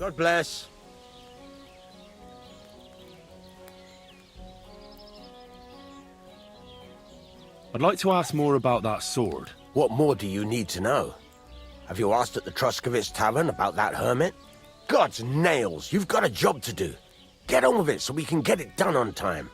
God bless. I'd like to ask more about that sword. What more do you need to know? Have you asked at the Truskovitz Tavern about that hermit? God's nails, you've got a job to do. Get on with it so we can get it done on time.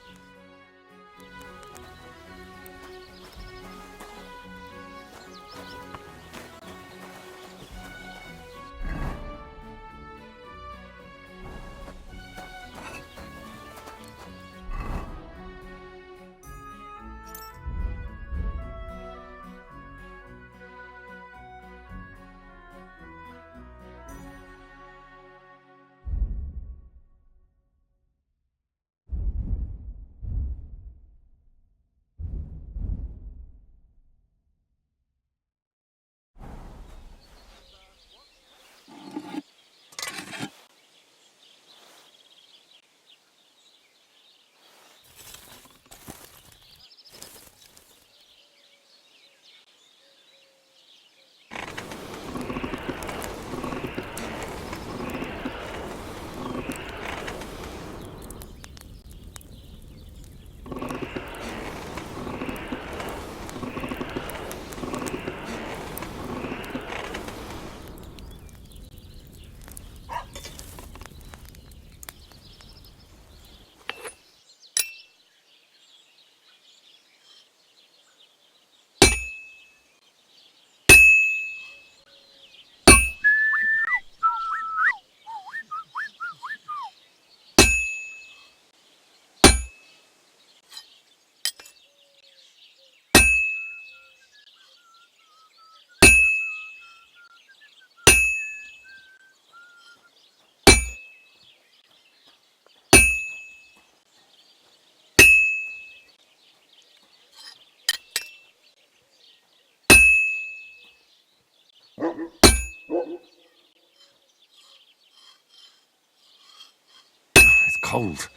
It's cold.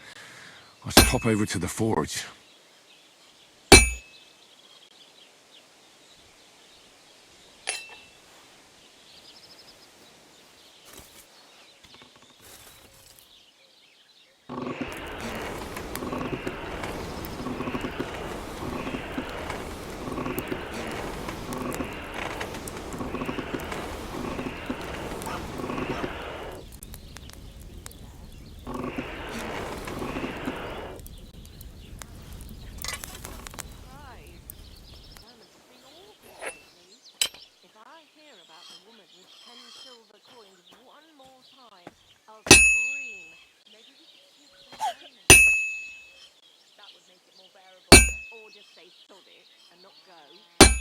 I should hop over to the forge.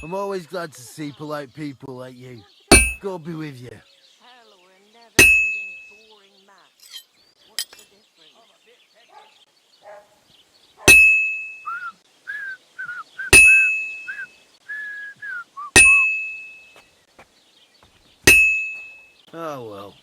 I'm always glad to see polite people like you. God be with you. Oh well.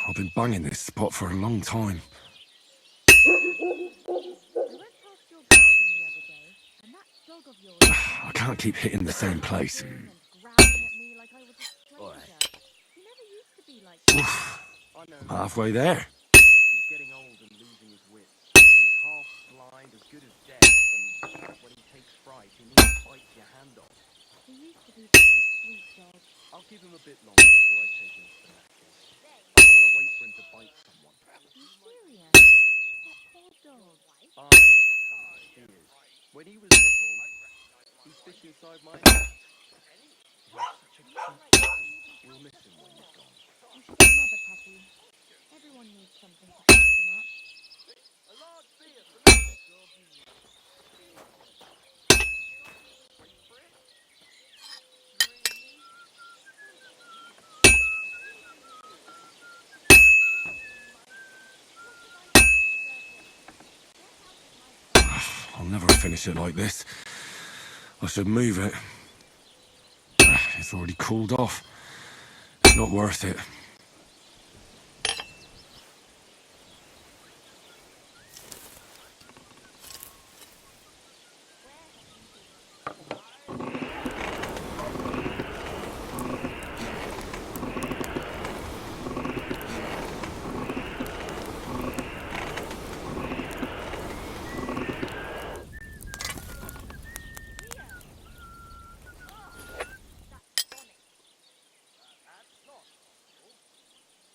I've been banging this spot for a long time. I can't keep hitting the same place. Oof, I'm halfway there. He's getting old and losing his wits. He's half blind, as good as deaf, and when he takes fright, he nearly bites your hand off. He used to be such a sweet dog. I'll give him a bit longer before I take him to the knackers. I don't want to wait for him to bite someone. Are you serious? That poor dog. Aye, he is. When he was little, he fish inside my net. You're such a cute puppy. We'll miss him when you're gone. You should get another puppy. Everyone needs something to cheer them up. I'll never finish it like this. I should move it. It's already cooled off. It's not worth it.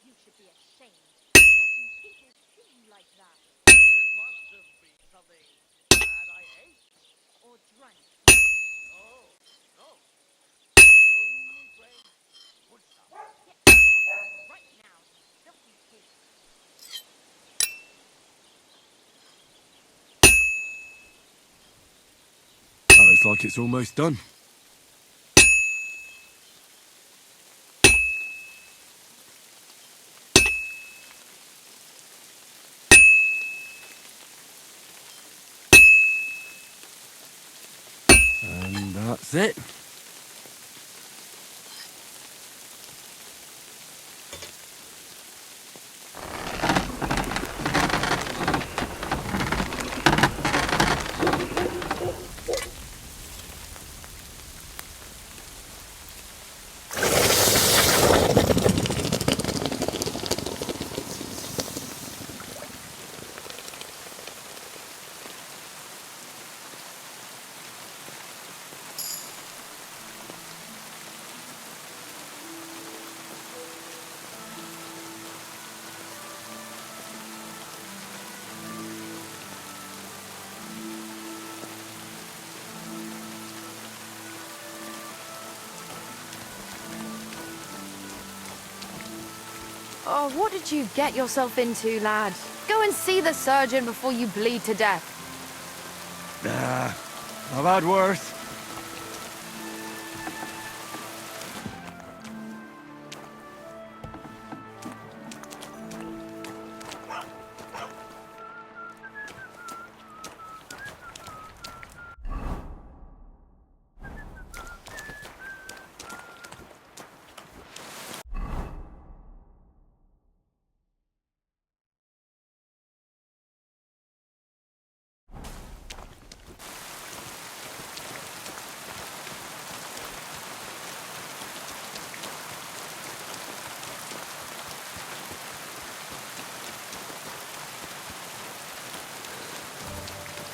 You should be ashamed. Letting people see you like that. It must have been something bad I ate. Or drunk. Oh, no. I only drank good stuff. Get off right now, you filthy pig. That looks like it's almost done. And that's it. Oh, what did you get yourself into, lad? Go and see the surgeon before you bleed to death. Nah, I've had worse.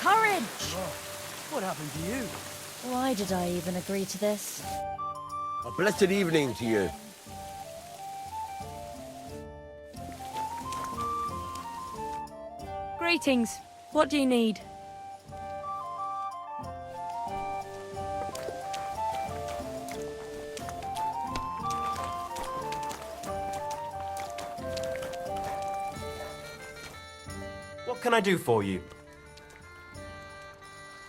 Courage! What happened to you? Why did I even agree to this? A blessed evening to you. Greetings. What do you need? What can I do for you?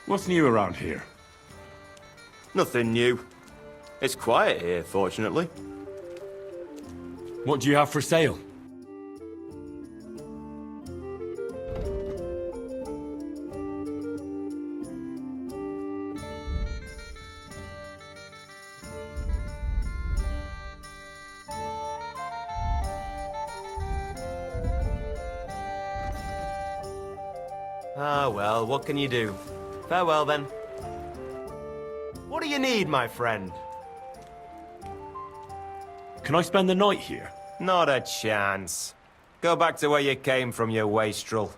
What's new around here? Nothing new. It's quiet here, fortunately. What do you have for sale? Ah, well, what can you do? Farewell, then. What do you need, my friend? Can I spend the night here? Not a chance. Go back to where you came from, you wastrel.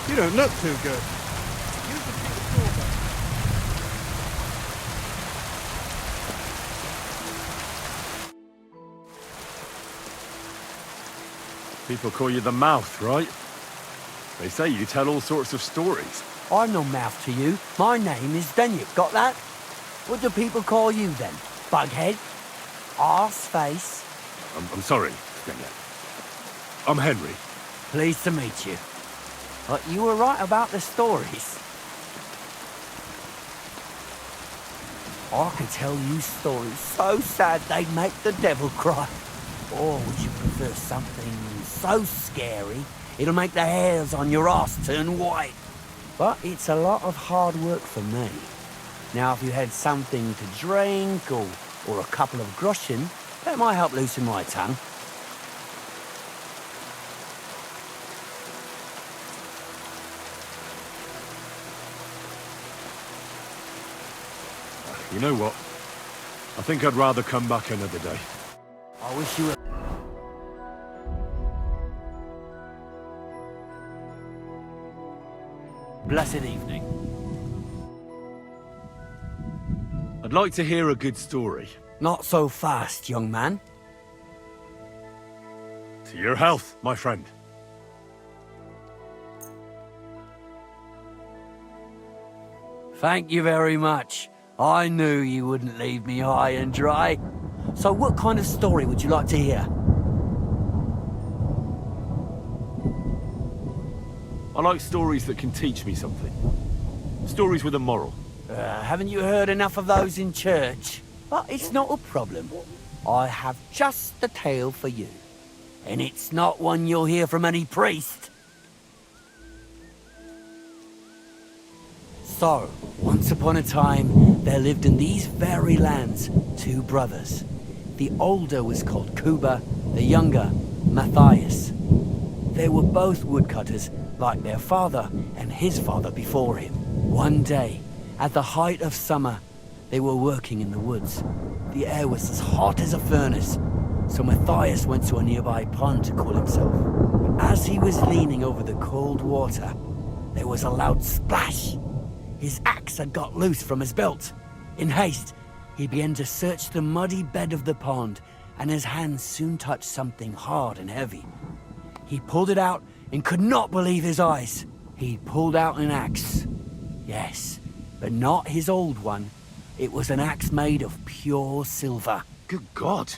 You don't look too good. Use the doorbell. People call you the mouth, right? They say you tell all sorts of stories. I'm no mouth to you. My name is Daniel. Got that? What do people call you then? Bughead? Arse face? I'm sorry, Daniel. I'm Henry. Pleased to meet you. But you were right about the stories. I could tell you stories so sad they'd make the devil cry. Or would you prefer something so scary it'll make the hairs on your ass turn white? But it's a lot of hard work for me. Now, if you had something to drink or a couple of groschen, that might help loosen my tongue. You know what? I think I'd rather come back another day. I wish you were... Blessed evening. I'd like to hear a good story. Not so fast, young man. To your health, my friend. Thank you very much. I knew you wouldn't leave me high and dry. So what kind of story would you like to hear? I like stories that can teach me something. Stories with a moral. Haven't you heard enough of those in church? But it's not a problem. I have just the tale for you. And it's not one you'll hear from any priest. So, once upon a time, there lived in these very lands 2 brothers. The older was called Kuba, the younger, Matthias. They were both woodcutters, like their father and his father before him. One day, at the height of summer, they were working in the woods. The air was as hot as a furnace, so Matthias went to a nearby pond to cool himself. As he was leaning over the cold water, there was a loud splash. His axe had got loose from his belt. In haste, he began to search the muddy bed of the pond, and his hands soon touched something hard and heavy. He pulled it out and could not believe his eyes. He pulled out an axe. Yes, but not his old one. It was an axe made of pure silver. Good God.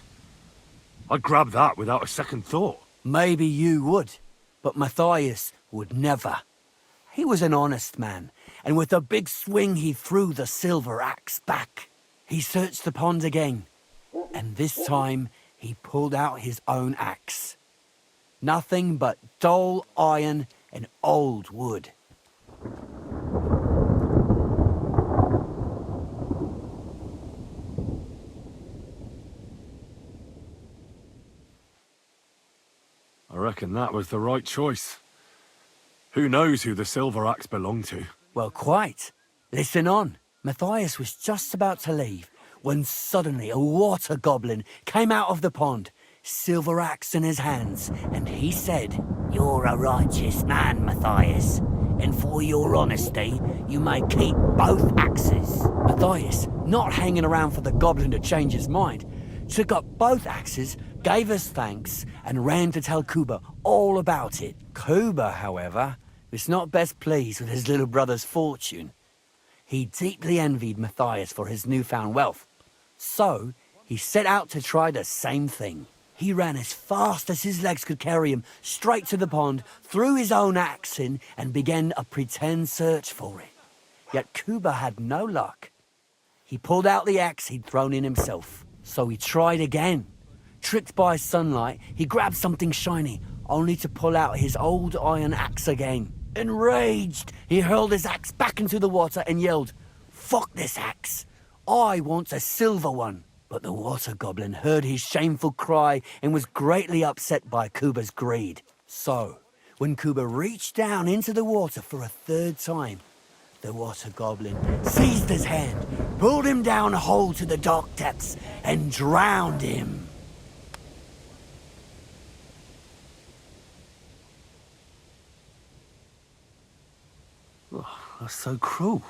I'd grab that without a second thought. Maybe you would, but Matthias would never. He was an honest man, and with a big swing he threw the silver axe back. He searched the pond again, and this time he pulled out his own axe. Nothing but dull iron and old wood. I reckon that was the right choice. Who knows who the silver axe belonged to? Well, quite. Listen on. Matthias was just about to leave when suddenly a water goblin came out of the pond, silver axe in his hands, and he said, "You're a righteous man, Matthias, and for your honesty, you may keep both axes." Matthias, not hanging around for the goblin to change his mind, took up both axes, gave us thanks, and ran to tell Kuba all about it. Kuba, however, was not best pleased with his little brother's fortune. He deeply envied Matthias for his newfound wealth. So, he set out to try the same thing. He ran as fast as his legs could carry him straight to the pond, threw his own axe in, and began a pretend search for it. Yet Kuba had no luck. He pulled out the axe he'd thrown in himself. So he tried again. Tricked by sunlight, he grabbed something shiny, only to pull out his old iron axe again. Enraged, he hurled his axe back into the water and yelled, "Fuck this axe! I want a silver one!" But the water goblin heard his shameful cry and was greatly upset by Kuba's greed. So, when Kuba reached down into the water for a third time, the water goblin seized his hand, pulled him down a hole to the dark depths, and drowned him. That's so cruel.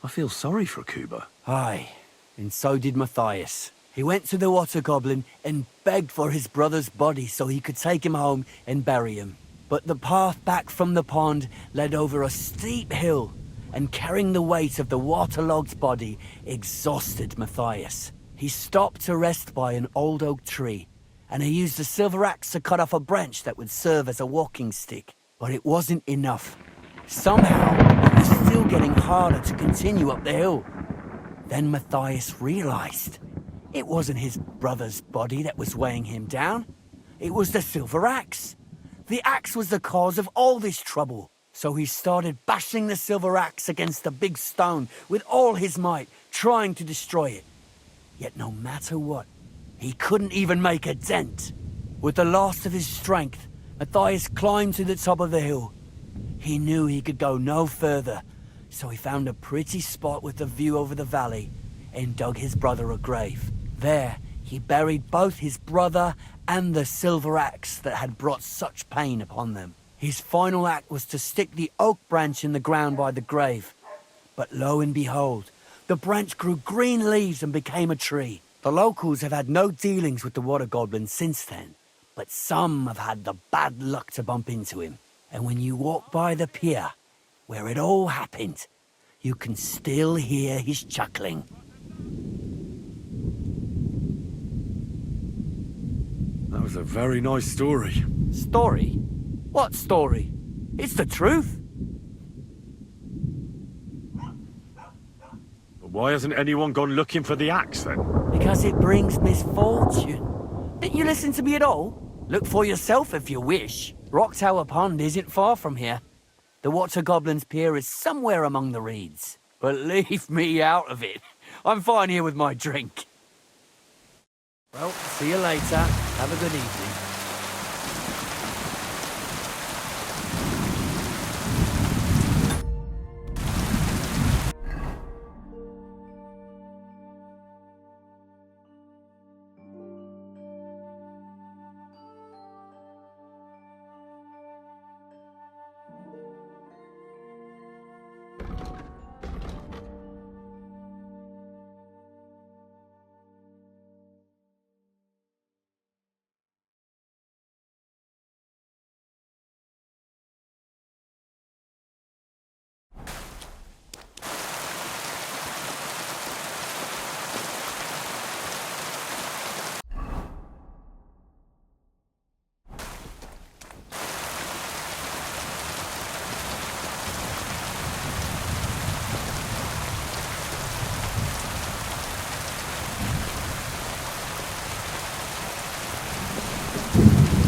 I feel sorry for Kuba. Aye, and so did Matthias. He went to the water goblin and begged for his brother's body so he could take him home and bury him. But the path back from the pond led over a steep hill, and carrying the weight of the waterlogged body exhausted Matthias. He stopped to rest by an old oak tree, and he used a silver axe to cut off a branch that would serve as a walking stick. But it wasn't enough. Somehow, it was still getting harder to continue up the hill. Then Matthias realized it wasn't his brother's body that was weighing him down. It was the silver axe. The axe was the cause of all this trouble. So he started bashing the silver axe against the big stone with all his might, trying to destroy it. Yet no matter what, he couldn't even make a dent. With the last of his strength, Matthias climbed to the top of the hill. He knew he could go no further, so he found a pretty spot with a view over the valley and dug his brother a grave. There, he buried both his brother and the silver axe that had brought such pain upon them. His final act was to stick the oak branch in the ground by the grave. But lo and behold, the branch grew green leaves and became a tree. The locals have had no dealings with the water goblin since then, but some have had the bad luck to bump into him. And when you walk by the pier, where it all happened, you can still hear his chuckling. That was a very nice story. Story? What story? It's the truth. But why hasn't anyone gone looking for the axe then? Because it brings misfortune. Didn't you listen to me at all? Look for yourself if you wish. Rock Tower Pond isn't far from here. The Water Goblin's pier is somewhere among the reeds. But leave me out of it. I'm fine here with my drink. Well, see you later. Have a good evening.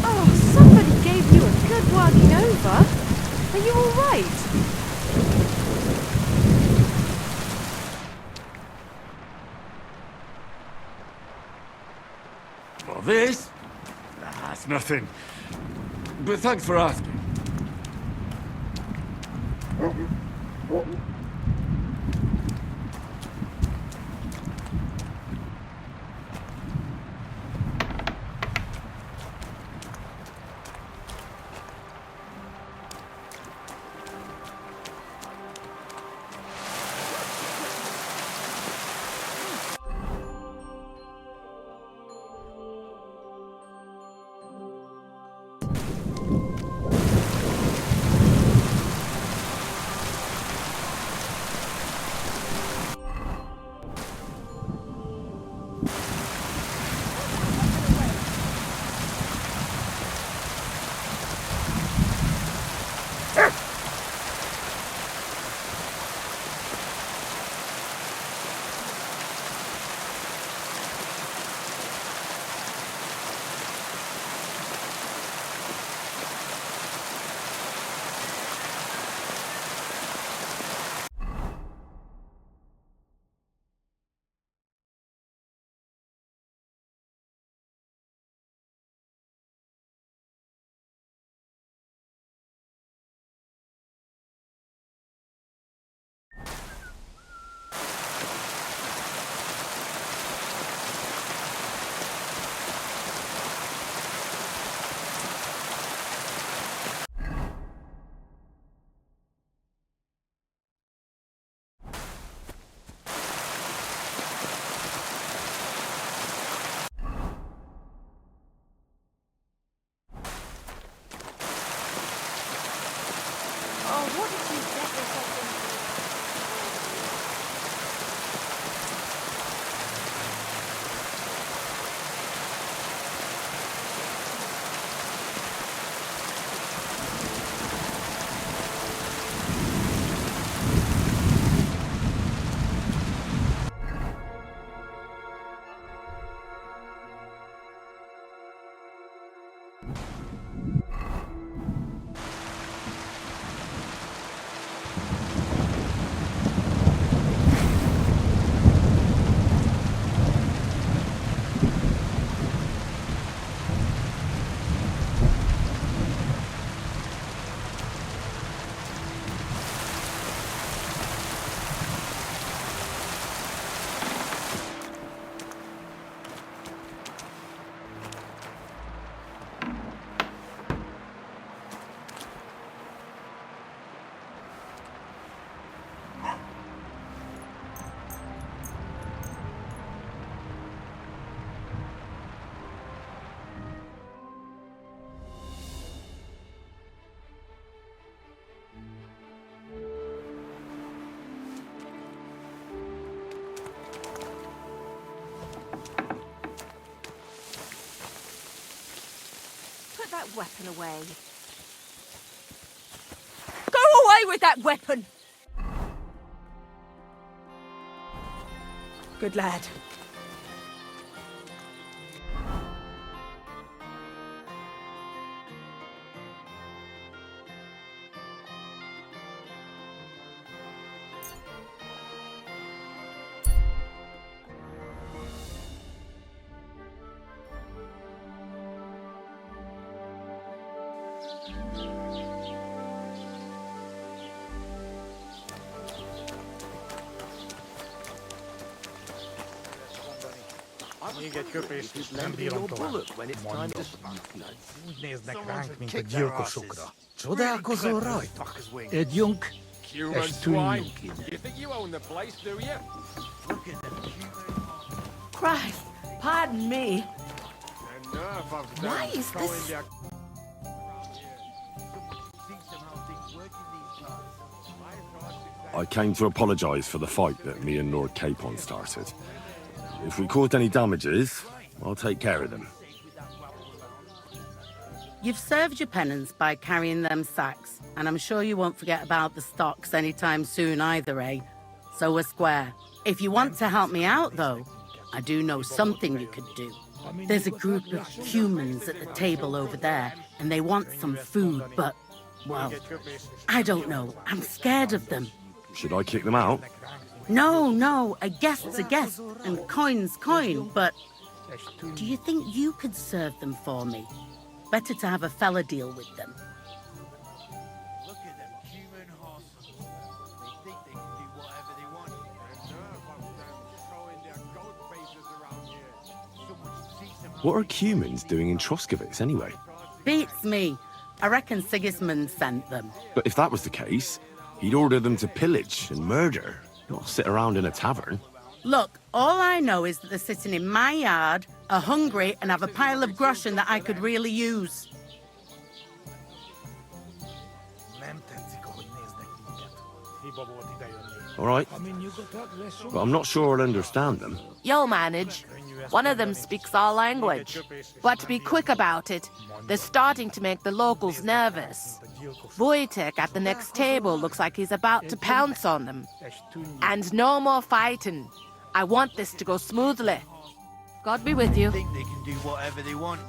Oh, somebody gave you a good working over. Are you all right? Well, this? That's nothing. But thanks for asking. Put that weapon away. Go away with that weapon! Good lad. Your bullet when it's time to Úgy néznek ránk, mint a gyilkosokra. Csodálkozol rajta? Együnk, és tűnjünk innen. Christ, pardon me. Why is this? I came to apologise for the fight that me and Lord Capon started. If we caused any damages, I'll take care of them. You've served your penance by carrying them sacks, and I'm sure you won't forget about the stocks anytime soon either, eh? So we're square. If you want to help me out, though, I do know something you could do. There's a group of humans at the table over there, and they want some food, but, well, I don't know. I'm scared of them. Should I kick them out? No, a guest's a guest, and coin's coin, but do you think you could serve them for me? Better to have a fella deal with them. Look at them human horses. They think they can do whatever they want. What are humans doing in Troskovitz anyway? Beats me. I reckon Sigismund sent them. But if that was the case, he'd order them to pillage and murder, not sit around in a tavern. Look, all I know is that they're sitting in my yard, are hungry, and have a pile of groschen that I could really use. All right, but I'm not sure I'll understand them. You'll manage. One of them speaks our language. But be quick about it. They're starting to make the locals nervous. Wojtek at the next table looks like he's about to pounce on them. And no more fighting. I want this to go smoothly. God be with you. They think they can do whatever they want.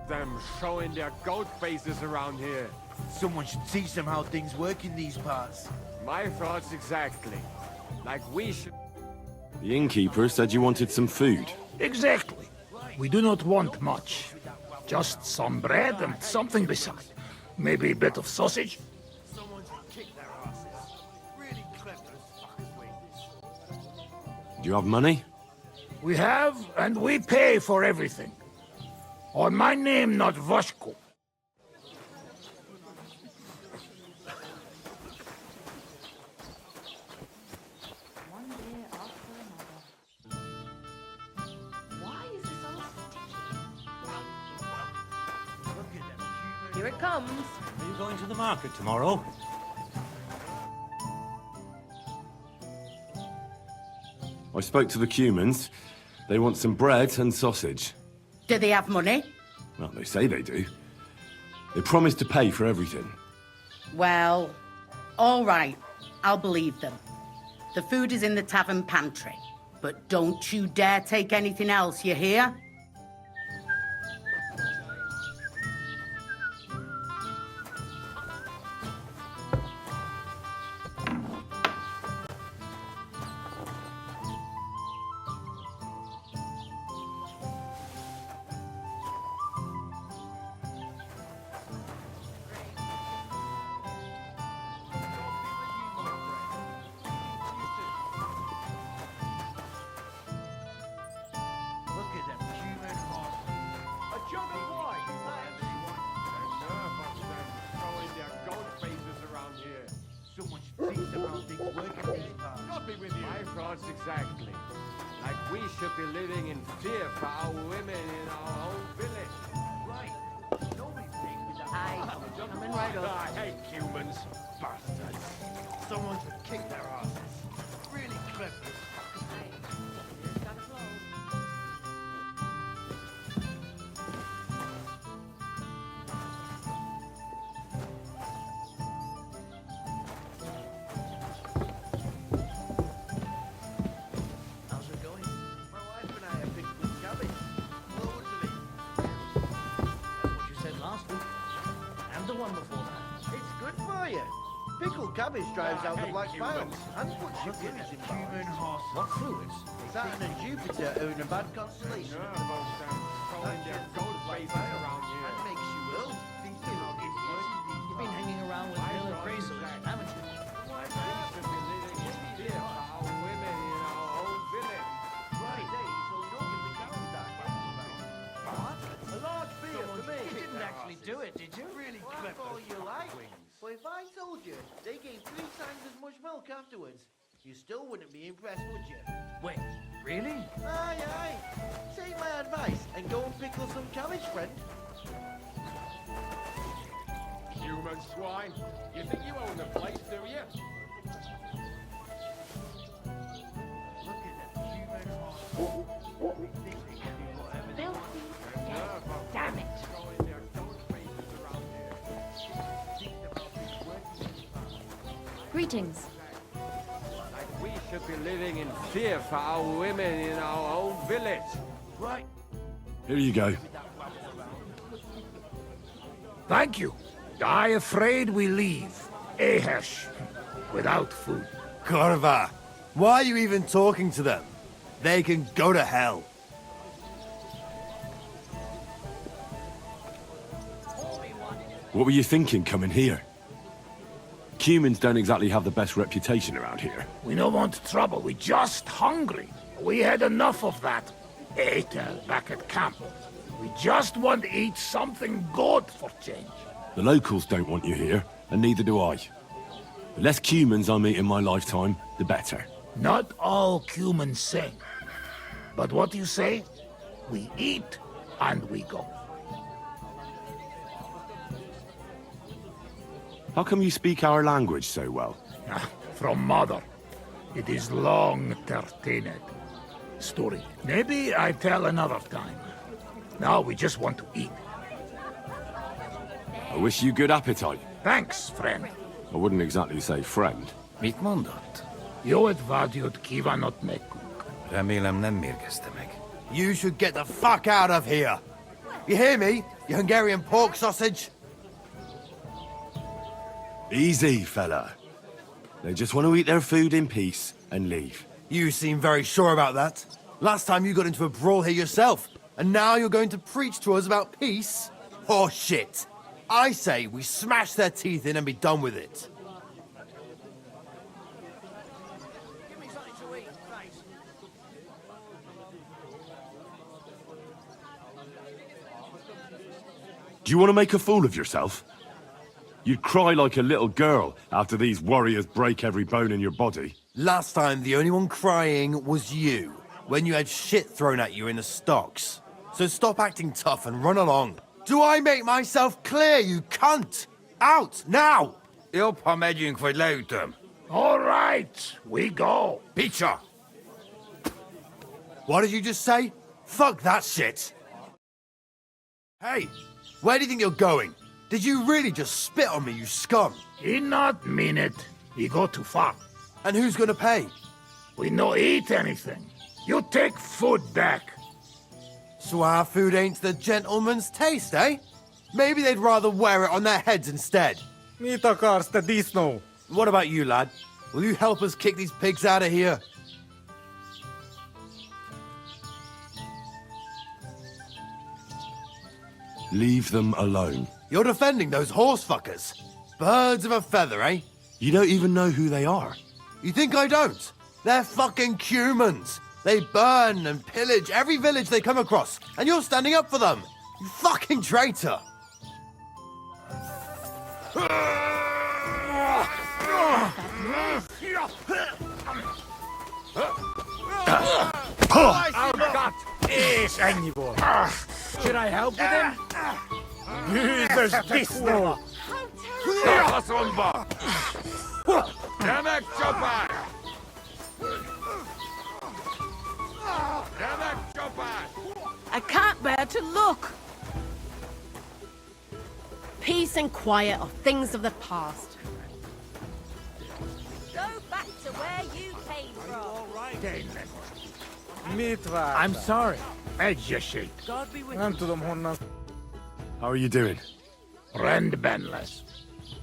Them showing their goat faces around here. Someone should teach them how things work in these parts. My thoughts exactly. Like we should... The innkeeper said you wanted some food. Exactly. We do not want much. Just some bread and something beside. Maybe a bit of sausage. Someone should kick their asses. Really clever as fuckers wing this. Do you have money? We have, and we pay for everything. On my name, not Voshko. One year after another. Why is this all sticky? Look at them human. Here it comes. Are you going to the market tomorrow? I spoke to the Cumans. They want some bread and sausage. Do they have money? Well, they say they do. They promised to pay for everything. Well, all right. I'll believe them. The food is in the tavern pantry. But don't you dare take anything else, you hear? Look at them human horses. A jug of wine, man. Throwing their gold faces around here. Someone should teach them how things work in these parts. God be with you. My thoughts exactly. Like we should be living in fear for our women in our own village. Right. Nobody thinks with that. Coming right up. I hate humans. Bastards. Someone should kick their asses. Really clever as fuckers wing. Here's gotta flow. How's it going? My wife and I have picked good cabbage. Loads of it. That's what you said last week. And the one before that. It's good for you. Pickled cabbage drives out the black bile and puts your fluids in Human balance. horses. What fluids? Saturn and Jupiter are in a bad constellation. Throwing their gold faces around here. And makes you ill. Thinking how it's working these You've been hanging around with Miller Grayson, haven't you? We should be living in fear for our women in our own village. right days, so nobody counts that. What? A large beer for me. You didn't actually do it, did you? Really clever. All you like. But if I told you they gave 3 times as much milk afterwards, you still wouldn't be impressed, would you? Wait, really? Aye, aye. Take my advice and go and pickle some cabbage, friend. Human swine. You think you own the place, do you? Look at them human horses. They think they can do whatever they want. Filthy. Damn it. Throwing their gold faces around here. Think about things working in these parts. Greetings. Like we should be living in fear for our women in our own village. Right. Here you go. Thank you. I afraid we leave. Ahesh. Without food. Korva, why are you even talking to them? They can go to hell. What were you thinking coming here? Cumans don't exactly have the best reputation around here. We don't want trouble. We just hungry. We had enough of that. Etel back at camp. We just want to eat something good for change. The locals don't want you here, and neither do I. The less Cumans I meet in my lifetime, the better. Not all humans sing. But what you say? We eat and we go. How come you speak our language so well? From mother. It is long tertined. Story. Maybe I tell another time. Now we just want to eat. I wish you good appetite. Thanks, friend. I wouldn't exactly say friend. Mit mondott? Jót vágyót kívánott nekünk. Remélem nem mérgezte meg. You should get the fuck out of here! You hear me, you Hungarian pork sausage? Easy, fella. They just want to eat their food in peace and leave. You seem very sure about that. Last time you got into a brawl here yourself, and now you're going to preach to us about peace? Oh shit! I say we smash their teeth in and be done with it. Do you want to make a fool of yourself? You'd cry like a little girl after these warriors break every bone in your body. Last time, the only one crying was you, when you had shit thrown at you in the stocks. So stop acting tough and run along. Do I make myself clear, you cunt? Out, now! Upp har medjing för lautum. All right, we go. Peter! What did you just say? Fuck that shit! Hey, where do you think you're going? Did you really just spit on me, you scum? He not mean it. He go too far. And who's gonna pay? We no eat anything. You take food back. So our food ain't the gentleman's taste, eh? Maybe they'd rather wear it on their heads instead. What about you, lad? Will you help us kick these pigs out of here? Leave them alone. You're defending those horse fuckers. Birds of a feather, eh? You don't even know who they are. You think I don't? They're fucking humans. They burn and pillage every village they come across, and you're standing up for them. You fucking traitor. Oh, God! Is anyone? Should I help with him? Jesus, this no! I can't bear to look. Peace and quiet are things of the past. Go back to where you came from. I'm sorry. Educate. God be with you. How are you doing? Friend Benless.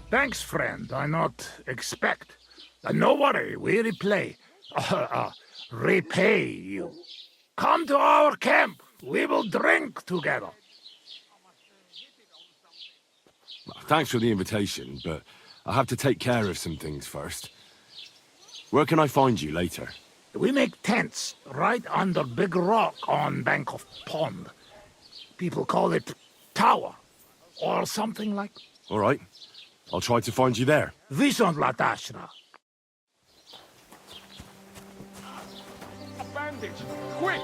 Thanks, friend. I not expect. No worry, we repay you. Come to our camp. We will drink together. Thanks for the invitation, but I have to take care of some things first. Where can I find you later? We make tents right under big rock on bank of pond. People call it tower, or something like. All right. I'll try to find you there. Vison Latashra. A bandage! Quick!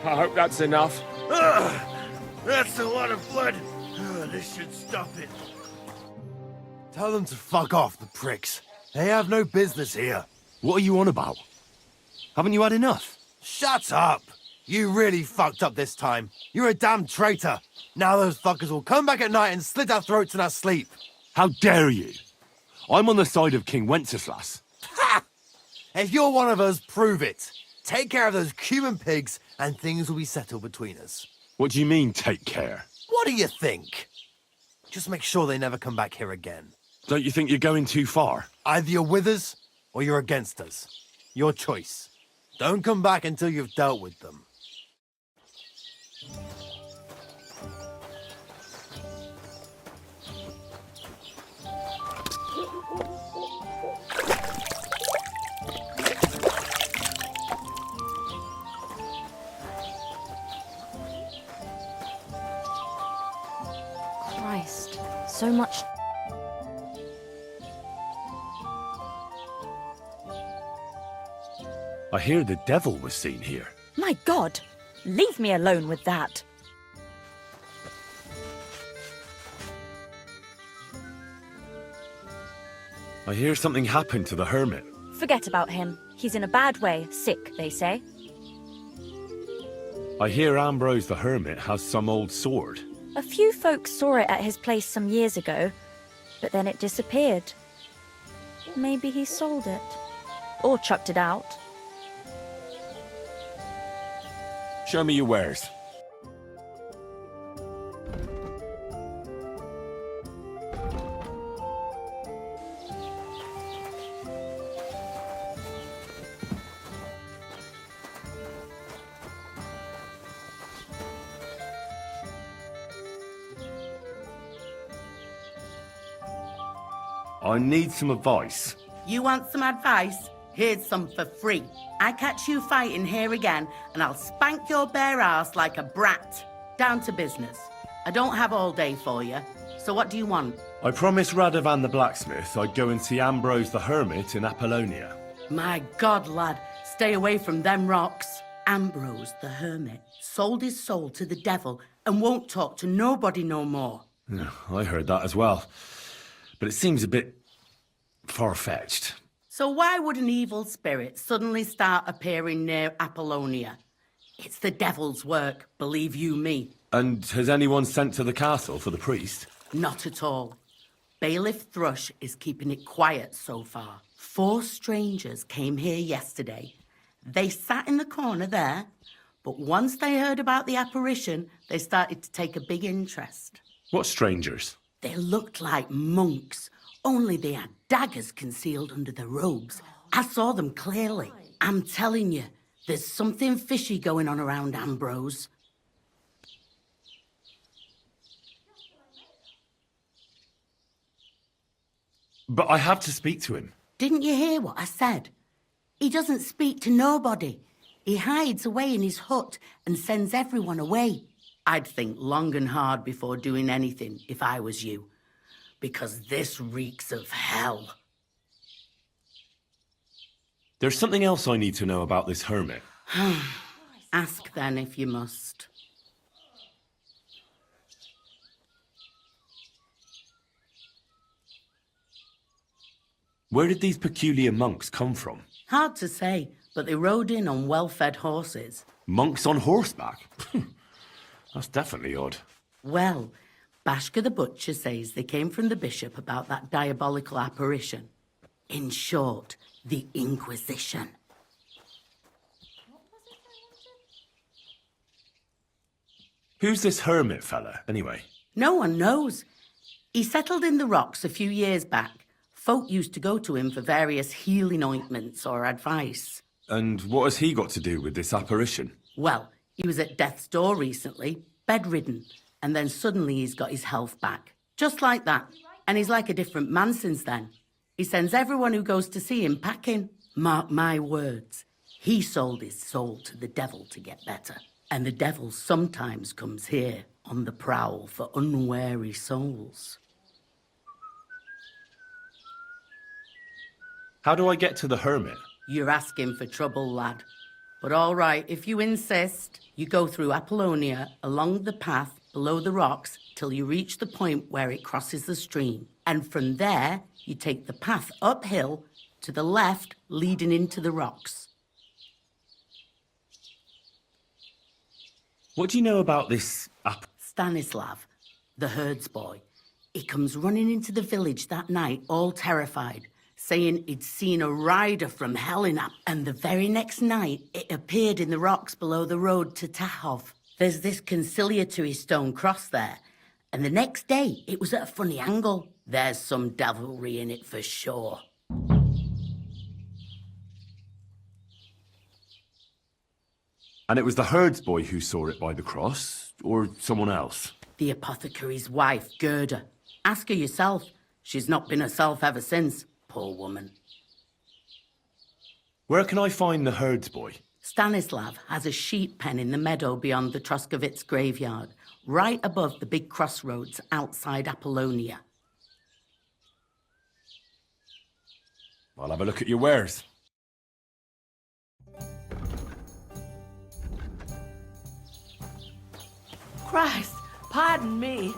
I hope that's enough. That's a lot of blood. This should stop it. Tell them to fuck off, the pricks. They have no business here. What are you on about? Haven't you had enough? Shut up! You really fucked up this time. You're a damn traitor. Now those fuckers will come back at night and slit our throats in our sleep. How dare you? I'm on the side of King Wenceslas. Ha! If you're one of us, prove it. Take care of those Cuban pigs and things will be settled between us. What do you mean, take care? What do you think? Just make sure they never come back here again. Don't you think you're going too far? Either you're with us, or you're against us. Your choice. Don't come back until you've dealt with them. Christ, so much. I hear the devil was seen here. My God! Leave me alone with that. I hear something happened to the hermit. Forget about him. He's in a bad way, sick, they say. I hear Ambrose the hermit has some old sword. A few folks saw it at his place some years ago, but then it disappeared. Maybe he sold it. Or chucked it out. Show me your wares. I need some advice. You want some advice? Here's some for free. I catch you fighting here again, and I'll spank your bare ass like a brat. Down to business. I don't have all day for you. So what do you want? I promised Radovan the blacksmith I'd go and see Ambrose the hermit in Apollonia. My God, lad, stay away from them rocks. Ambrose the hermit sold his soul to the devil and won't talk to nobody no more. Yeah, I heard that as well. But it seems a bit far-fetched. So why would an evil spirit suddenly start appearing near Apollonia? It's the devil's work, believe you me. And has anyone sent to the castle for the priest? Not at all. Bailiff Thrush is keeping it quiet so far. 4 strangers came here yesterday. They sat in the corner there, but once they heard about the apparition, they started to take a big interest. What strangers? They looked like monks, only they had daggers concealed under their robes. I saw them clearly. I'm telling you, there's something fishy going on around Ambrose. But I have to speak to him. Didn't you hear what I said? He doesn't speak to nobody. He hides away in his hut and sends everyone away. I'd think long and hard before doing anything if I was you, because this reeks of hell. There's something else I need to know about this hermit. Ask then if you must. Where did these peculiar monks come from? Hard to say, but they rode in on well-fed horses. Monks on horseback? That's definitely odd. Well, Bashka the Butcher says they came from the bishop about that diabolical apparition. In short, the Inquisition. Who's this hermit fella, anyway? No one knows. He settled in the rocks a few years back. Folk used to go to him for various healing ointments or advice. And what has he got to do with this apparition? Well, he was at death's door recently, bedridden, and then suddenly he's got his health back. Just like that. And he's like a different man since then. He sends everyone who goes to see him packing. Mark my words. He sold his soul to the devil to get better. And the devil sometimes comes here on the prowl for unwary souls. How do I get to the hermit? You're asking for trouble, lad. But all right, if you insist, you go through Apollonia, along the path below the rocks, till you reach the point where it crosses the stream. And from there, you take the path uphill to the left, leading into the rocks. What do you know about this Stanislav, the herds boy. He comes running into the village that night, all terrified, saying he'd seen a rider from Helena, and the very next night it appeared in the rocks below the road to Tahov. There's this conciliatory stone cross there, and the next day it was at a funny angle. There's some devilry in it for sure. And it was the herds boy who saw it by the cross, or someone else? The apothecary's wife, Gerda. Ask her yourself. She's not been herself ever since. Poor woman. Where can I find the herds boy? Stanislav has a sheep pen in the meadow beyond the Troskovitz graveyard, right above the big crossroads outside Apollonia. I'll have a look at your wares. Christ, pardon me.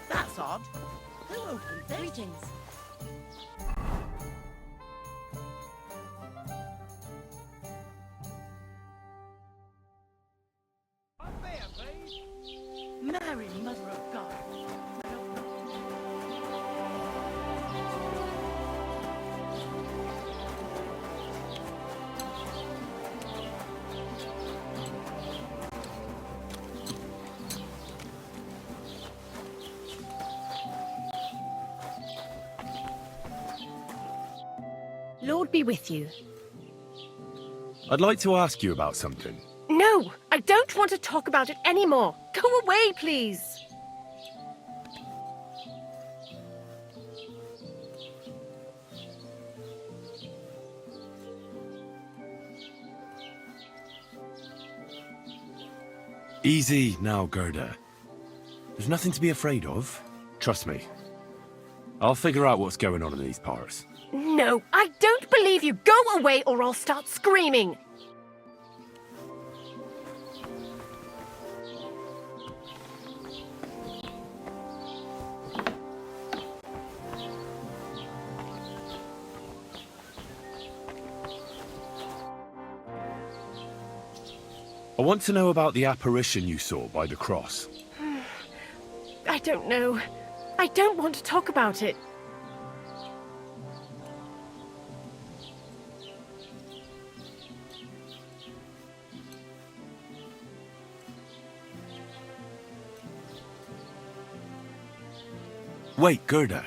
That's odd. Who opened this? Greetings. Mary, Mother of God. Lord be with you. I'd like to ask you about something. No, I don't want to talk about it anymore. Go away, please. Easy now, Gerda. There's nothing to be afraid of. Trust me. I'll figure out what's going on in these parts. No, I don't believe you. Go away or I'll start screaming. I want to know about the apparition you saw by the cross. I don't know. I don't want to talk about it. Wait, Gerda.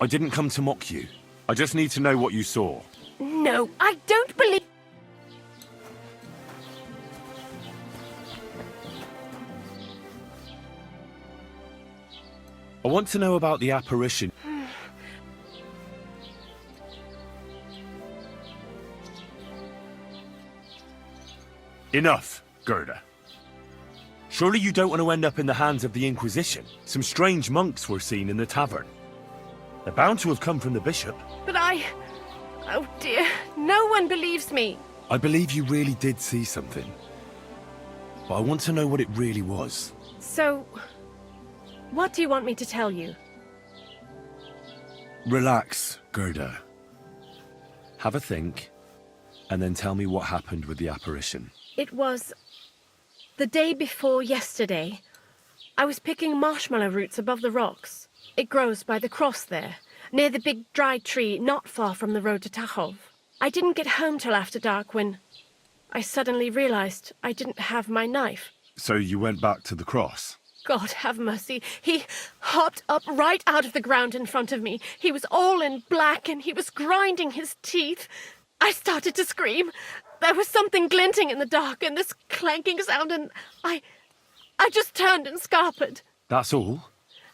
I didn't come to mock you. I just need to know what you saw. No, I don't believe... I want to know about the apparition. Enough, Gerda. Surely you don't want to end up in the hands of the Inquisition. Some strange monks were seen in the tavern. They're bound to have come from the bishop. But oh dear, no one believes me. I believe you really did see something. But I want to know what it really was. So, what do you want me to tell you? Relax, Gerda. Have a think, and then tell me what happened with the apparition. It was the day before yesterday. I was picking marshmallow roots above the rocks. It grows by the cross there, near the big dry tree not far from the road to Tachov. I didn't get home till after dark when I suddenly realized I didn't have my knife. So you went back to the cross? God have mercy. He hopped up right out of the ground in front of me. He was all in black and he was grinding his teeth. I started to scream. There was something glinting in the dark and this clanking sound and I just turned and scarpered. That's all?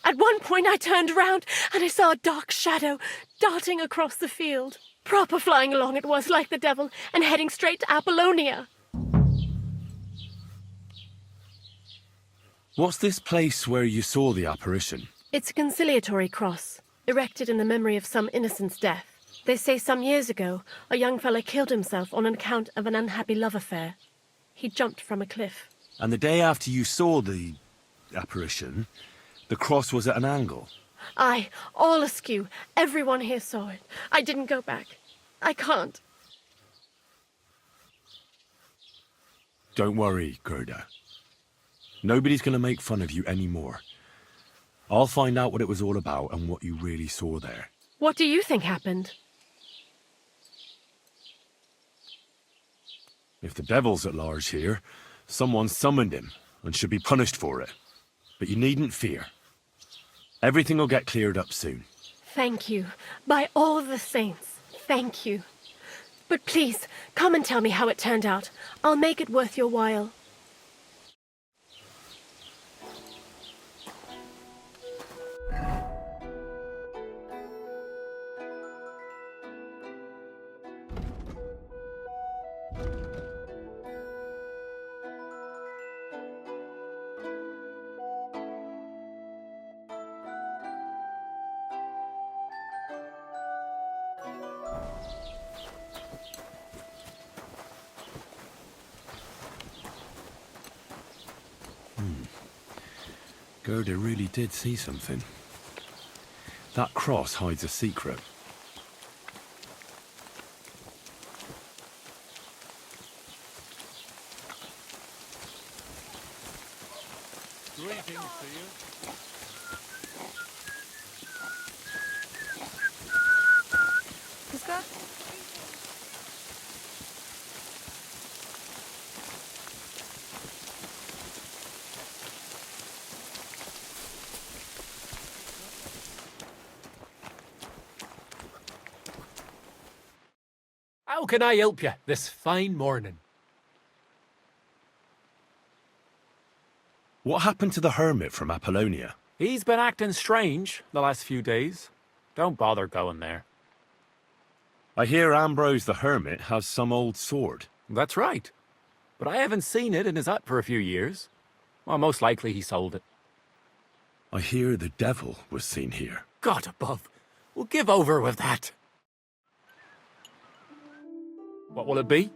At one point I turned round and I saw a dark shadow darting across the field. Proper flying along it was, like the devil, and heading straight to Apollonia. What's this place where you saw the apparition? It's a conciliatory cross, erected in the memory of some innocent's death. They say some years ago, a young fellow killed himself on account of an unhappy love affair. He jumped from a cliff. And the day after you saw the apparition, the cross was at an angle? Aye, all askew. Everyone here saw it. I didn't go back. I can't. Don't worry, Gerda. Nobody's going to make fun of you anymore. I'll find out what it was all about and what you really saw there. What do you think happened? If the devil's at large here, someone summoned him and should be punished for it. But you needn't fear. Everything will get cleared up soon. Thank you. By all the saints, thank you. But please, come and tell me how it turned out. I'll make it worth your while. Gerda really did see something. That cross hides a secret. Greetings to you. Puska? How can I help you this fine morning? What happened to the hermit from Apollonia? He's been acting strange the last few days. Don't bother going there. I hear Ambrose the hermit has some old sword. That's right. But I haven't seen it in his hut for a few years. Well, most likely he sold it. I hear the devil was seen here. God above. We'll give over with that. What will it be?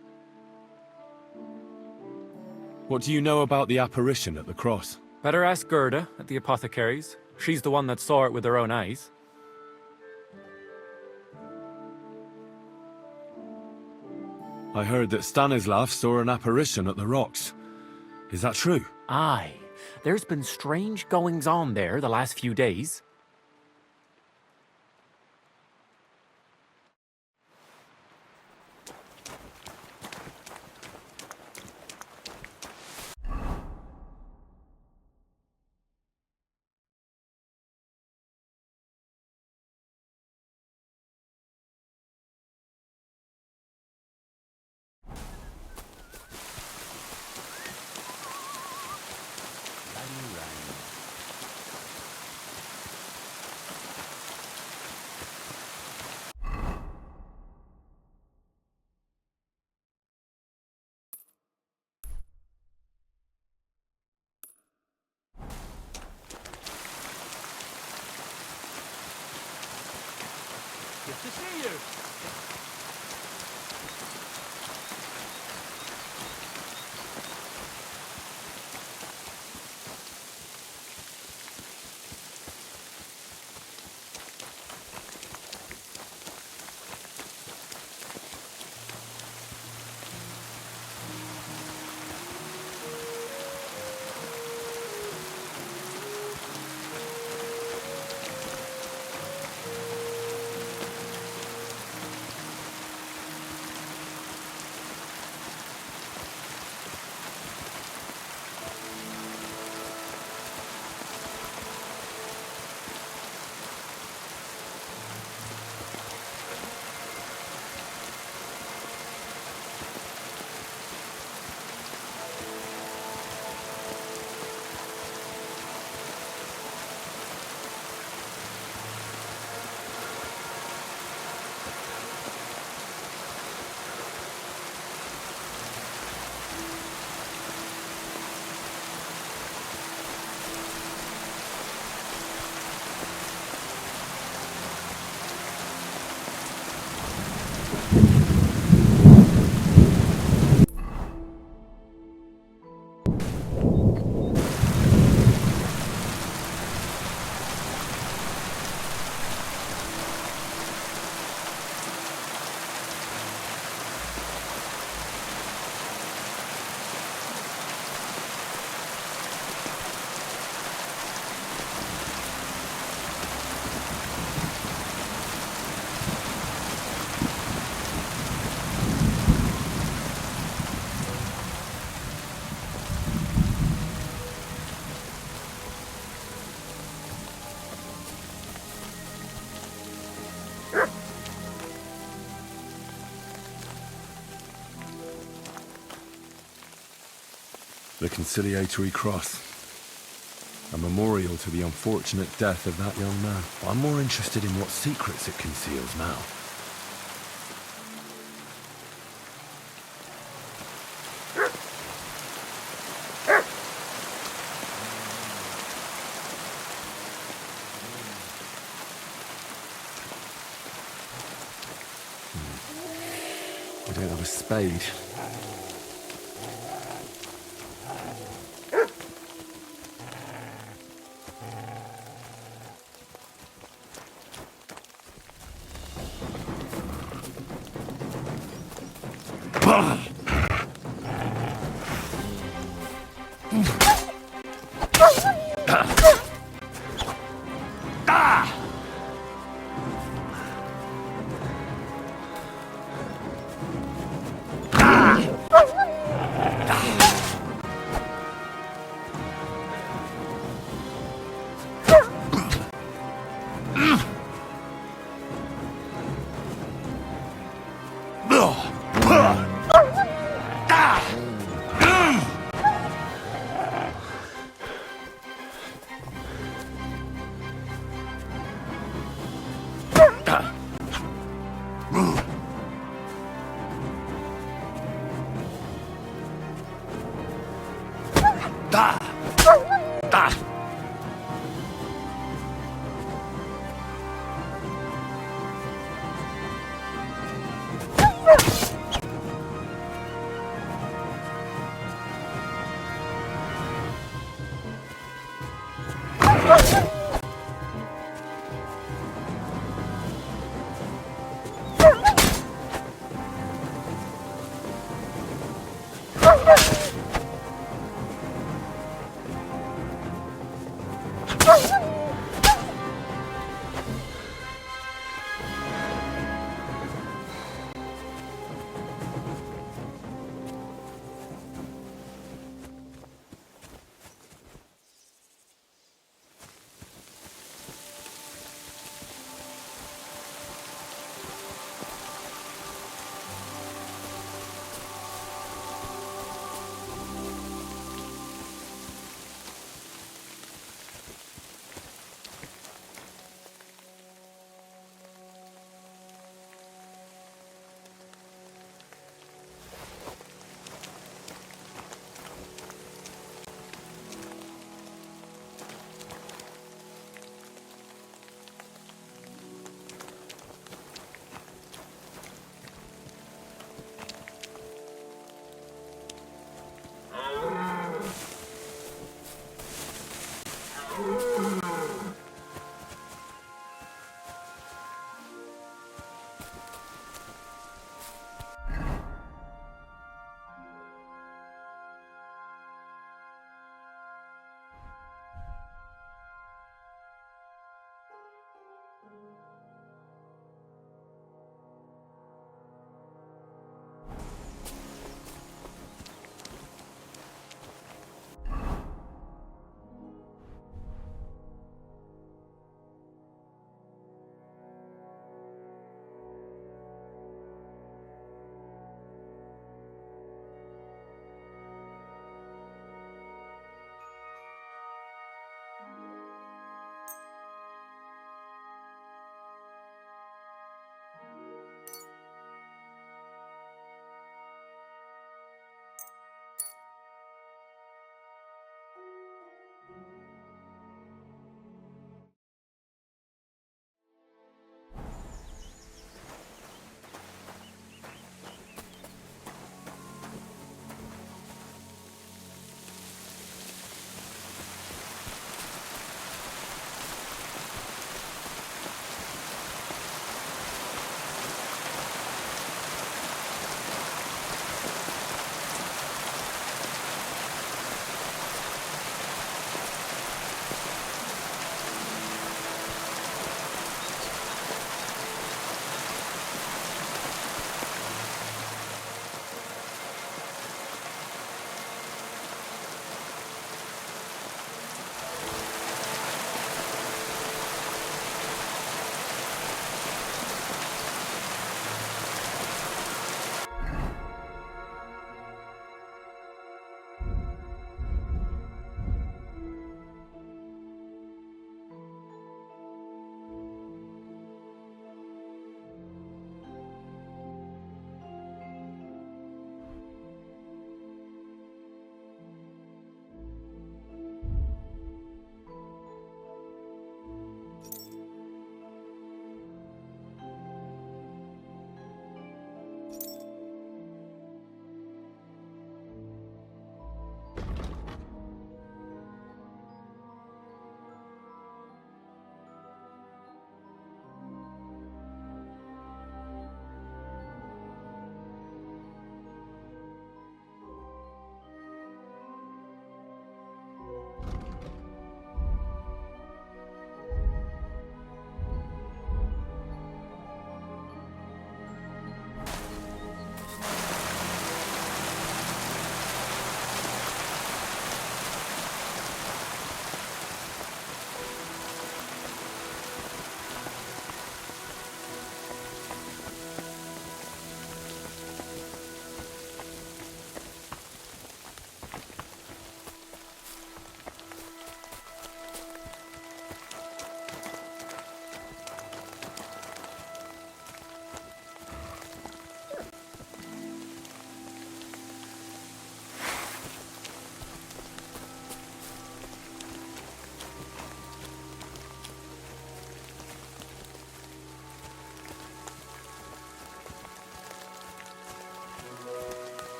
What do you know about the apparition at the cross? Better ask Gerda at the apothecary's. She's the one that saw it with her own eyes. I heard that Stanislav saw an apparition at the rocks. Is that true? Aye. There's been strange goings-on there the last few days. Good to see you. The conciliatory cross. A memorial to the unfortunate death of that young man. I'm more interested in what secrets it conceals now. I don't have a spade. Ugh!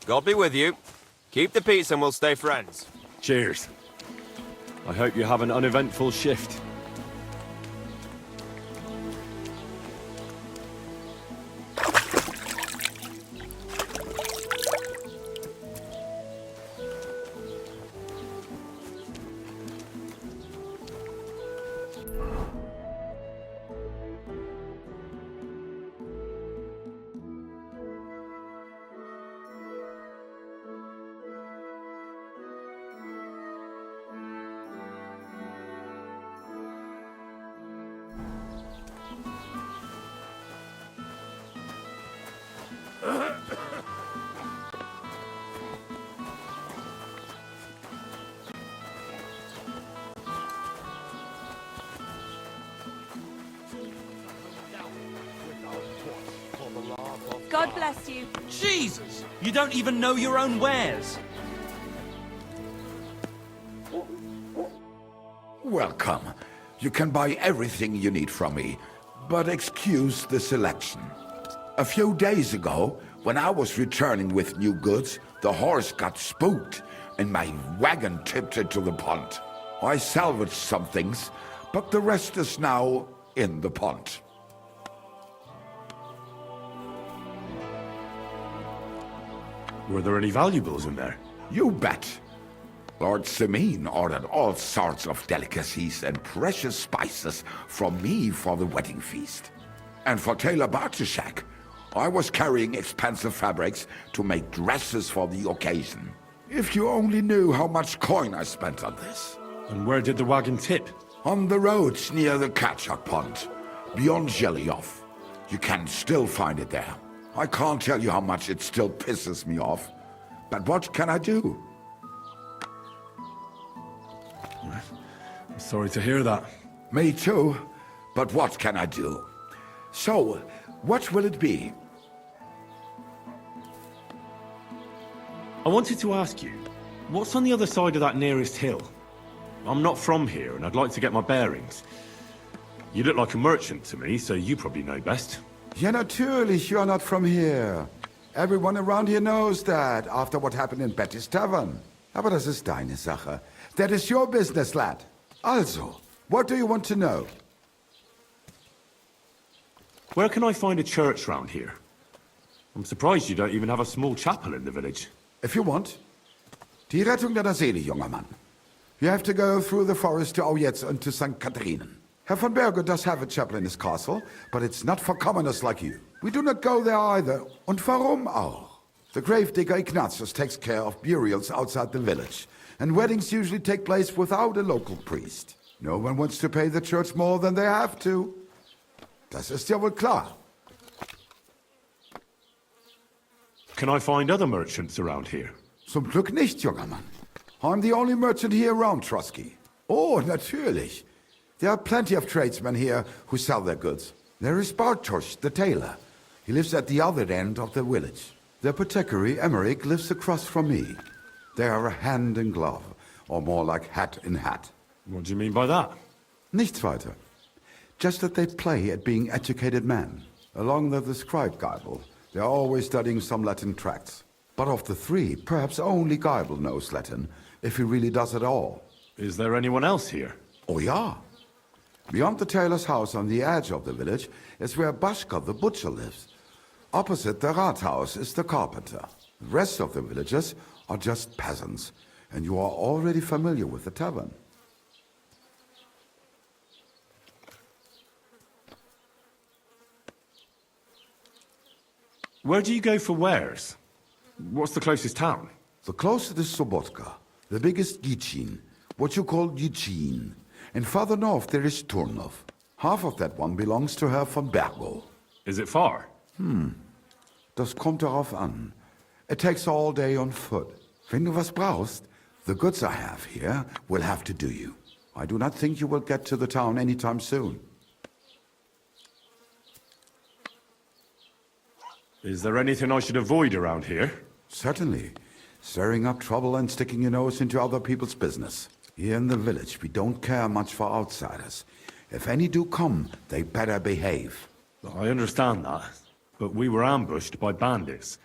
God be with you. Keep the peace and we'll stay friends. Cheers. I hope you have an uneventful shift. God bless you. Jesus! You don't even know your own wares. Welcome. You can buy everything you need from me, but excuse the selection. A few days ago, when I was returning with new goods, the horse got spooked and my wagon tipped into the pond. I salvaged some things, but the rest is now in the pond. Were there any valuables in there? You bet. Lord Simeon ordered all sorts of delicacies and precious spices from me for the wedding feast. And for Taylor Bartishak, I was carrying expensive fabrics to make dresses for the occasion. If you only knew how much coin I spent on this. And where did the wagon tip? On the roads near the Katchak Pond, beyond Jelioff. You can still find it there. I can't tell you how much it still pisses me off. But what can I do? I'm sorry to hear that. Me too. But what can I do? So, what will it be? I wanted to ask you, what's on the other side of that nearest hill? I'm not from here, and I'd like to get my bearings. You look like a merchant to me, so you probably know best. Ja, natürlich, you're not from here. Everyone around here knows that, after what happened in Betty's Tavern. Aber das ist deine Sache. That is your business, lad. Also, what do you want to know? Where can I find a church round here? I'm surprised you don't even have a small chapel in the village. If you want. Die Rettung deiner Seele, junger Mann. You have to go through the forest to Aujetz and to St. Catharinen. Herr von Berger does have a chapel in his castle, but it's not for commoners like you. We do not go there either. Und warum auch? The gravedigger Ignatius takes care of burials outside the village, and weddings usually take place without a local priest. No one wants to pay the church more than they have to. Das ist ja wohl klar. Can I find other merchants around here? Zum Glück nicht, junger Mann. I'm the only merchant here around Trusky. Oh, natürlich. There are plenty of tradesmen here who sell their goods. There is Bartosz, the tailor. He lives at the other end of the village. The apothecary, Emmerich, lives across from me. They are hand in glove, or more like hat in hat. What do you mean by that? Nichts weiter. Just that they play at being educated men. Along the scribe Geibel, they are always studying some Latin tracts. But of the three, perhaps only Geibel knows Latin, if he really does at all. Is there anyone else here? Oh ja. Beyond the tailor's house on the edge of the village is where Bashka the butcher lives. Opposite the Rathaus is the carpenter. The rest of the villagers are just peasants, and you are already familiar with the tavern. Where do you go for wares? What's the closest town? The closest is Sobotka, the biggest Gichin, what you call Gichin. And farther north there is Turnov. Half of that one belongs to Herr von Bergo. Is it far? Das kommt darauf an. It takes all day on foot. Wenn du was brauchst, the goods I have here will have to do you. I do not think you will get to the town anytime soon. Is there anything I should avoid around here? Certainly. Stirring up trouble and sticking your nose into other people's business. Here in the village, we don't care much for outsiders. If any do come, they better behave. I understand that, but we were ambushed by bandits.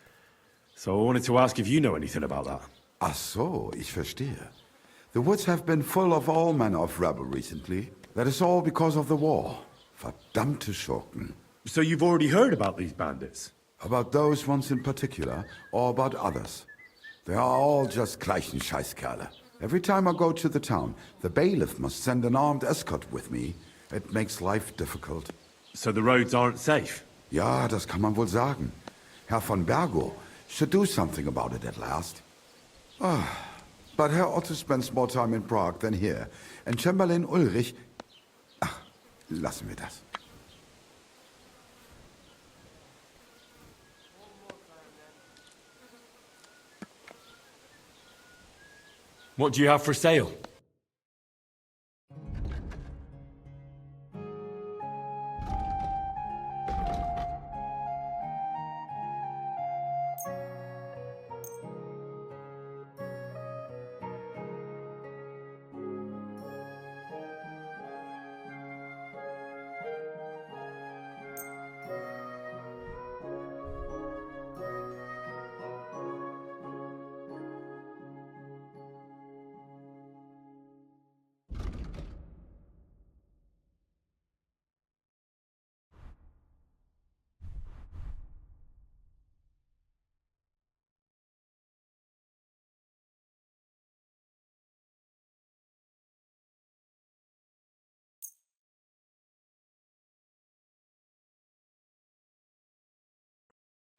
So I wanted to ask if you know anything about that. Ach so, ich verstehe. The woods have been full of all manner of rebel recently. That is all because of the war. Verdammte Schurken. So you've already heard about these bandits? About those ones in particular, or about others? They are all just gleichen Scheißkerle. Every time I go to the town, the bailiff must send an armed escort with me. It makes life difficult. So the roads aren't safe? Ja, das kann man wohl sagen. Herr von Bergo should do something about it at last. But Herr Otto spends more time in Prague than here. And Chamberlain Ulrich... Ach, lassen wir das. What do you have for sale?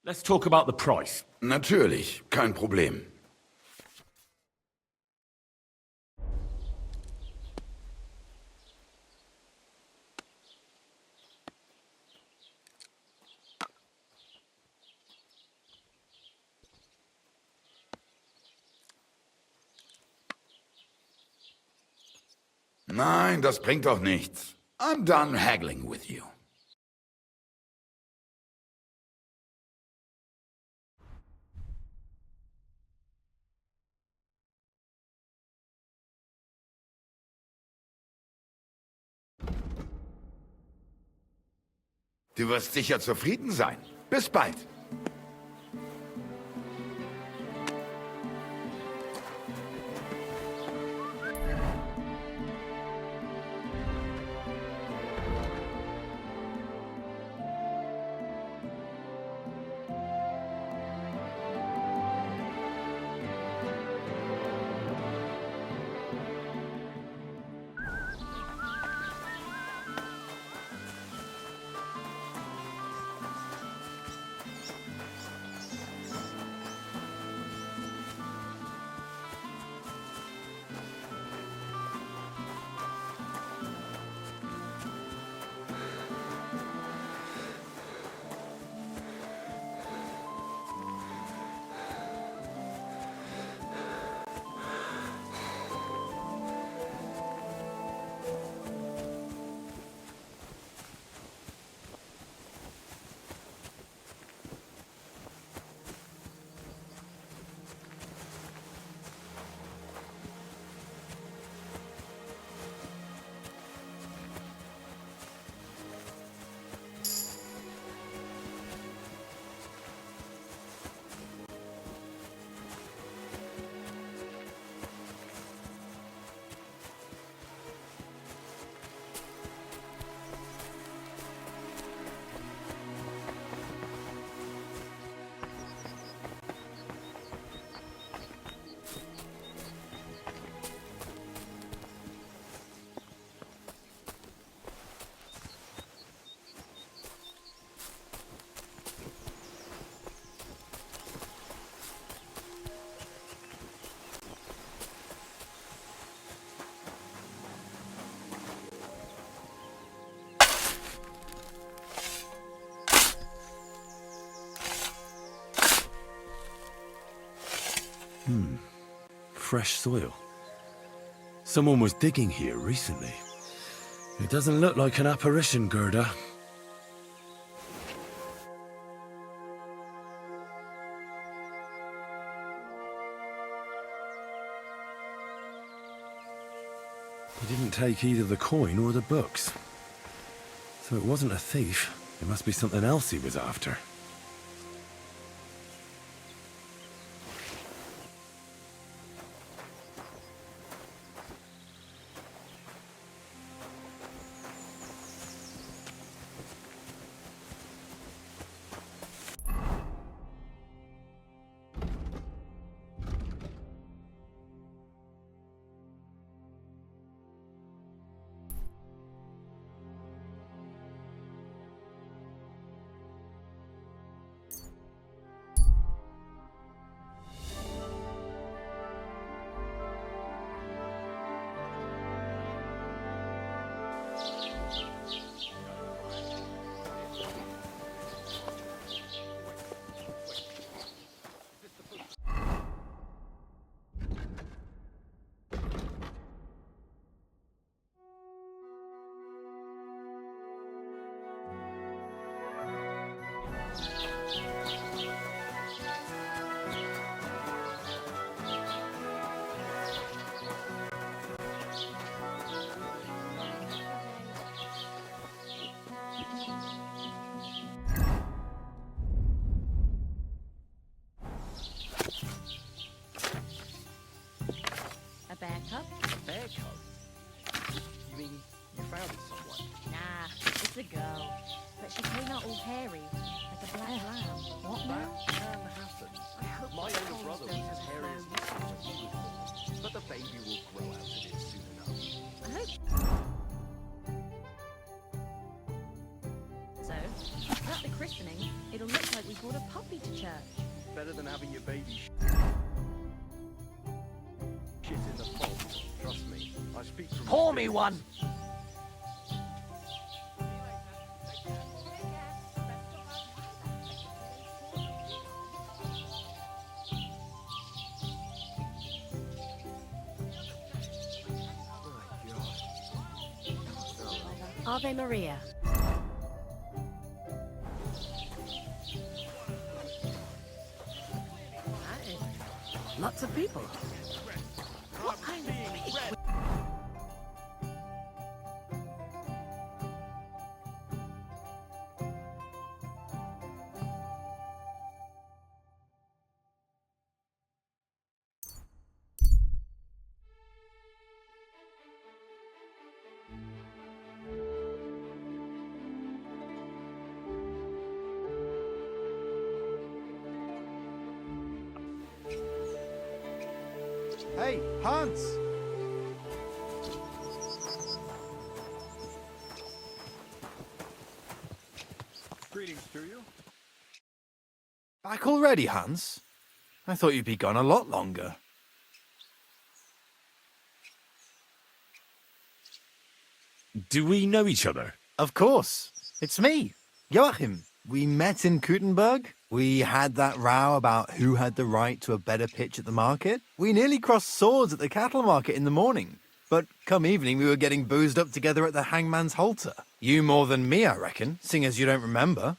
Let's talk about the price. Natürlich, kein Problem. Nein, das bringt doch nichts. I'm done haggling with you. Du wirst sicher zufrieden sein. Bis bald. Fresh soil. Someone was digging here recently. It doesn't look like an apparition, Gerda. He didn't take either the coin or the books. So it wasn't a thief. It must be something else he was after. haircut? You mean you found it somewhere? Nah, it's a girl. But she came out all hairy, like a black lamb. What now? That can happen. My older brother was as hairy as you when he was born, but the baby will grow out of it soon enough. I hope so. At the christening, it'll look like we brought a puppy to church. Better than having your baby shit in the fold. Trust me, I speak from Pour me one! Ave Maria. Lots of people. What kind of pig? Hey, Hans! Greetings to you. Back already, Hans? I thought you'd be gone a lot longer. Do we know each other? Of course. It's me, Joachim. We met in Gutenberg. We had that row about who had the right to a better pitch at the market. We nearly crossed swords at the cattle market in the morning. But come evening, we were getting boozed up together at the hangman's halter. You more than me, I reckon, seeing as you don't remember.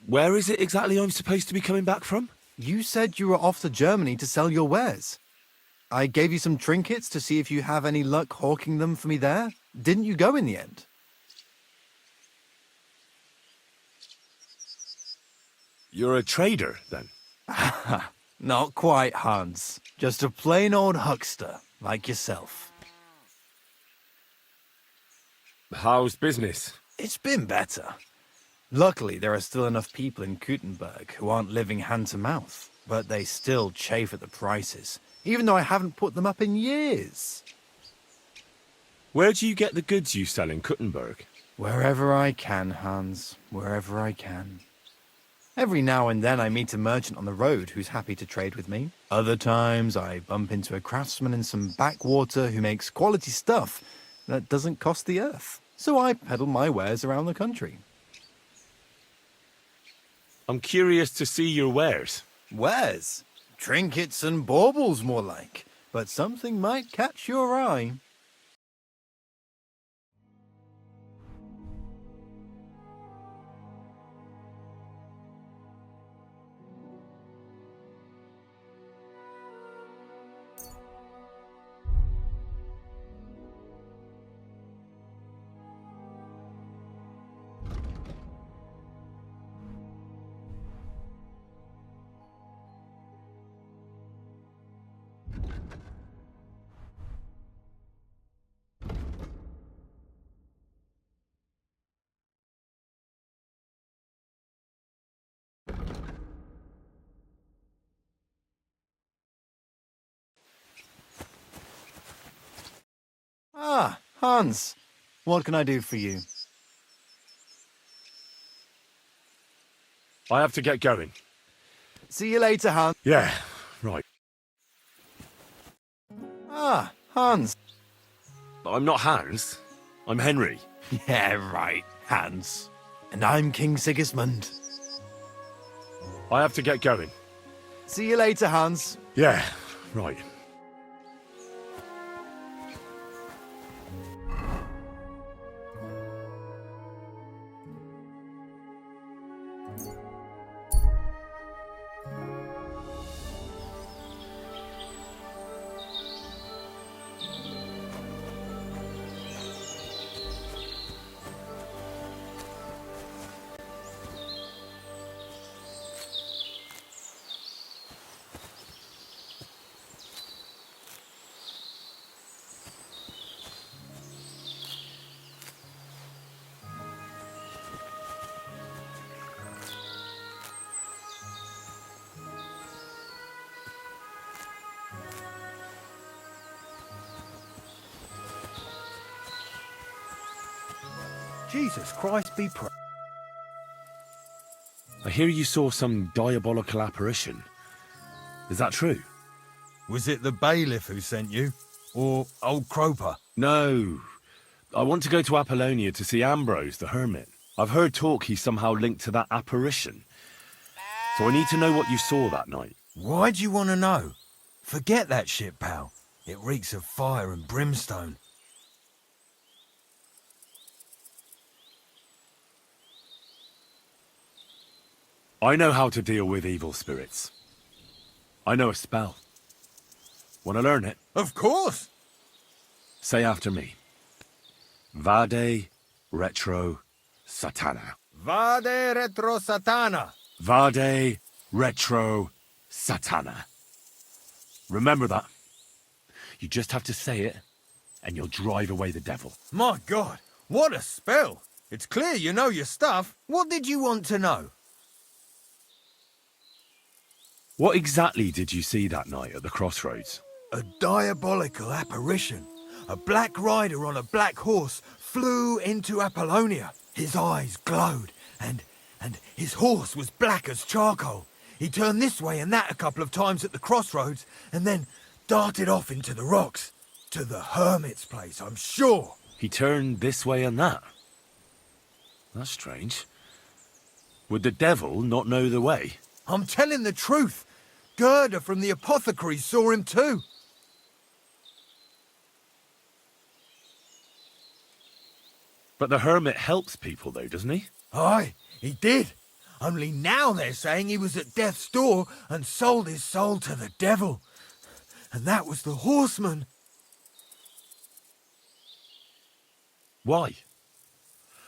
Where is it exactly I'm supposed to be coming back from? You said you were off to Germany to sell your wares. I gave you some trinkets to see if you have any luck hawking them for me there. Didn't you go in the end? You're a trader, then? Not quite, Hans. Just a plain old huckster, like yourself. How's business? It's been better. Luckily, there are still enough people in Gutenberg who aren't living hand to mouth, but they still chafe at the prices, even though I haven't put them up in years. Where do you get the goods you sell in Gutenberg? Wherever I can, Hans. Wherever I can. Every now and then I meet a merchant on the road who's happy to trade with me. Other times I bump into a craftsman in some backwater who makes quality stuff that doesn't cost the earth. So I peddle my wares around the country. I'm curious to see your wares. Wares? Trinkets and baubles, more like. But something might catch your eye. Ah, Hans. What can I do for you? I have to get going. See you later, Hans. Yeah, right. Ah, Hans. I'm not Hans. I'm Henry. Yeah, right, Hans. And I'm King Sigismund. I have to get going. See you later, Hans. Yeah, right. Jesus Christ be praised. I hear you saw some diabolical apparition. Is that true? Was it the bailiff who sent you? Or old Croper? No. I want to go to Apollonia to see Ambrose, the hermit. I've heard talk he's somehow linked to that apparition. So I need to know what you saw that night. Why'd you want to know? Forget that shit, pal. It reeks of fire and brimstone. I know how to deal with evil spirits. I know a spell. Want to learn it? Of course! Say after me. Vade retro satana. Vade retro satana. Vade retro satana. Remember that. You just have to say it, and you'll drive away the devil. My God, what a spell! It's clear you know your stuff. What did you want to know? What exactly did you see that night at the crossroads? A diabolical apparition. A black rider on a black horse flew into Apollonia. His eyes glowed, and his horse was black as charcoal. He turned this way and that a couple of times at the crossroads, and then darted off into the rocks. To the hermit's place, I'm sure. He turned this way and that? That's strange. Would the devil not know the way? I'm telling the truth. Gerda from the apothecary saw him too. But the hermit helps people though, doesn't he? Aye, he did. Only now they're saying he was at death's door and sold his soul to the devil. And that was the horseman. Why?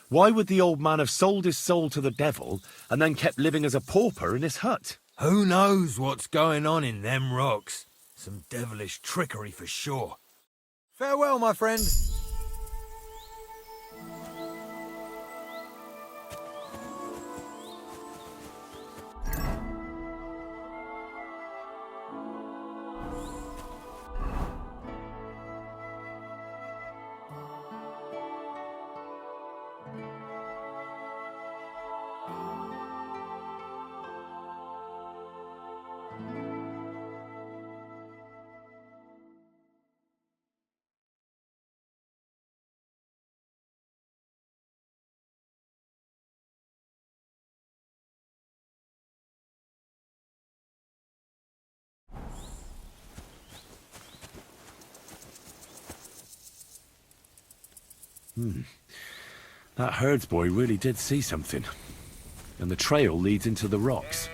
Why would the old man have sold his soul to the devil and then kept living as a pauper in his hut? Who knows what's going on in them rocks? Some devilish trickery for sure. Farewell, my friend. That herdsboy really did see something. And the trail leads into the rocks.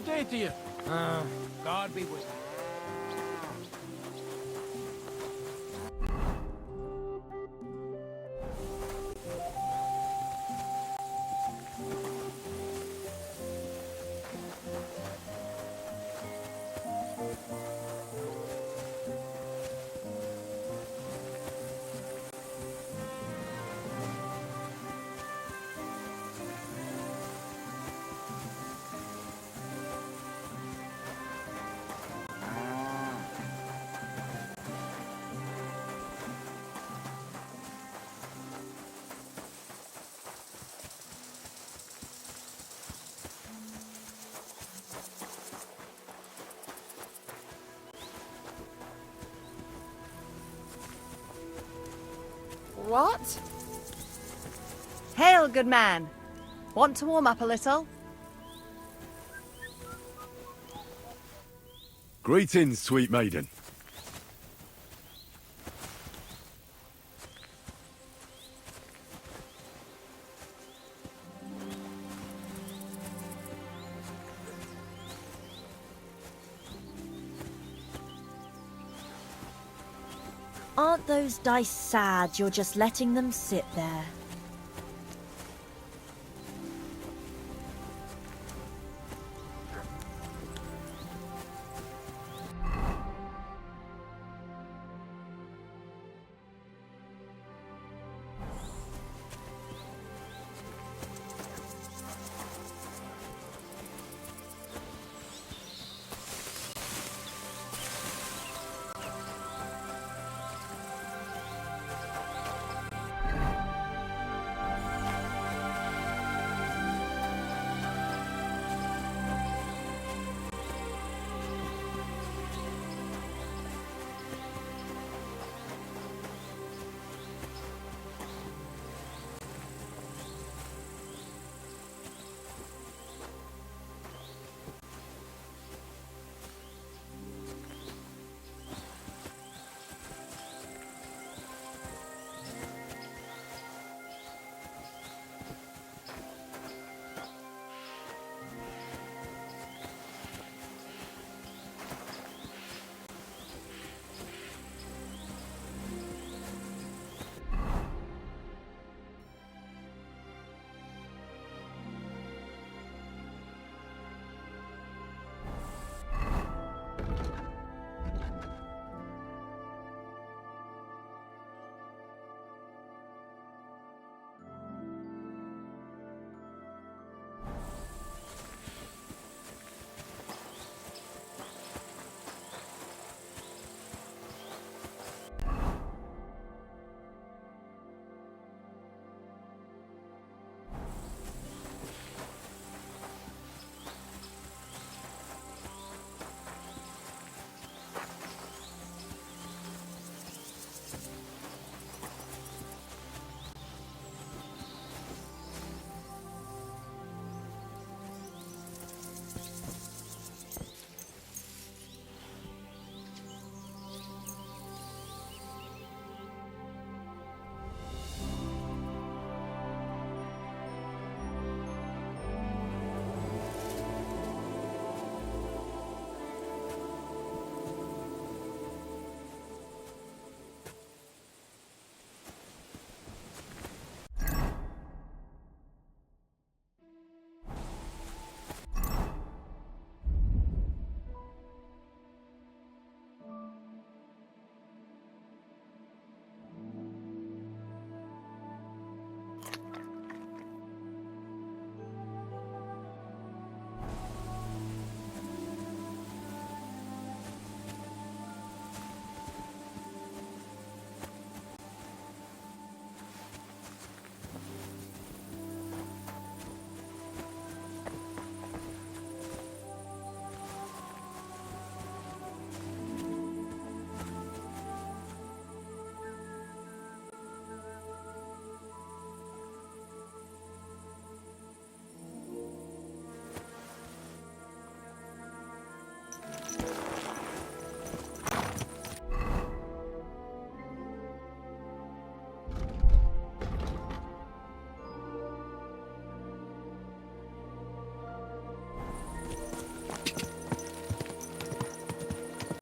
day to you? God be with you. What? Hail, good man. Want to warm up a little? Greetings, sweet maiden. Aren't those dice sad you're just letting them sit there?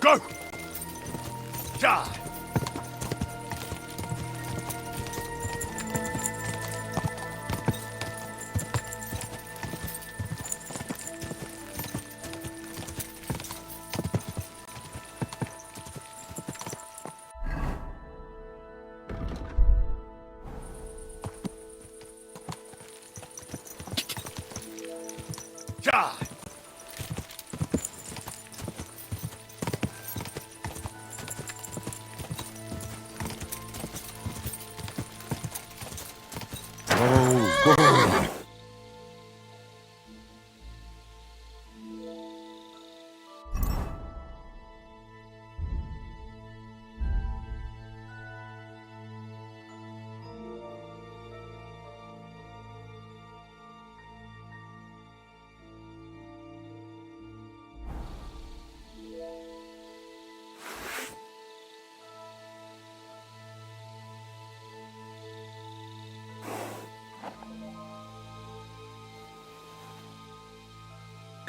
Go! Die! Die!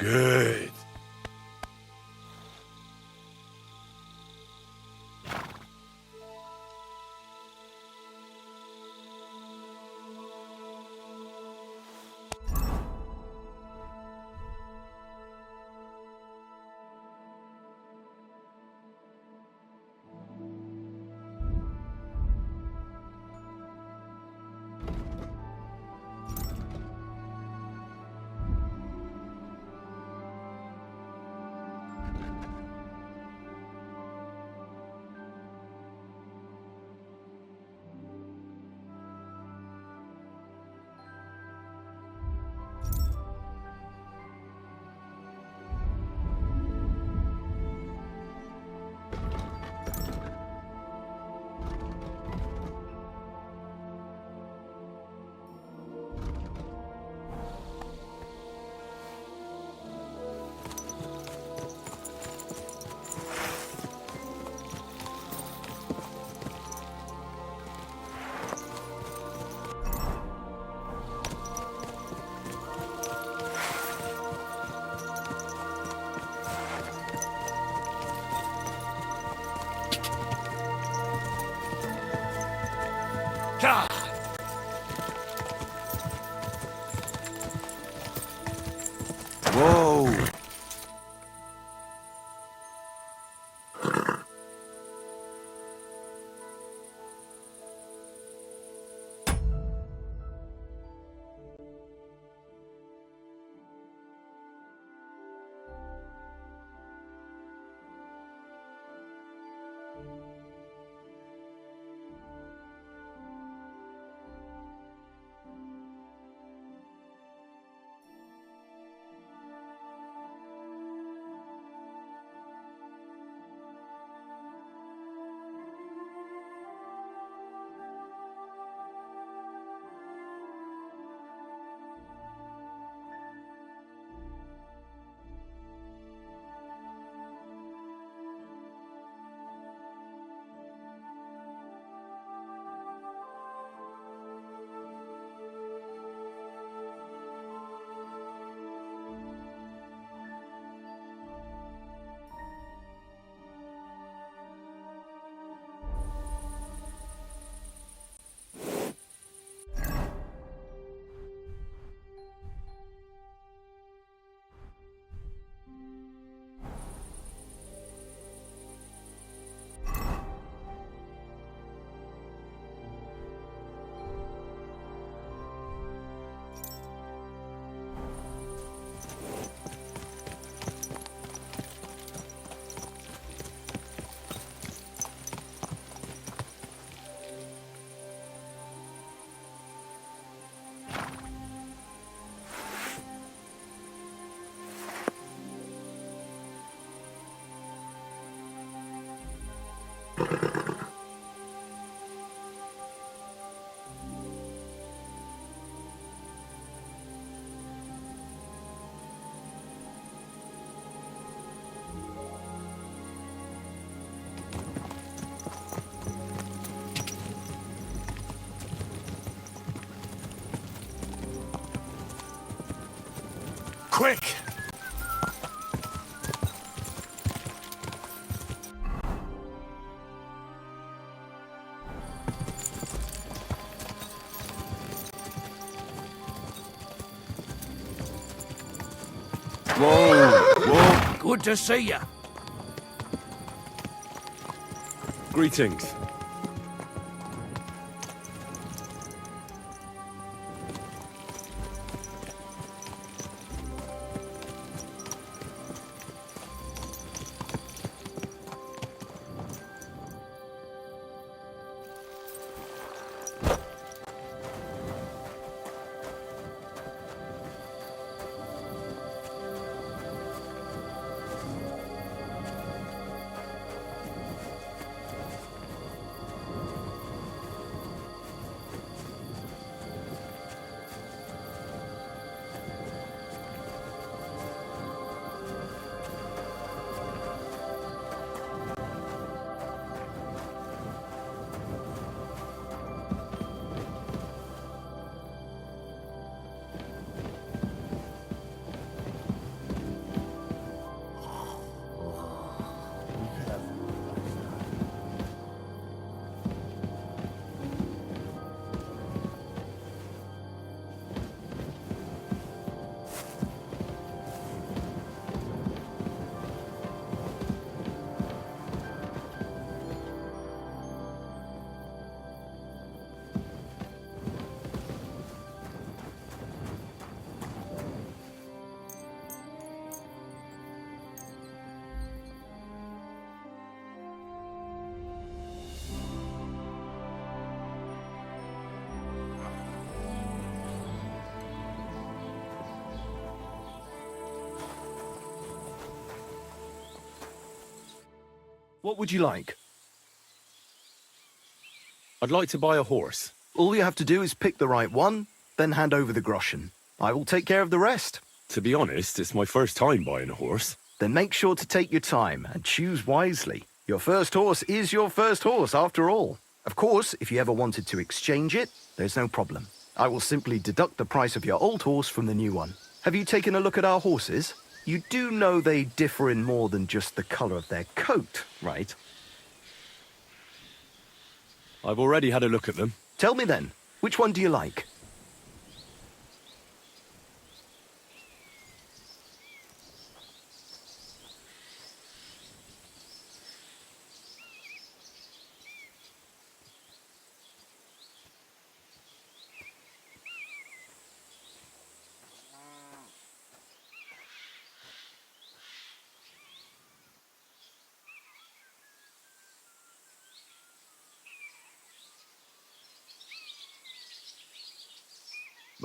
Good. God! Whoa! Quick! Whoa. Good to see you. Greetings. What would you like? I'd like to buy a horse. All you have to do is pick the right one, then hand over the groschen. I will take care of the rest. To be honest, it's my first time buying a horse. Then make sure to take your time and choose wisely. Your first horse is your first horse, after all. Of course, if you ever wanted to exchange it, there's no problem. I will simply deduct the price of your old horse from the new one. Have you taken a look at our horses? You do know they differ in more than just the color of their coat, right? I've already had a look at them. Tell me then, which one do you like?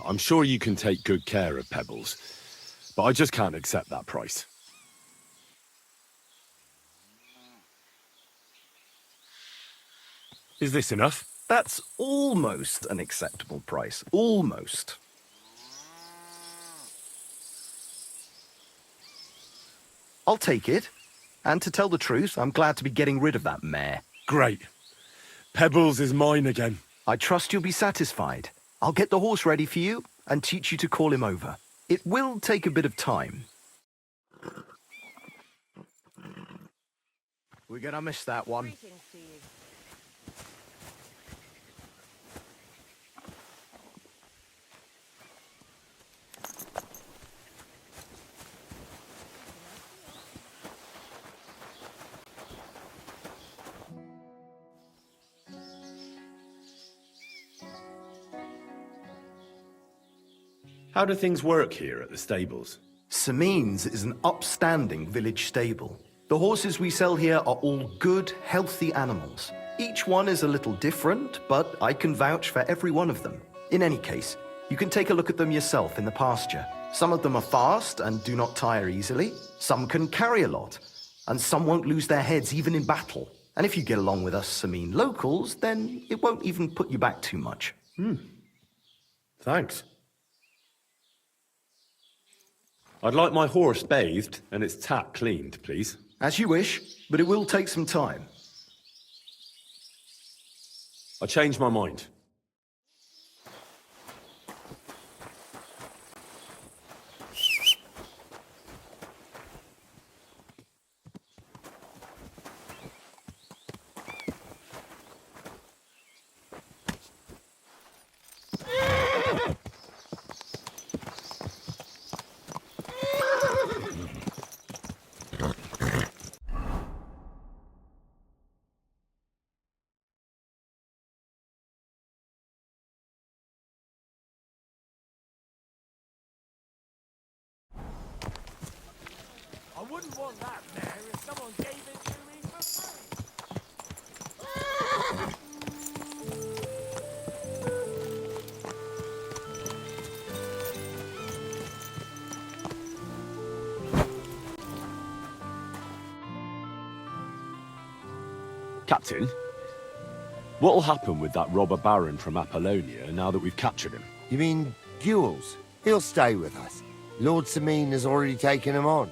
I'm sure you can take good care of Pebbles, but I just can't accept that price. Is this enough? That's almost an acceptable price. Almost. I'll take it. And to tell the truth, I'm glad to be getting rid of that mare. Great. Pebbles is mine again. I trust you'll be satisfied. I'll get the horse ready for you and teach you to call him over. It will take a bit of time. We're gonna miss that one. How do things work here at the stables? Samin's is an upstanding village stable. The horses we sell here are all good, healthy animals. Each one is a little different, but I can vouch for every one of them. In any case, you can take a look at them yourself in the pasture. Some of them are fast and do not tire easily. Some can carry a lot, and some won't lose their heads even in battle. And if you get along with us Samin locals, then it won't even put you back too much. Thanks. I'd like my horse bathed and its tap cleaned, please. As you wish, but it will take some time. I changed my mind. wouldn't want that mare if someone gave it to me for free. Captain, what'll happen with that robber baron from Apollonia now that we've captured him? You mean Gules? He'll stay with us. Lord Samine has already taken him on.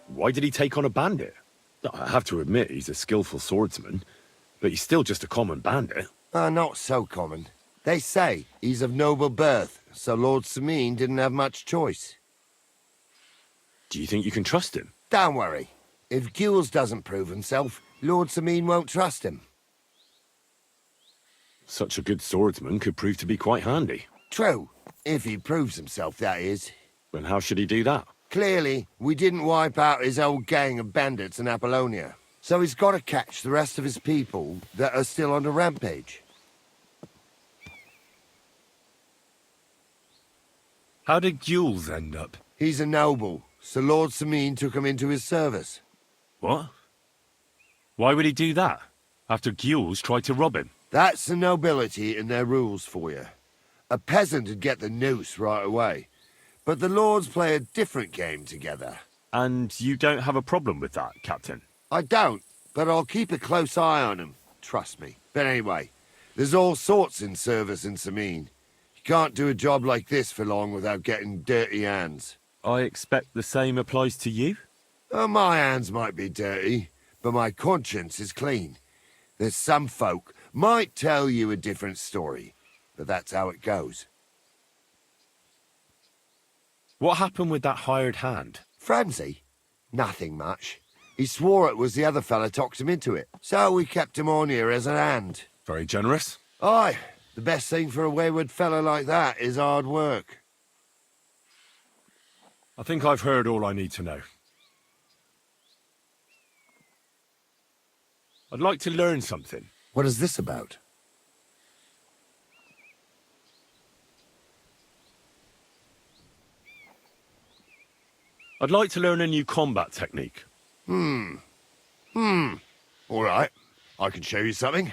Why did he take on a bandit? I have to admit, he's a skillful swordsman, but he's still just a common bandit. Not so common. They say he's of noble birth, so Lord Samine didn't have much choice. Do you think you can trust him? Don't worry. If Gules doesn't prove himself, Lord Samine won't trust him. Such a good swordsman could prove to be quite handy. True. If he proves himself, that is. Then how should he do that? Clearly, we didn't wipe out his old gang of bandits in Apollonia. So he's got to catch the rest of his people that are still on the rampage. How did Gules end up? He's a noble, so Lord Samine took him into his service. What? Why would he do that? After Gules tried to rob him? That's the nobility and their rules for you. A peasant would get the noose right away. But the lords play a different game together. And you don't have a problem with that, Captain? I don't, but I'll keep a close eye on him. Trust me. But anyway, there's all sorts in service in Samine. You can't do a job like this for long without getting dirty hands. I expect the same applies to you? My hands might be dirty, but my conscience is clean. There's some folk might tell you a different story, but that's how it goes. What happened with that hired hand? Francie? Nothing much. He swore it was the other fella talked him into it, so we kept him on here as a hand. Very generous. Aye, the best thing for a wayward fella like that is hard work. I think I've heard all I need to know. I'd like to learn something. What is this about? I'd like to learn a new combat technique. All right, I can show you something.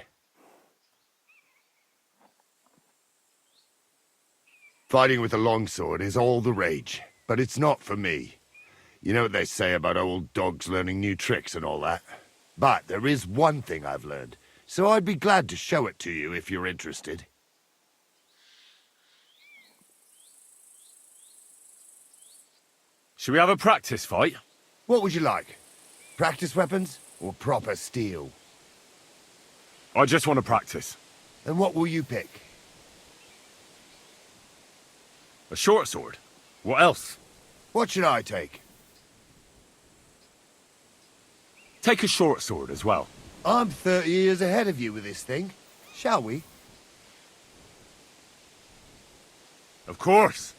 Fighting with a longsword is all the rage, but it's not for me. You know what they say about old dogs learning new tricks and all that? But there is one thing I've learned, so I'd be glad to show it to you if you're interested. Should we have a practice fight? What would you like? Practice weapons or proper steel? I just want to practice. And what will you pick? A short sword. What else? What should I take? Take a short sword as well. I'm 30 years ahead of you with this thing. Shall we? Of course.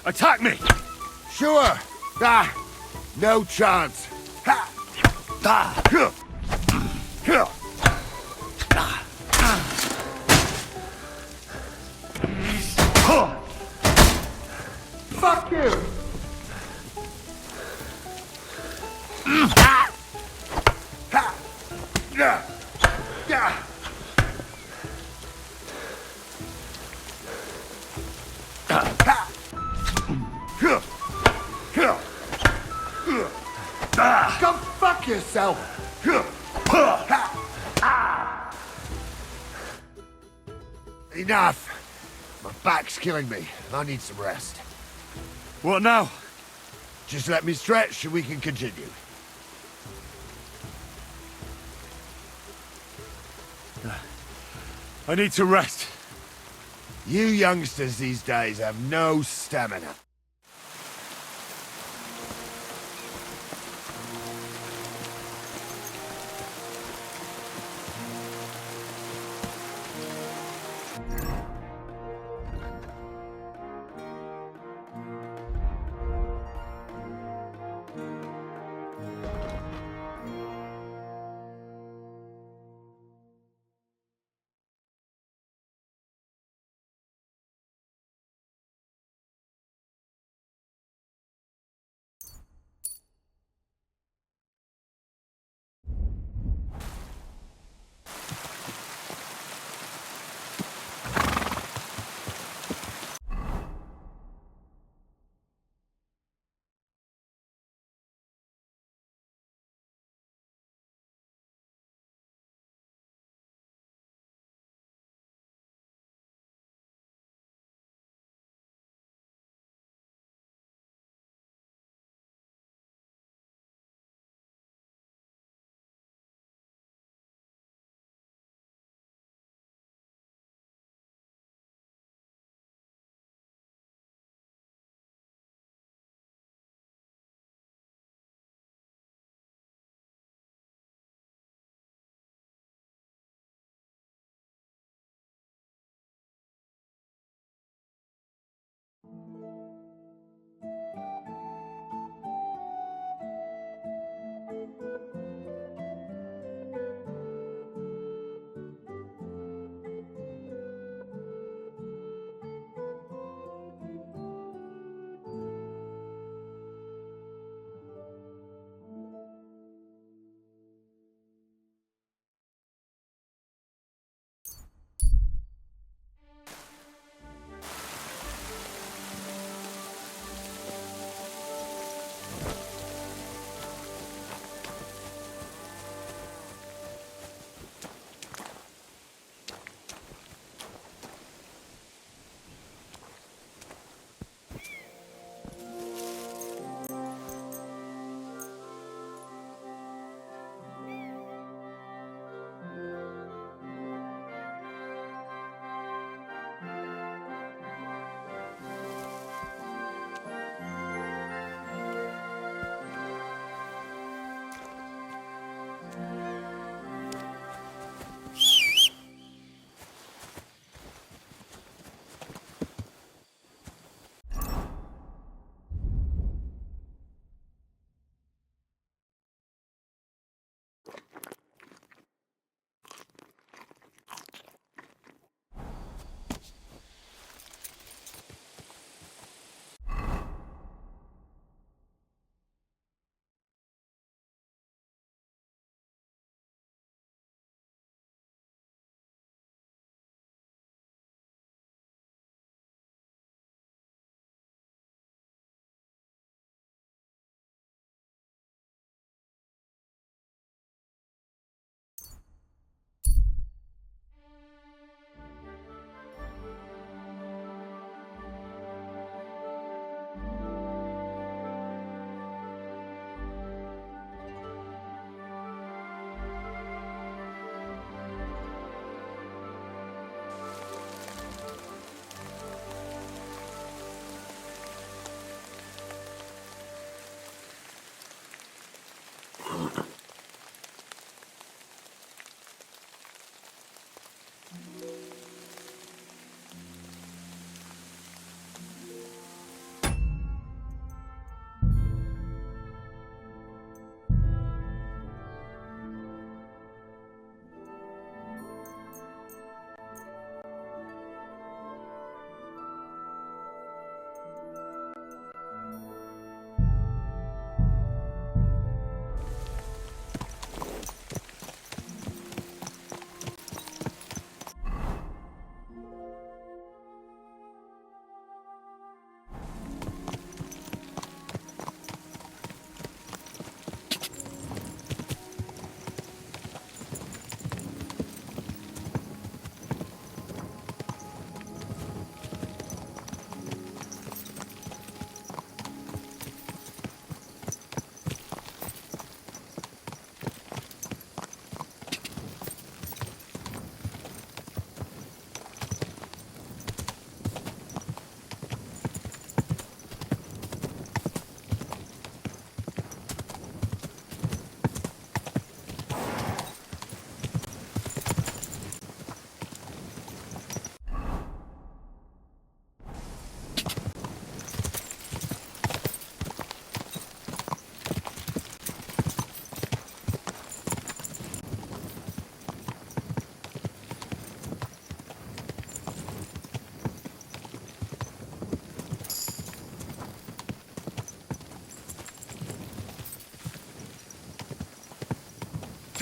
Attack me! Sure. No chance. Fuck you! Go fuck yourself! Enough! My back's killing me. I need some rest. What now? Just let me stretch and we can continue. I need to rest. You youngsters these days have no stamina.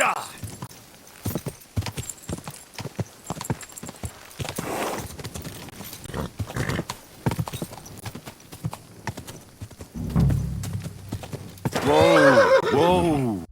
Die! Whoa! Whoa!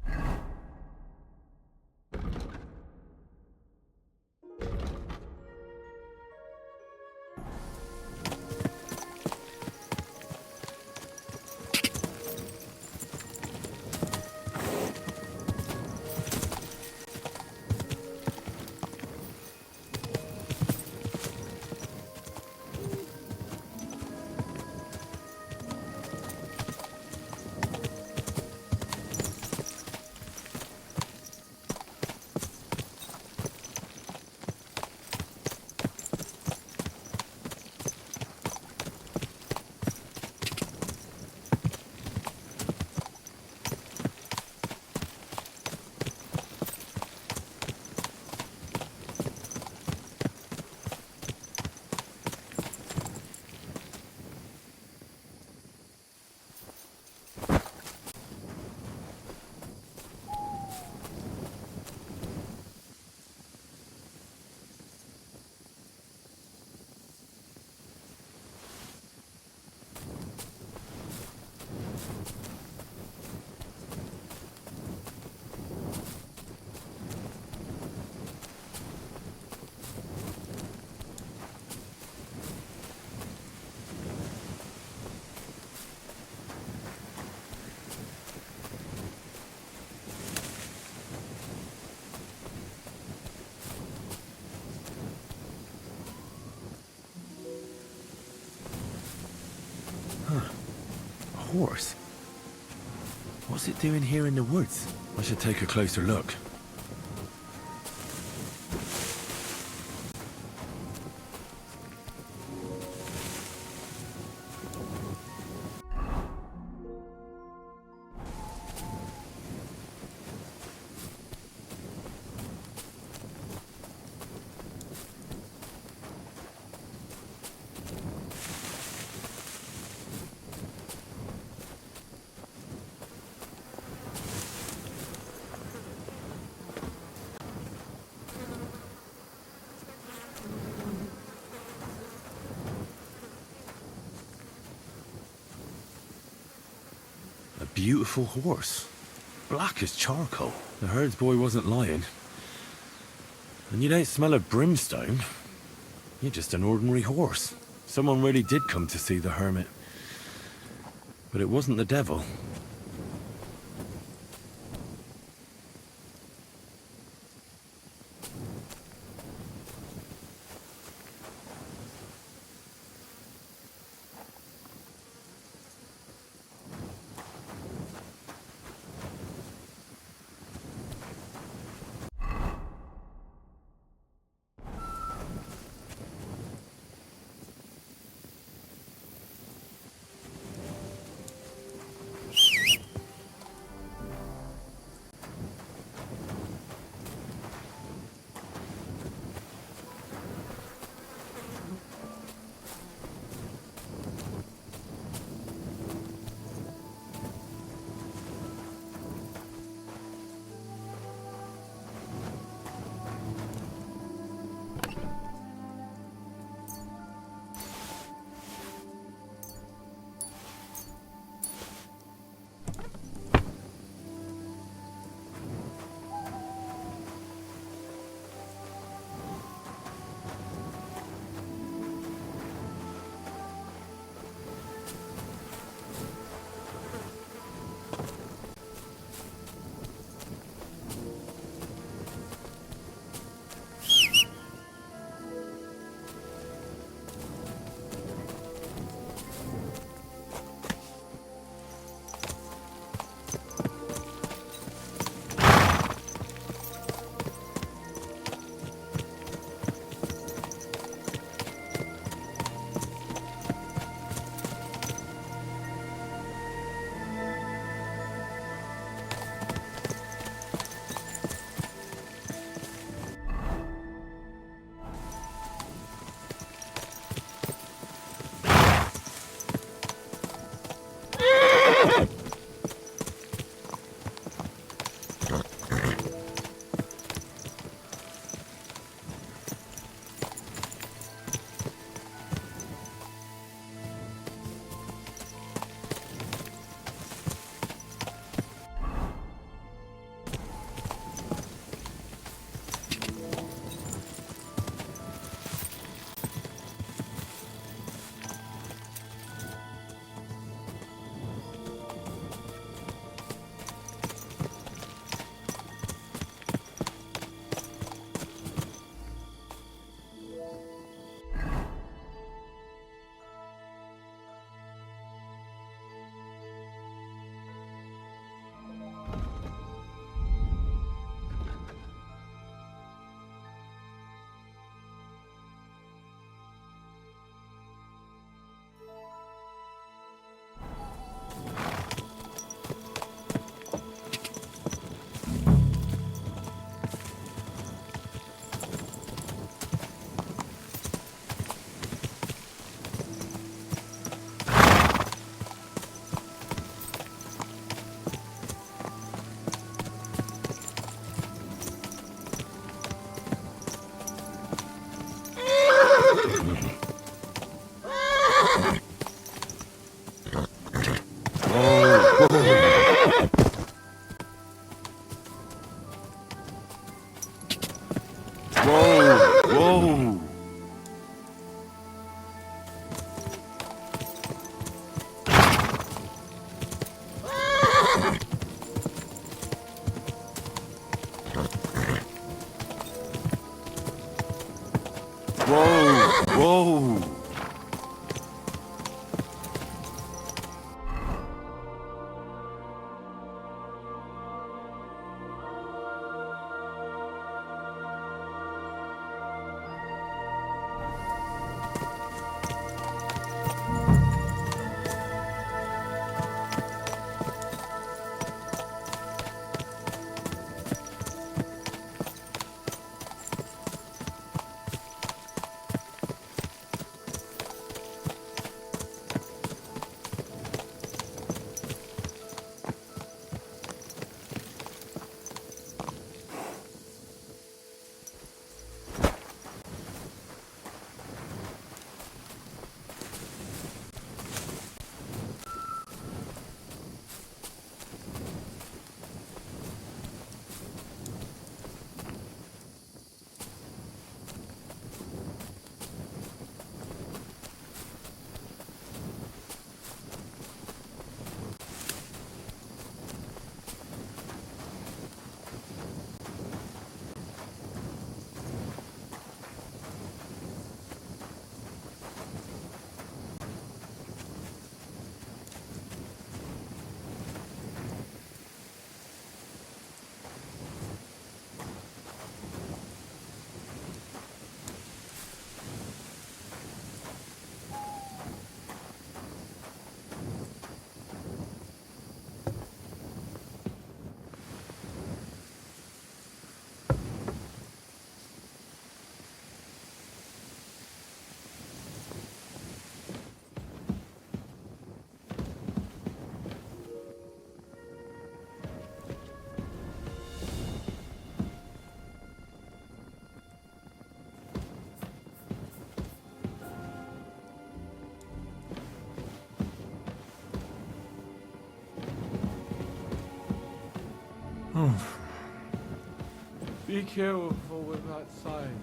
Horse? What's it doing here in the woods? I should take a closer look. A beautiful horse. Black as charcoal. The herds boy wasn't lying. And you don't smell of brimstone. You're just an ordinary horse. Someone really did come to see the hermit. But it wasn't the devil. Whoa! Be careful with that sign.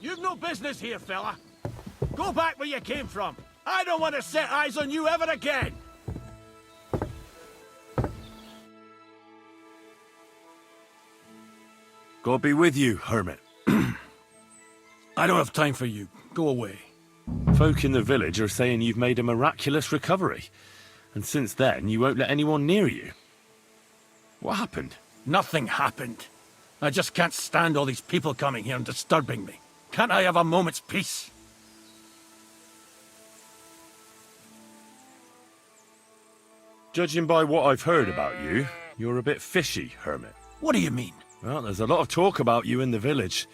You've no business here, fella. Go back where you came from. I don't want to set eyes on you ever again. God be with you, hermit. I don't have time for you. Go away. Folk in the village are saying you've made a miraculous recovery. And since then, you won't let anyone near you. What happened? Nothing happened. I just can't stand all these people coming here and disturbing me. Can't I have a moment's peace? Judging by what I've heard about you, you're a bit fishy, hermit. What do you mean? Well, there's a lot of talk about you in the village.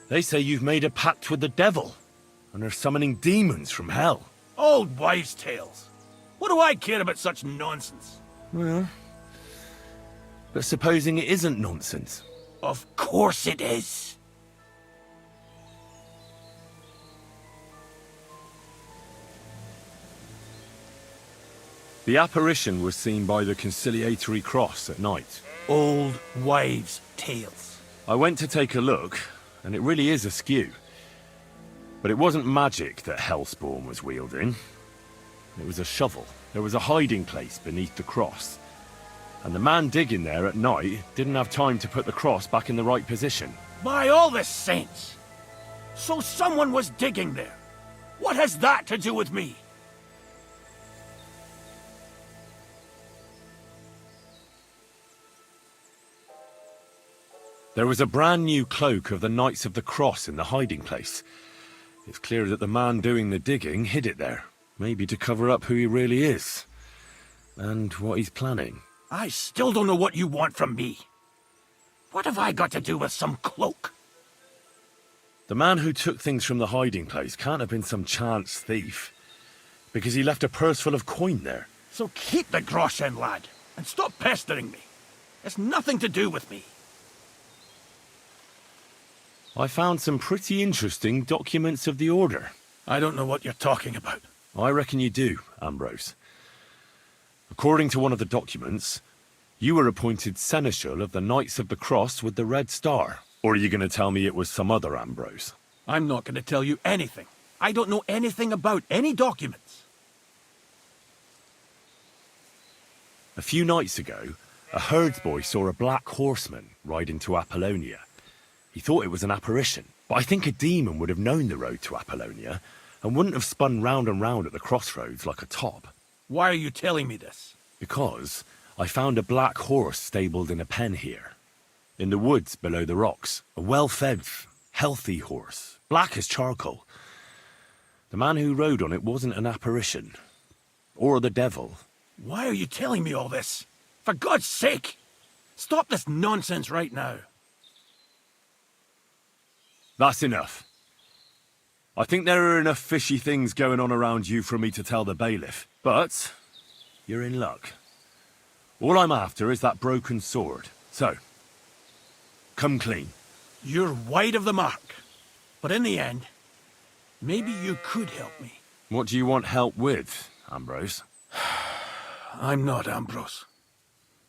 They say you've made a pact with the devil, and are summoning demons from hell. Old wives' tales. What do I care about such nonsense? Well, but supposing it isn't nonsense? Of course it is. The apparition was seen by the conciliatory cross at night. Old wives' tales. I went to take a look, and it really is askew. But it wasn't magic that Hellspawn was wielding. It was a shovel. There was a hiding place beneath the cross. And the man digging there at night didn't have time to put the cross back in the right position. By all the saints! So someone was digging there. What has that to do with me? There was a brand new cloak of the Knights of the Cross in the hiding place. It's clear that the man doing the digging hid it there, maybe to cover up who he really is. And what he's planning. I still don't know what you want from me. What have I got to do with some cloak? The man who took things from the hiding place can't have been some chance thief, because he left a purse full of coin there. So keep the groschen, lad, and stop pestering me. It's nothing to do with me. I found some pretty interesting documents of the Order. I don't know what you're talking about. I reckon you do, Ambrose. According to one of the documents, you were appointed Seneschal of the Knights of the Cross with the Red Star. Or are you going to tell me it was some other Ambrose? I'm not going to tell you anything. I don't know anything about any documents. A few nights ago, a herdsboy saw a black horseman ride into Apollonia. He thought it was an apparition, but I think a demon would have known the road to Apollonia and wouldn't have spun round and round at the crossroads like a top. Why are you telling me this? Because I found a black horse stabled in a pen here. In the woods below the rocks. A well-fed, healthy horse. Black as charcoal. The man who rode on it wasn't an apparition. Or the devil. Why are you telling me all this? For God's sake! Stop this nonsense right now. That's enough. I think there are enough fishy things going on around you for me to tell the bailiff. But you're in luck. All I'm after is that broken sword. So, come clean. You're wide of the mark. But in the end, maybe you could help me. What do you want help with, Ambrose? I'm not Ambrose.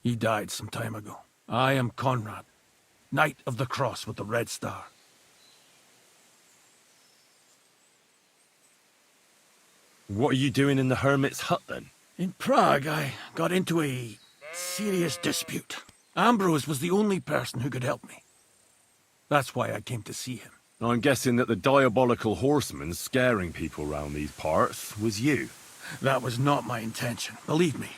He died some time ago. I am Conrad, Knight of the Cross with the Red Star. What are you doing in the hermit's hut, then? In Prague, I got into a serious dispute. Ambrose was the only person who could help me. That's why I came to see him. I'm guessing that the diabolical horseman scaring people round these parts was you. That was not my intention, believe me.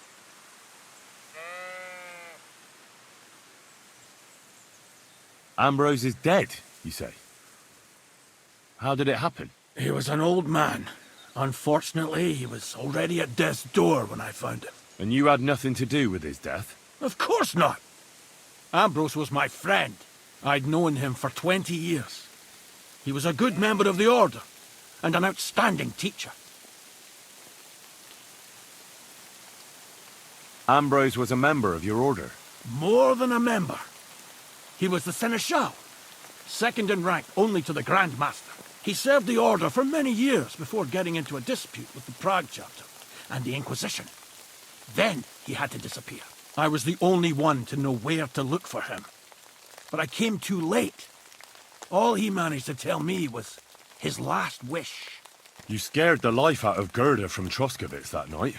Ambrose is dead, you say? How did it happen? He was an old man. Unfortunately, he was already at death's door when I found him. And you had nothing to do with his death? Of course not! Ambrose was my friend. I'd known him for 20 years. He was a good member of the Order, and an outstanding teacher. Ambrose was a member of your order? More than a member. He was the Seneschal, second in rank only to the Grand Master. He served the Order for many years before getting into a dispute with the Prague chapter and the Inquisition. Then he had to disappear. I was the only one to know where to look for him. But I came too late. All he managed to tell me was his last wish. You scared the life out of Gerda from Troskowitz that night.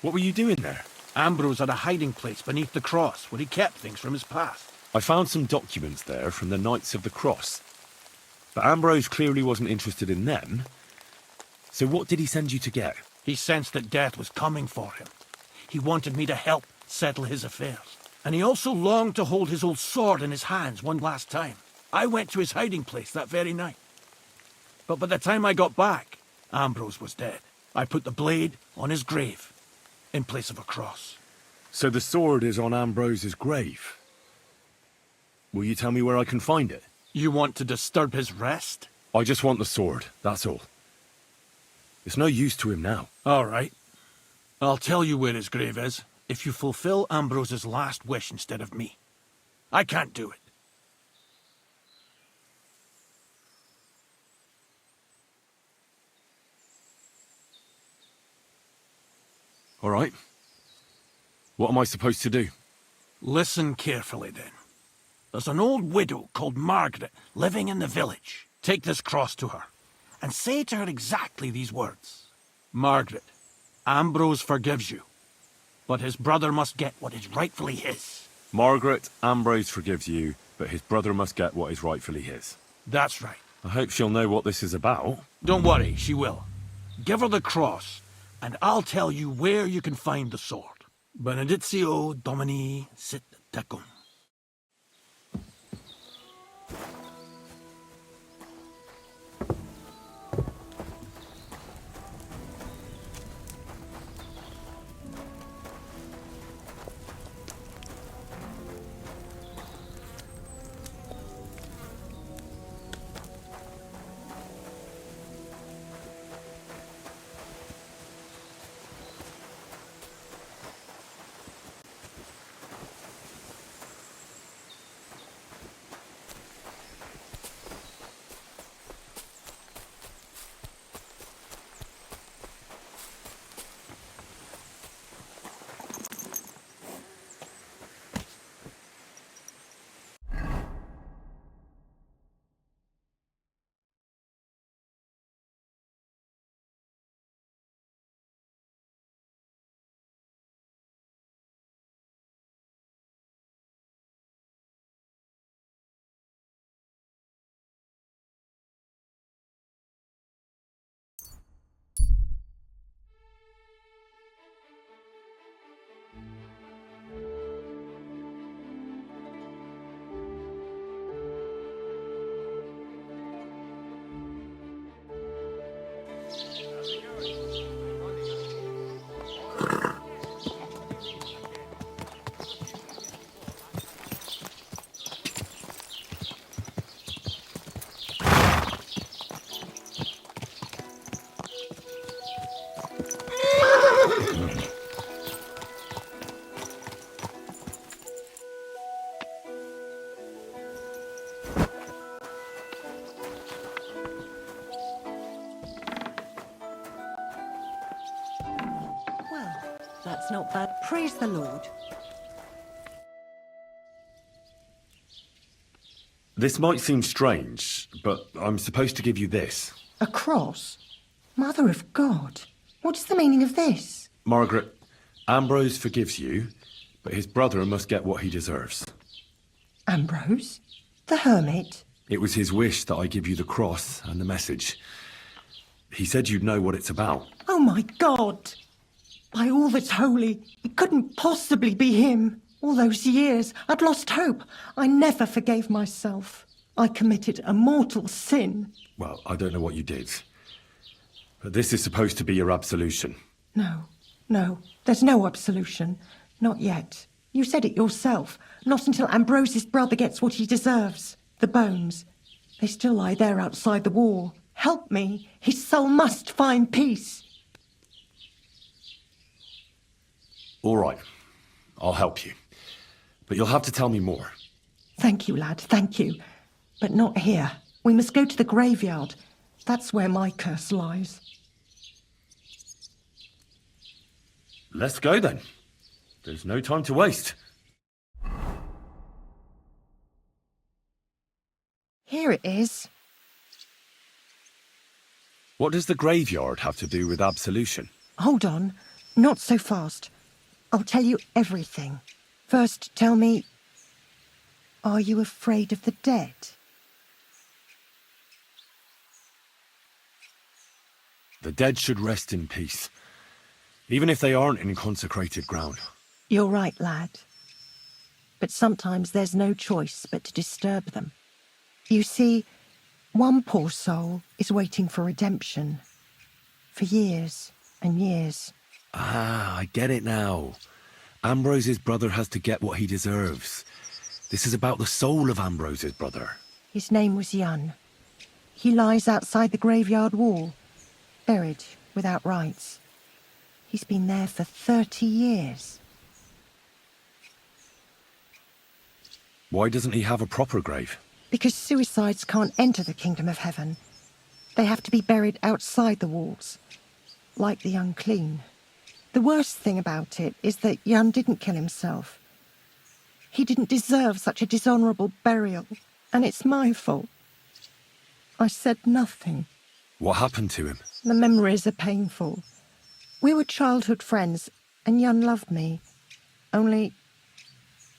What were you doing there? Ambrose had a hiding place beneath the cross where he kept things from his past. I found some documents there from the Knights of the Cross. But Ambrose clearly wasn't interested in them. So what did he send you to get? He sensed that death was coming for him. He wanted me to help settle his affairs. And he also longed to hold his old sword in his hands one last time. I went to his hiding place that very night. But by the time I got back, Ambrose was dead. I put the blade on his grave, in place of a cross. So the sword is on Ambrose's grave? Will you tell me where I can find it? You want to disturb his rest? I just want the sword, that's all. It's no use to him now. All right. I'll tell you where his grave is, if you fulfill Ambrose's last wish instead of me. I can't do it. All right. What am I supposed to do? Listen carefully, then. There's an old widow called Margaret living in the village. Take this cross to her, and say to her exactly these words. Margaret, Ambrose forgives you, but his brother must get what is rightfully his. Margaret, Ambrose forgives you, but his brother must get what is rightfully his. That's right. I hope she'll know what this is about. Don't worry, she will. Give her the cross, and I'll tell you where you can find the sword. Benedictio Domini sit tecum. That's not bad. Praise the Lord. This might seem strange, but I'm supposed to give you this. A cross? Mother of God. What's the meaning of this? Margaret, Ambrose forgives you, but his brother must get what he deserves. Ambrose? The hermit? It was his wish that I give you the cross and the message. He said you'd know what it's about. Oh my God! By all that's holy, it couldn't possibly be him. All those years, I'd lost hope. I never forgave myself. I committed a mortal sin. Well, I don't know what you did. But this is supposed to be your absolution. No, there's no absolution. Not yet. You said it yourself. Not until Ambrose's brother gets what he deserves. The bones. They still lie there outside the wall. Help me. His soul must find peace. All right. I'll help you. But you'll have to tell me more. Thank you, lad, thank you. But not here. We must go to the graveyard. That's where my curse lies. Let's go then. There's no time to waste. Here it is. What does the graveyard have to do with absolution? Hold on. Not so fast. I'll tell you everything. First, tell me, are you afraid of the dead? The dead should rest in peace, even if they aren't in consecrated ground. You're right, lad. But sometimes there's no choice but to disturb them. You see, one poor soul is waiting for redemption. For years and years. Ah, I get it now. Ambrose's brother has to get what he deserves. This is about the soul of Ambrose's brother. His name was Jan. He lies outside the graveyard wall, buried without rites. He's been there for 30 years. Why doesn't he have a proper grave? Because suicides can't enter the kingdom of heaven. They have to be buried outside the walls, like the unclean. The worst thing about it is that Jan didn't kill himself. He didn't deserve such a dishonourable burial, and it's my fault. I said nothing. What happened to him? The memories are painful. We were childhood friends, and Jan loved me. Only,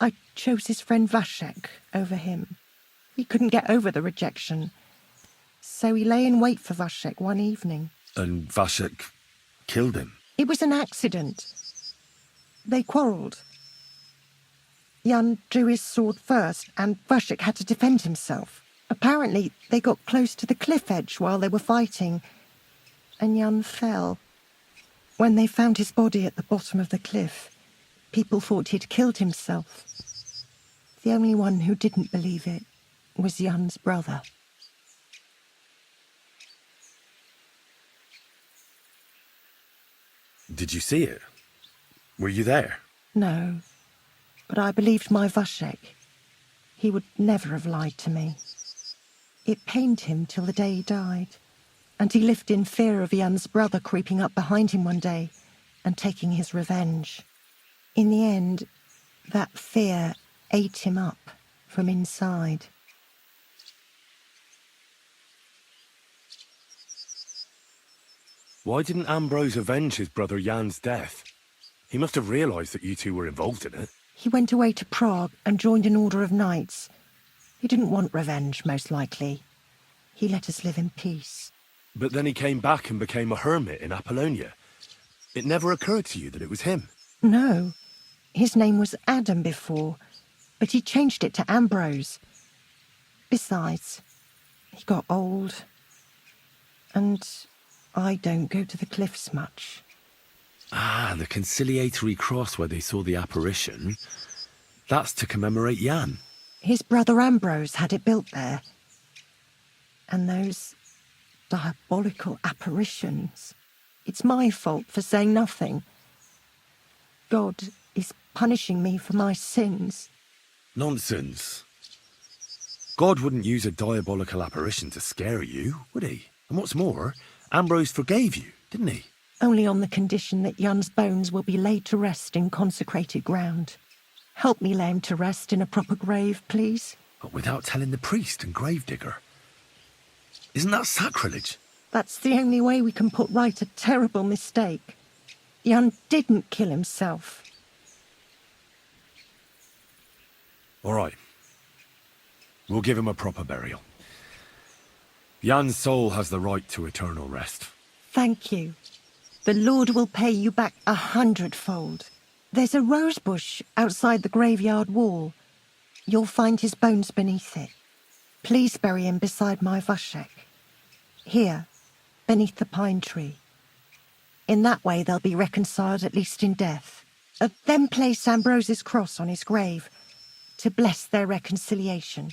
I chose his friend Vashek over him. He couldn't get over the rejection. So he lay in wait for Vashek one evening. And Vashek killed him? It was an accident. They quarrelled. Jan drew his sword first, and Vashek had to defend himself. Apparently, they got close to the cliff edge while they were fighting, and Jan fell. When they found his body at the bottom of the cliff, people thought he'd killed himself. The only one who didn't believe it was Jan's brother. Did you see it? Were you there? No, but I believed my Vashek. He would never have lied to me. It pained him till the day he died, and he lived in fear of Jan's brother creeping up behind him one day and taking his revenge. In the end, that fear ate him up from inside. Why didn't Ambrose avenge his brother Jan's death? He must have realised that you two were involved in it. He went away to Prague and joined an order of knights. He didn't want revenge, most likely. He let us live in peace. But then he came back and became a hermit in Apollonia. It never occurred to you that it was him? No. His name was Adam before, but he changed it to Ambrose. Besides, he got old, and I don't go to the cliffs much. Ah, the conciliatory cross where they saw the apparition. That's to commemorate Jan. His brother Ambrose had it built there. And those diabolical apparitions. It's my fault for saying nothing. God is punishing me for my sins. Nonsense. God wouldn't use a diabolical apparition to scare you, would he? And what's more, Ambrose forgave you, didn't he? Only on the condition that Jan's bones will be laid to rest in consecrated ground. Help me lay him to rest in a proper grave, please. But without telling the priest and gravedigger. Isn't that sacrilege? That's the only way we can put right a terrible mistake. Jan didn't kill himself. All right. We'll give him a proper burial. Jan's soul has the right to eternal rest. Thank you. The Lord will pay you back 100-fold. There's a rose bush outside the graveyard wall. You'll find his bones beneath it. Please bury him beside my Vashek. Here, beneath the pine tree. In that way they'll be reconciled, at least in death. Then place Ambrose's cross on his grave to bless their reconciliation.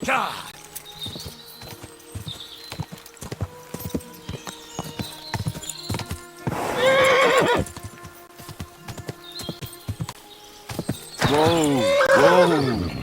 Ah! Whoa! Whoa!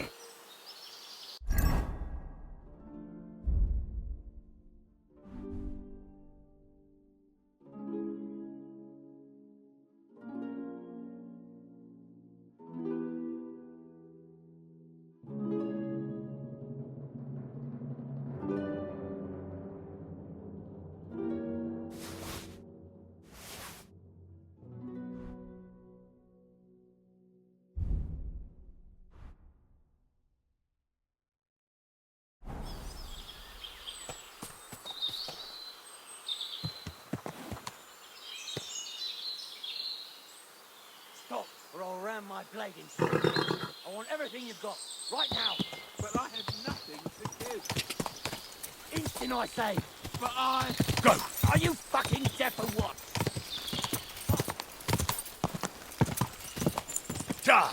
Stop, or I'll ram my blade into you. I want everything you've got, right now. But I have nothing to give. Instant, I say. But I... Go! Are you fucking deaf or what? Ah!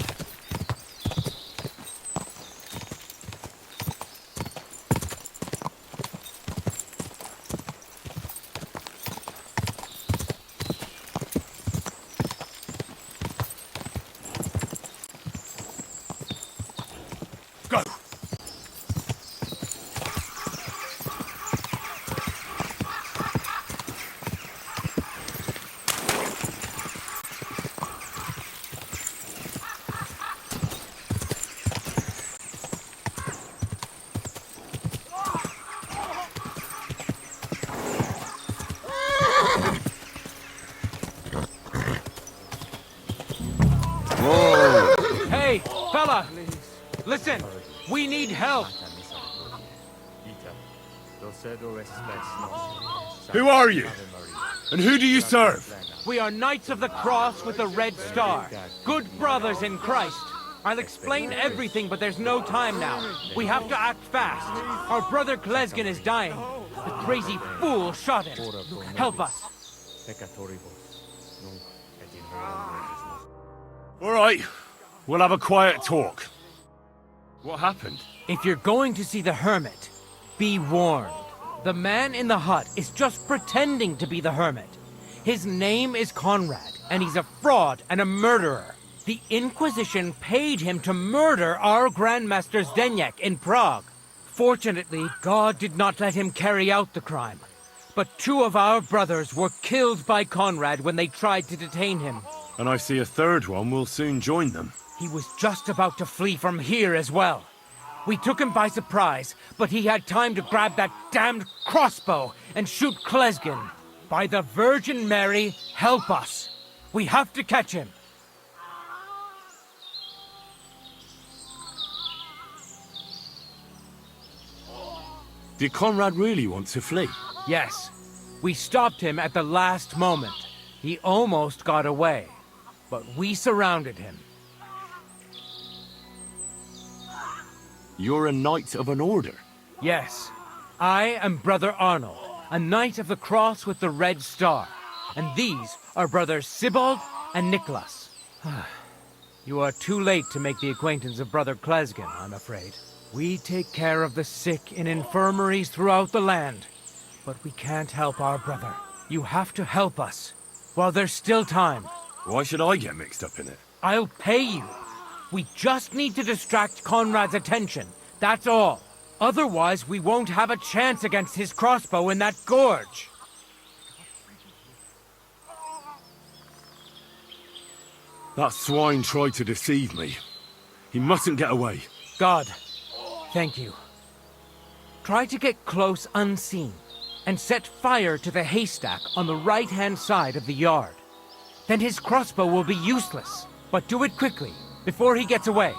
Go! Hey, fella! Listen, we need help. Who are you? And who do you serve? We are Knights of the Cross with the Red Star. Good brothers in Christ. I'll explain everything, but there's no time now. We have to act fast. Our brother Klesgen is dying. The crazy fool shot him. Help us. All right, we'll have a quiet talk. What happened? If you're going to see the hermit, be warned. The man in the hut is just pretending to be the hermit. His name is Conrad, and he's a fraud and a murderer. The Inquisition paid him to murder our Grandmaster Zdeněk in Prague. Fortunately, God did not let him carry out the crime. But 2 of our brothers were killed by Conrad when they tried to detain him. And I see a third one will soon join them. He was just about to flee from here as well. We took him by surprise, but he had time to grab that damned crossbow and shoot Klesgen. By the Virgin Mary, help us. We have to catch him. Did Conrad really want to flee? Yes. We stopped him at the last moment. He almost got away, but we surrounded him. You're a knight of an order? Yes. I am Brother Arnold, a knight of the cross with the red star. And these are brothers Sibald and Nicholas. You are too late to make the acquaintance of Brother Klesgen, I'm afraid. We take care of the sick in infirmaries throughout the land. But we can't help our brother. You have to help us, while there's still time. Why should I get mixed up in it? I'll pay you. We just need to distract Conrad's attention, that's all. Otherwise, we won't have a chance against his crossbow in that gorge. That swine tried to deceive me. He mustn't get away. God, thank you. Try to get close unseen, and set fire to the haystack on the right-hand side of the yard. Then his crossbow will be useless, but do it quickly, before he gets away.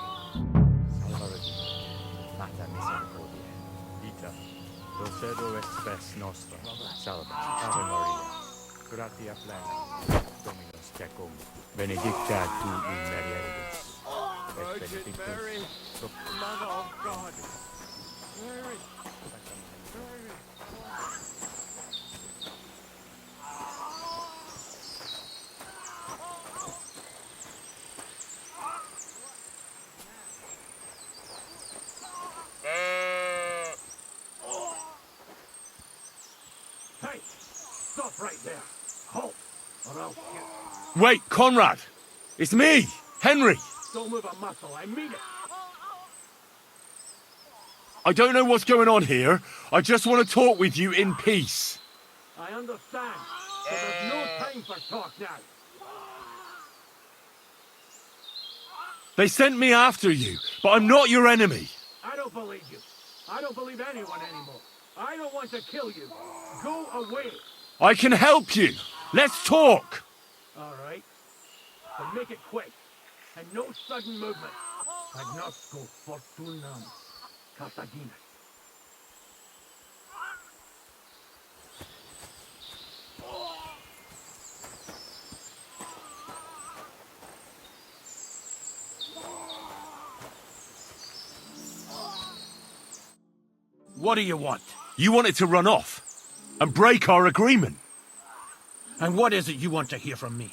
Benedicta tu in mulieribus. Virgin Mary, Mother of God. Mary. Hey, stop right there. Halt, or I'll shoot. Wait, Conrad! It's me, Henry! Don't move a muscle, I mean it. I don't know what's going on here. I just want to talk with you in peace. I understand, but there's no time for talk now. They sent me after you, but I'm not your enemy. I don't believe you. I don't believe anyone anymore. I don't want to kill you. Go away. I can help you. Let's talk. All right. But make it quick. And no sudden movement. Agnosco fortunam. Cartagena. What do you want? You wanted to run off and break our agreement. And what is it you want to hear from me?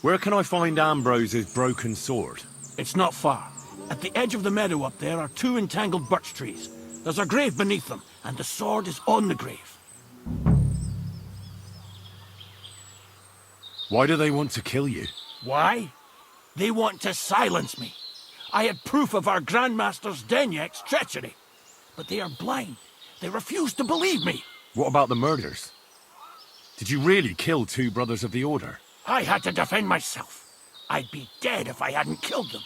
Where can I find Ambrose's broken sword? It's not far. At the edge of the meadow up there are 2 entangled birch trees. There's a grave beneath them, and the sword is on the grave. Why do they want to kill you? Why? They want to silence me. I had proof of our Grandmaster Zdeněk's treachery. But they are blind. They refuse to believe me. What about the murders? Did you really kill 2 brothers of the Order? I had to defend myself. I'd be dead if I hadn't killed them.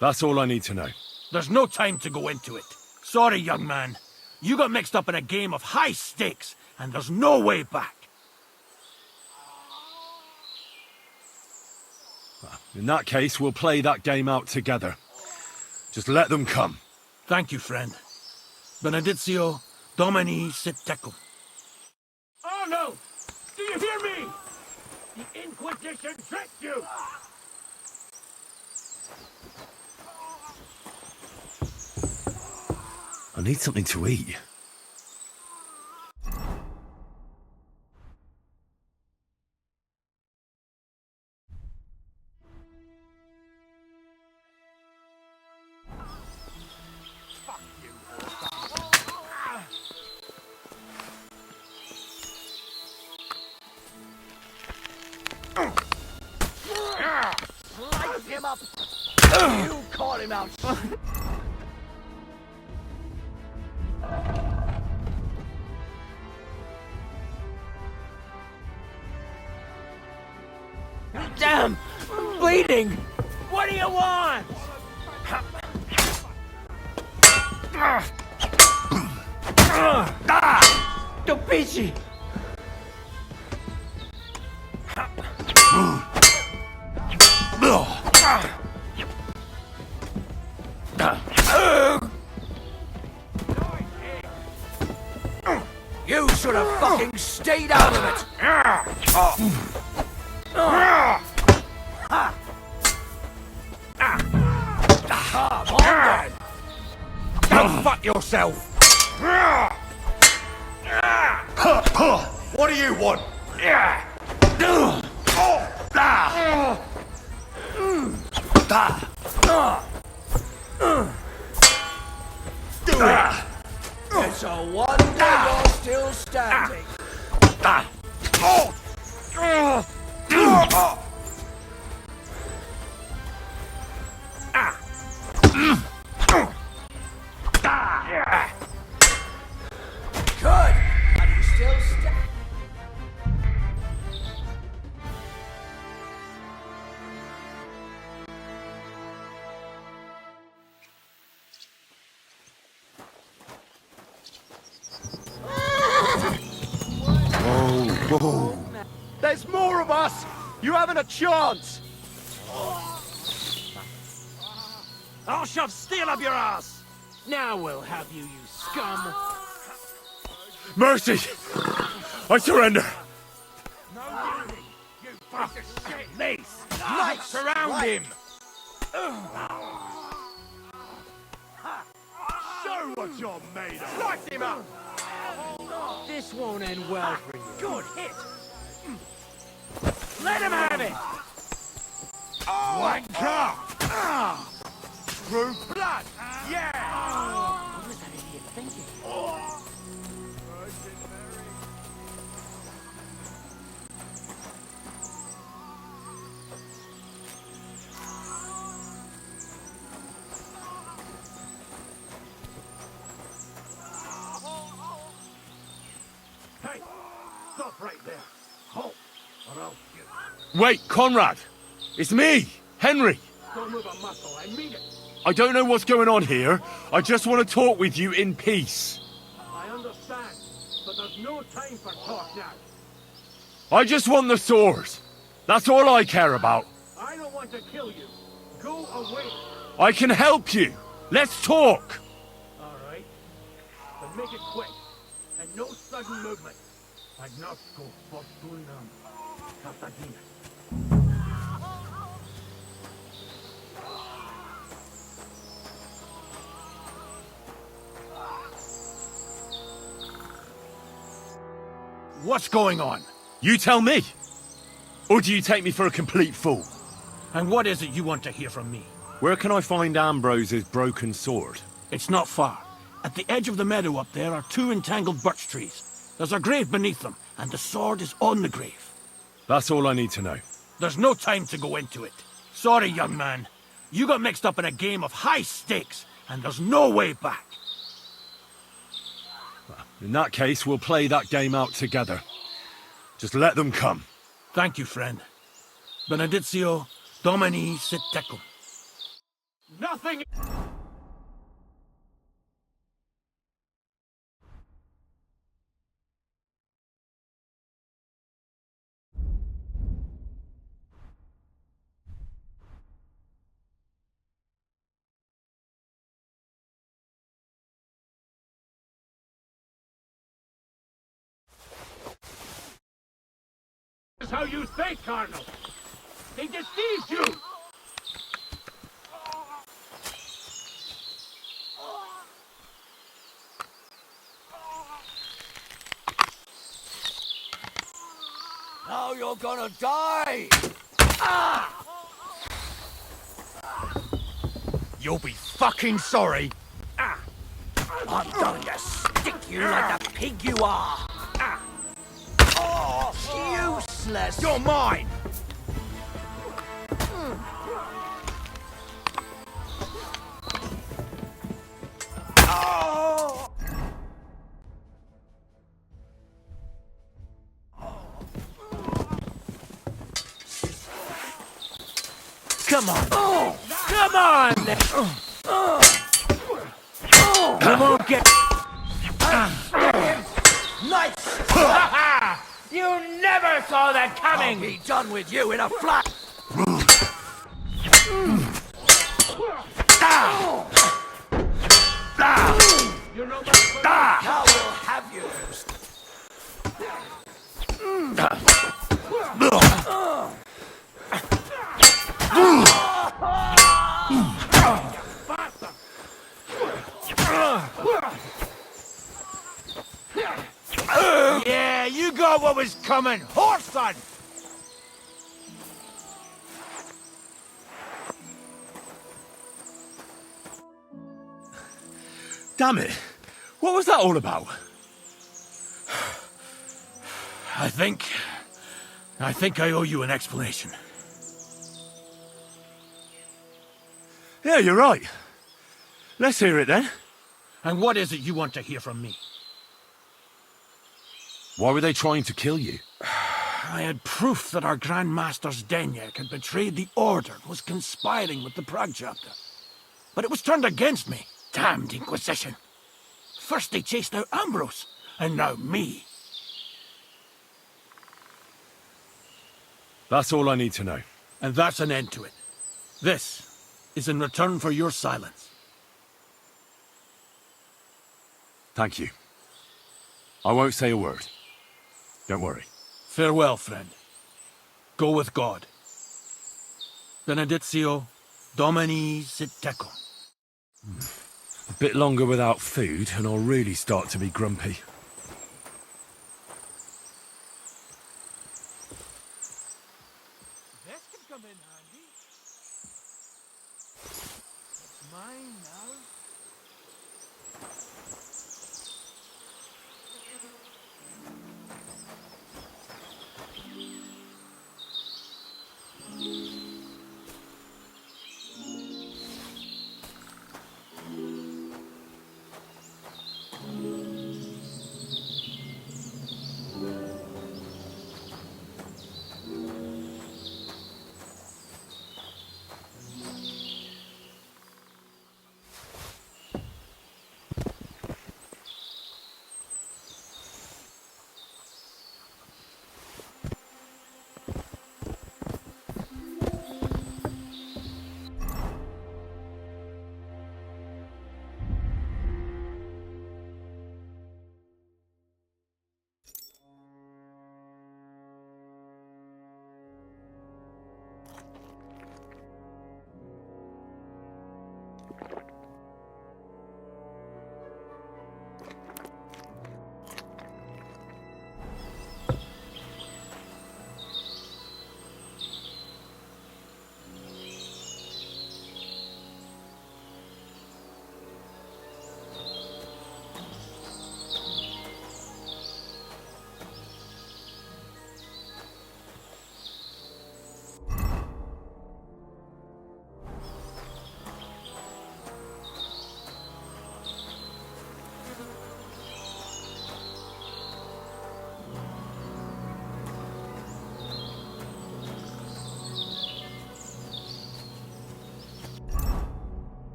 That's all I need to know. There's no time to go into it. Sorry, young man. You got mixed up in a game of high stakes, and there's no way back. In that case, we'll play that game out together. Just let them come. Thank you, friend. Benedictio Domini sit tecum. Oh no! Do you hear me? The Inquisition tricked you! I need something to eat. Slice him up! You caught him out! Damn! I'm bleeding! What do you want? Topici! You should have fucking stayed out of it! Come on then! Go fuck yourself! What do you want? It's a wonder you're still standing. Good. And you still stand. Whoa. There's more of us! You haven't a chance! I'll shove steel up your ass! Now we'll have you, you scum! Mercy! I surrender! You piece of shit! Mace! Knife! Surround him! Show what you're made of! Slice him up! This won't end well for you. Good hit! Let him have it! Wanker! Through blood! Yeah! What was that idiot thinking? Hey! Stop right there! Halt! Or I'll shoot. Wait, Conrad! It's me, Henry! Don't move a muscle, I mean it! I don't know what's going on here. I just want to talk with you in peace. I understand, but there's no time for talk now. I just want the sword. That's all I care about. I don't want to kill you. Go away. I can help you. Let's talk. All right. But make it quick. And no sudden movement. Agnostico fortunam. Cartagena. What's going on? You tell me. Or do you take me for a complete fool? And what is it you want to hear from me? Where can I find Ambrose's broken sword? It's not far. At the edge of the meadow up there are two entangled birch trees. There's a grave beneath them, and the sword is on the grave. That's all I need to know. There's no time to go into it. Sorry, young man. You got mixed up in a game of high stakes, and there's no way back. In that case, we'll play that game out together. Just let them come. Thank you, friend. Benedictio Domini sit tecum. Nothing... how you think, Colonel. They deceived you. Now you're gonna die! You'll be fucking sorry. I'm going to stick you like the pig you are! Oh, useless! You're mine! Come on! Come on! You won't get... Nice! You never saw that coming! I'll be done with you in a flash! Now we'll have you. Yeah, you got what was coming, Horson! Damn it! What was that all about? I think I owe you an explanation. Yeah, you're right. Let's hear it then. And what is it you want to hear from me? Why were they trying to kill you? I had proof that our Grand Master's Denyak had betrayed the Order and was conspiring with the Prague chapter. But it was turned against me. Damned Inquisition. First they chased out Ambrose, and now me. That's all I need to know. And that's an end to it. This is in return for your silence. Thank you. I won't say a word. Don't worry. Farewell, friend. Go with God. Benedictio Domini sit tecum. A bit longer without food, and I'll really start to be grumpy. This could come in handy. It's mine now.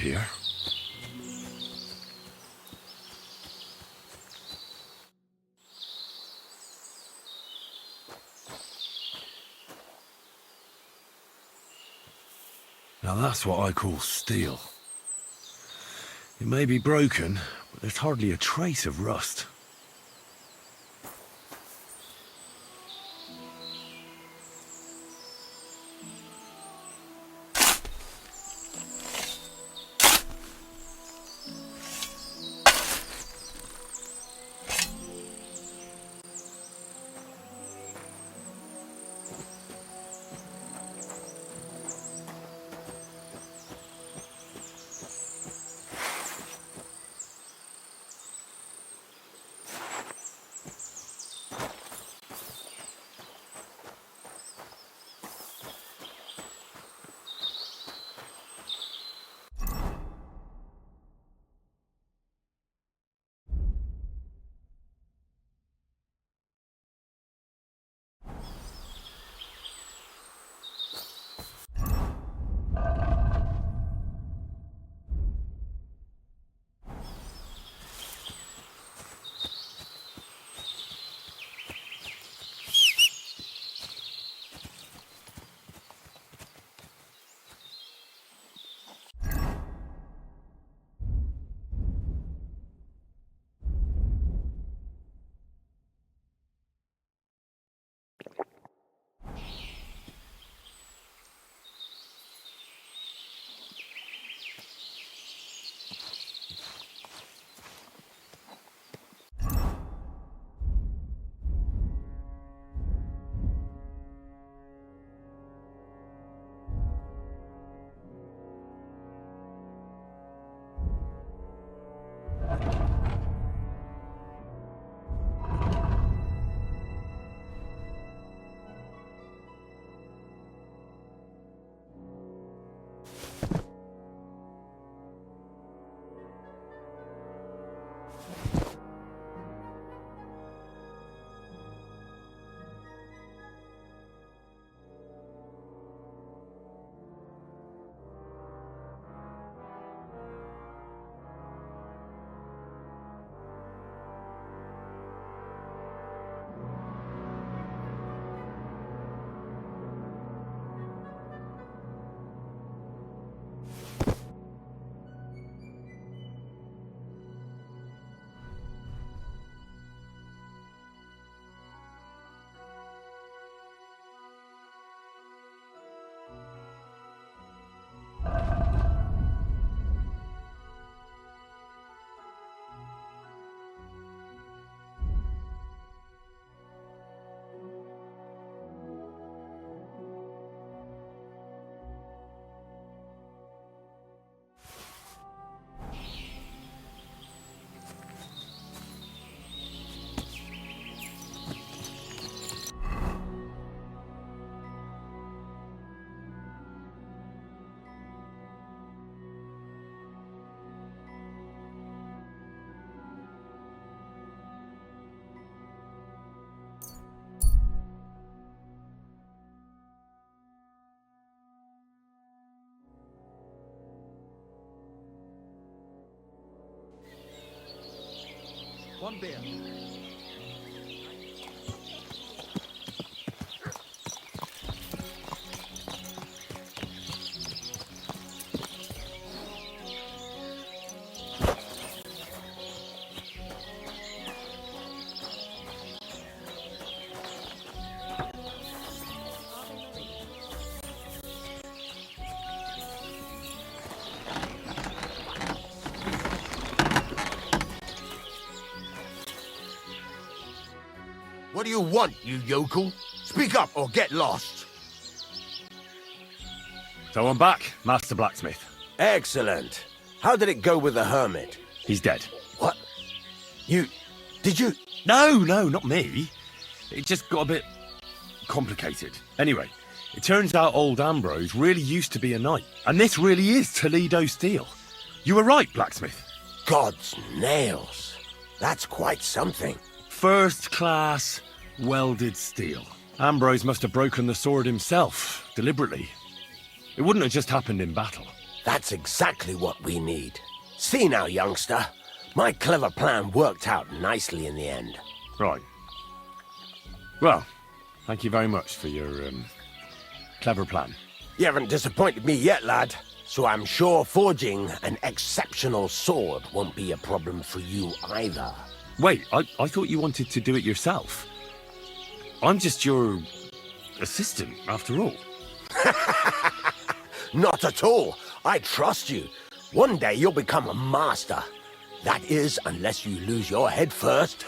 here. Now that's what I call steel. It may be broken, but there's hardly a trace of rust. One beer. What do you want, you yokel? Speak up or get lost. So I'm back, Master Blacksmith. Excellent. How did it go with the hermit? He's dead. What? Did you? No, not me. It just got a bit complicated. Anyway, it turns out old Ambrose really used to be a knight. And this really is Toledo steel. You were right, Blacksmith. God's nails. That's quite something. First class welded steel. Ambrose must have broken the sword himself, deliberately. It wouldn't have just happened in battle. That's exactly what we need. See now, youngster. My clever plan worked out nicely in the end. Right. Well, thank you very much for your, clever plan. You haven't disappointed me yet, lad. So I'm sure forging an exceptional sword won't be a problem for you either. Wait, I thought you wanted to do it yourself. I'm just your assistant, after all. Not at all. I trust you. One day you'll become a master. That is, unless you lose your head first.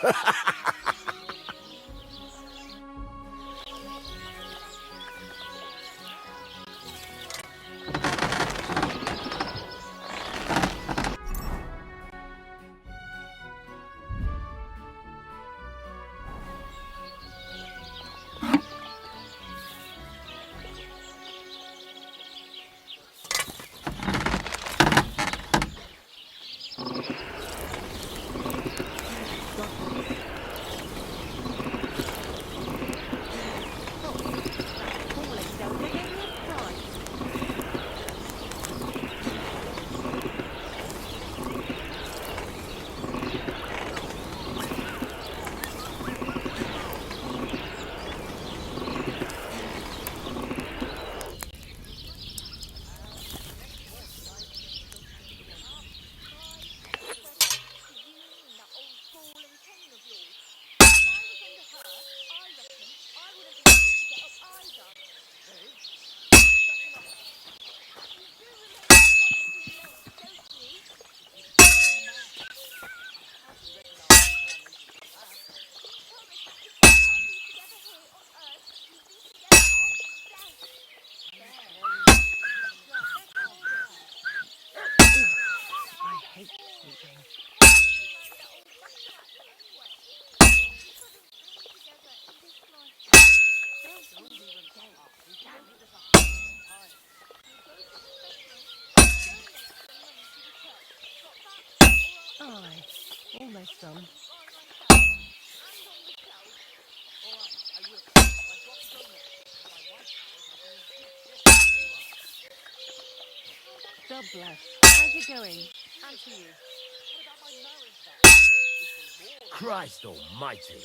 Aye, almost done. God bless. How's it going? And to you. Christ almighty.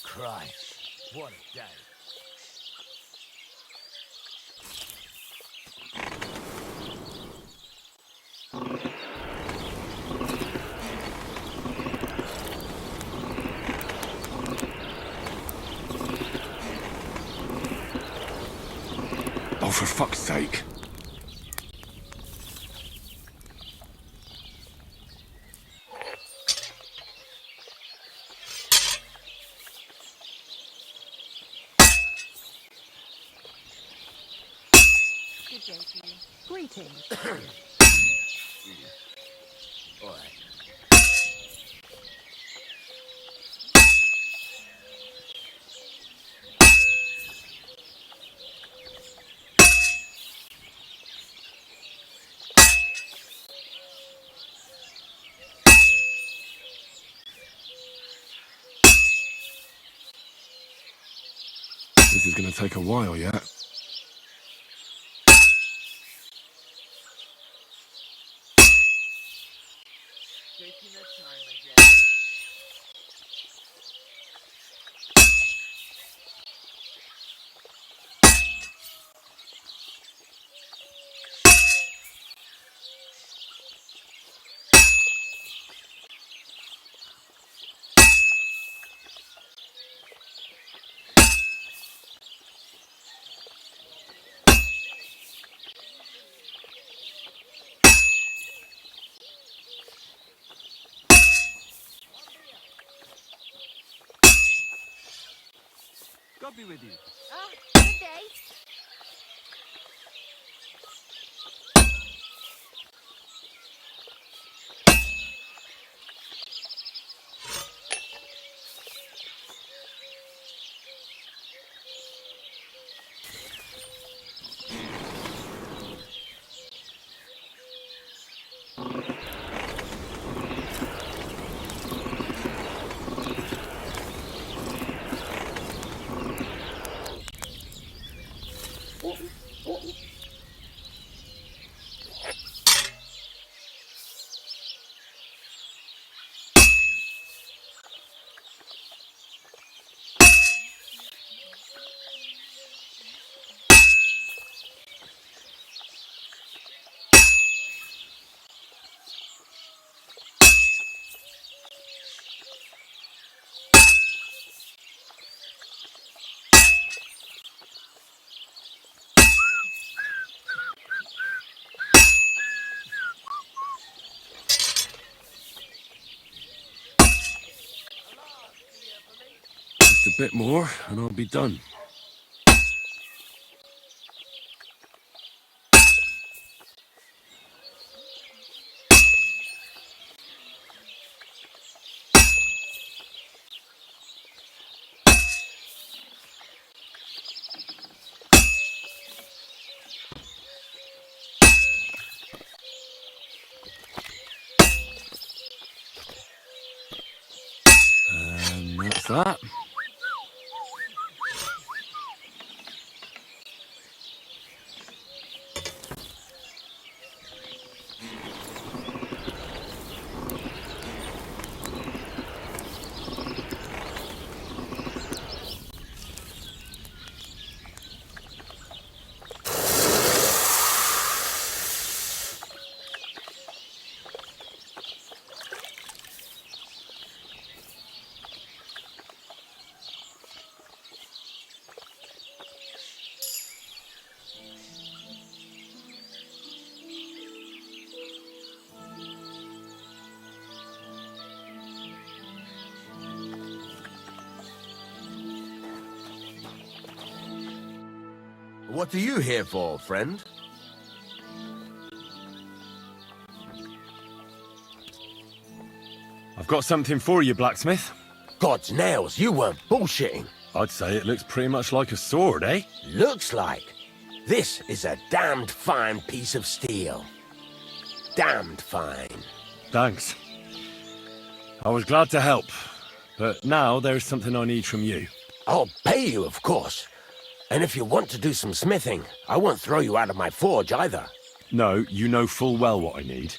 Christ, what a day. Oh, for fuck's sake. Good day to you. Greetings. All right. This is gonna take a while yet. Taking their time again. God be with you. Oh, good day. bit more, and I'll be done. And that's that. What are you here for, friend? I've got something for you, blacksmith. God's nails, you weren't bullshitting. I'd say it looks pretty much like a sword, eh? Looks like. This is a damned fine piece of steel. Damned fine. Thanks. I was glad to help, but now there's something I need from you. I'll pay you, of course. And if you want to do some smithing, I won't throw you out of my forge either. No, you know full well what I need.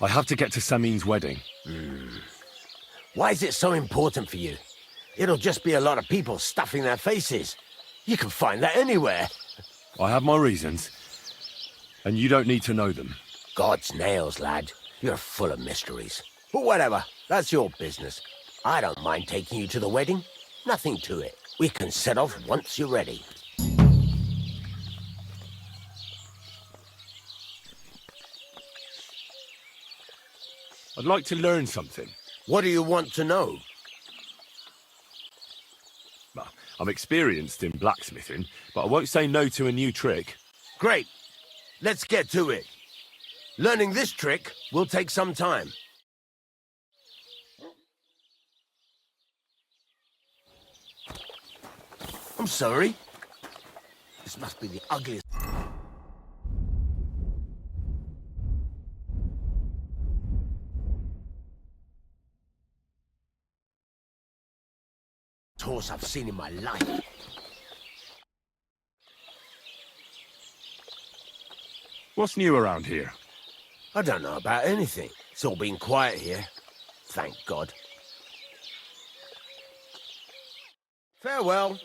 I have to get to Samin's wedding. Why is it so important for you? It'll just be a lot of people stuffing their faces. You can find that anywhere. I have my reasons, and you don't need to know them. God's nails, lad. You're full of mysteries. But whatever, that's your business. I don't mind taking you to the wedding. Nothing to it. We can set off once you're ready. I'd like to learn something. What do you want to know? Well, I'm experienced in blacksmithing, but I won't say no to a new trick. Great. Let's get to it. Learning this trick will take some time. I'm sorry. This must be the ugliest. Horse I've seen in my life. What's new around here? I don't know about anything. It's all been quiet here. Thank God. Farewell.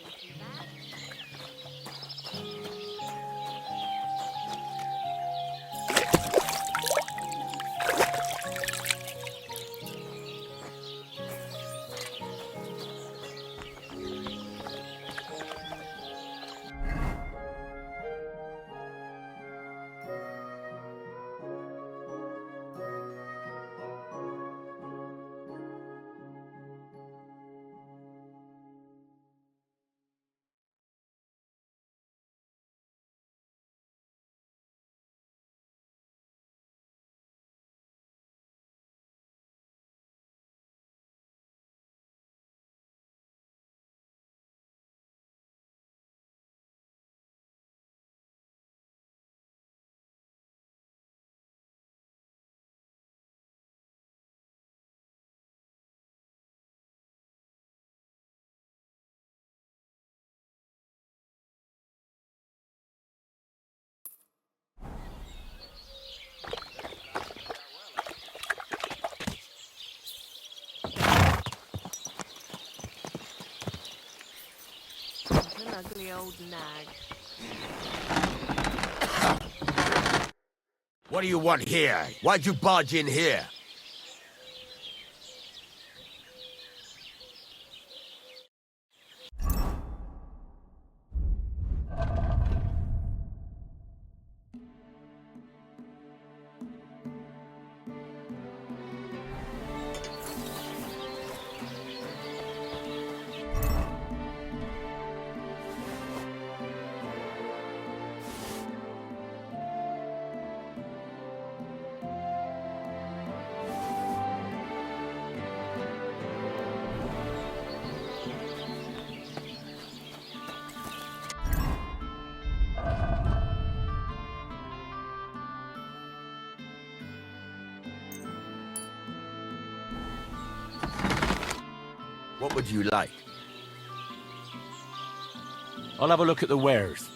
An ugly old nag. What do you want here? Why'd you barge in here? What would you like? I'll have a look at the wares.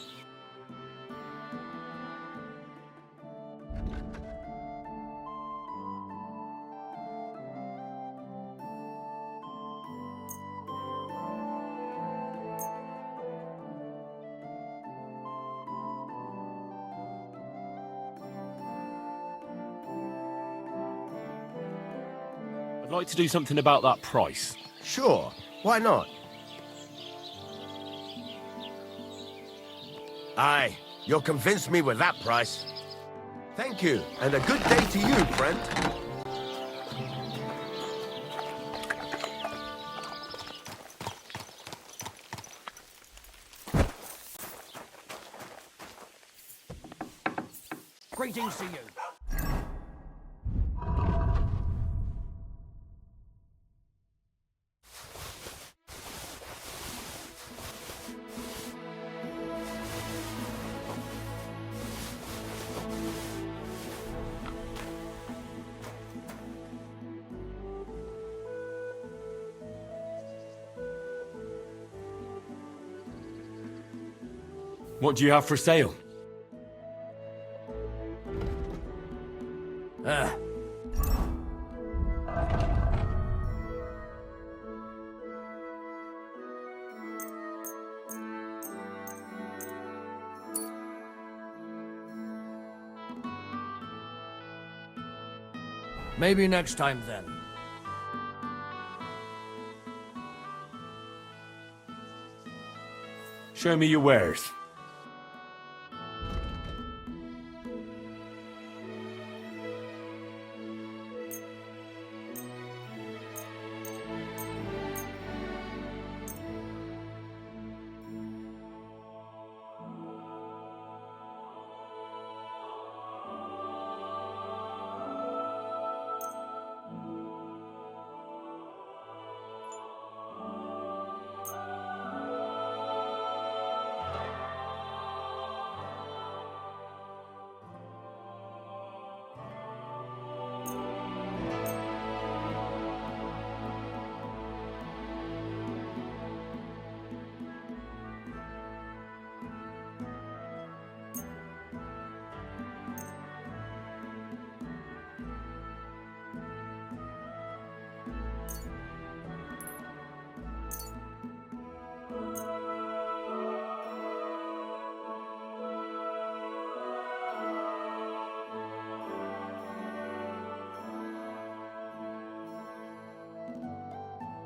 I'd like to do something about that price. Sure, why not? Aye, you'll convince me with that price. Thank you, and a good day to you, friend. Greetings to you. What do you have for sale? Maybe next time then. Show me your wares.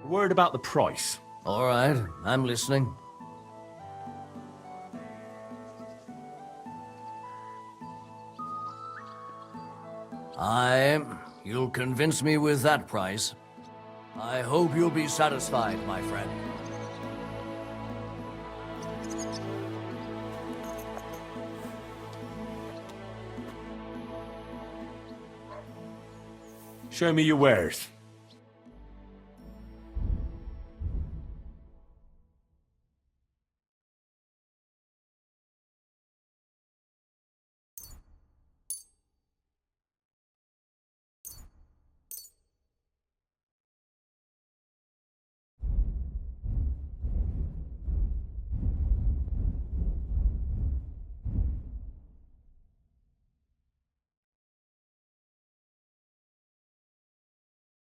Word about the price. All right, I'm listening. You'll convince me with that price. I hope you'll be satisfied, my friend. Show me your wares.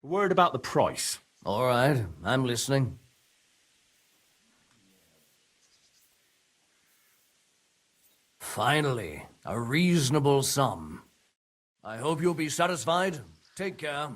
Word about the price. All right, I'm listening. Finally, a reasonable sum. I hope you'll be satisfied. Take care.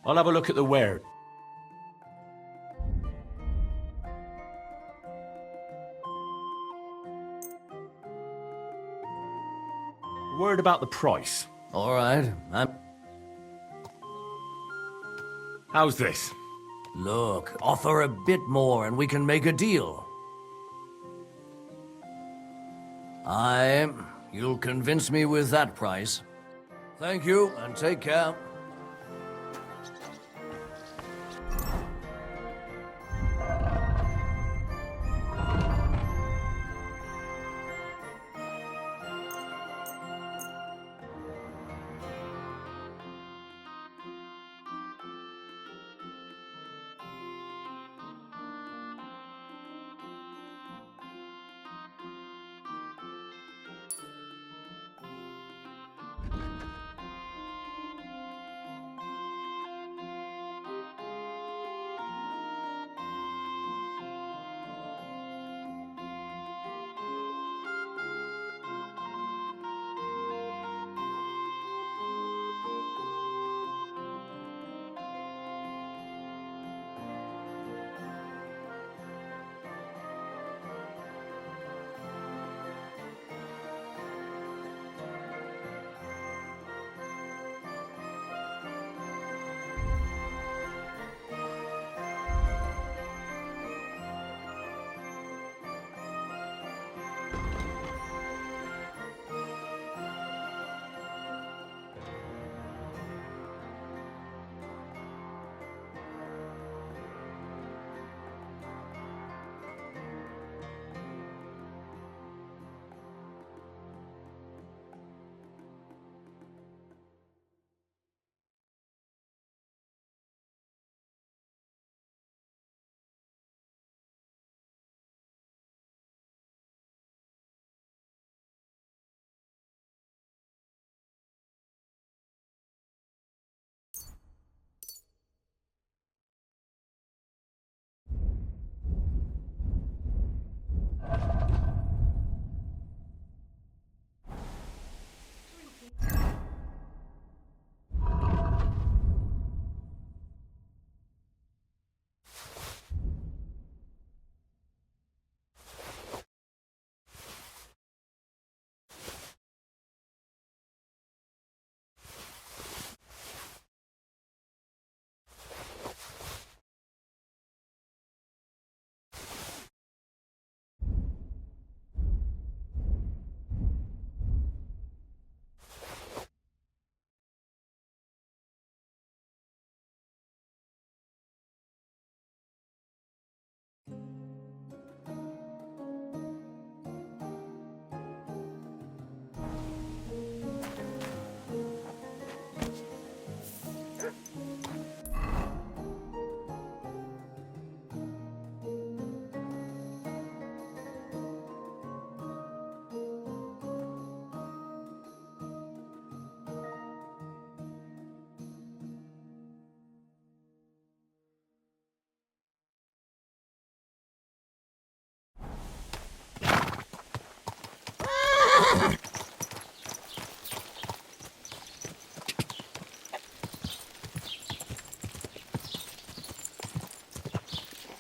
I'll have a look at the ware. Word about the price. All right, How's this? Look, offer a bit more and we can make a deal. You'll convince me with that price. Thank you, and take care.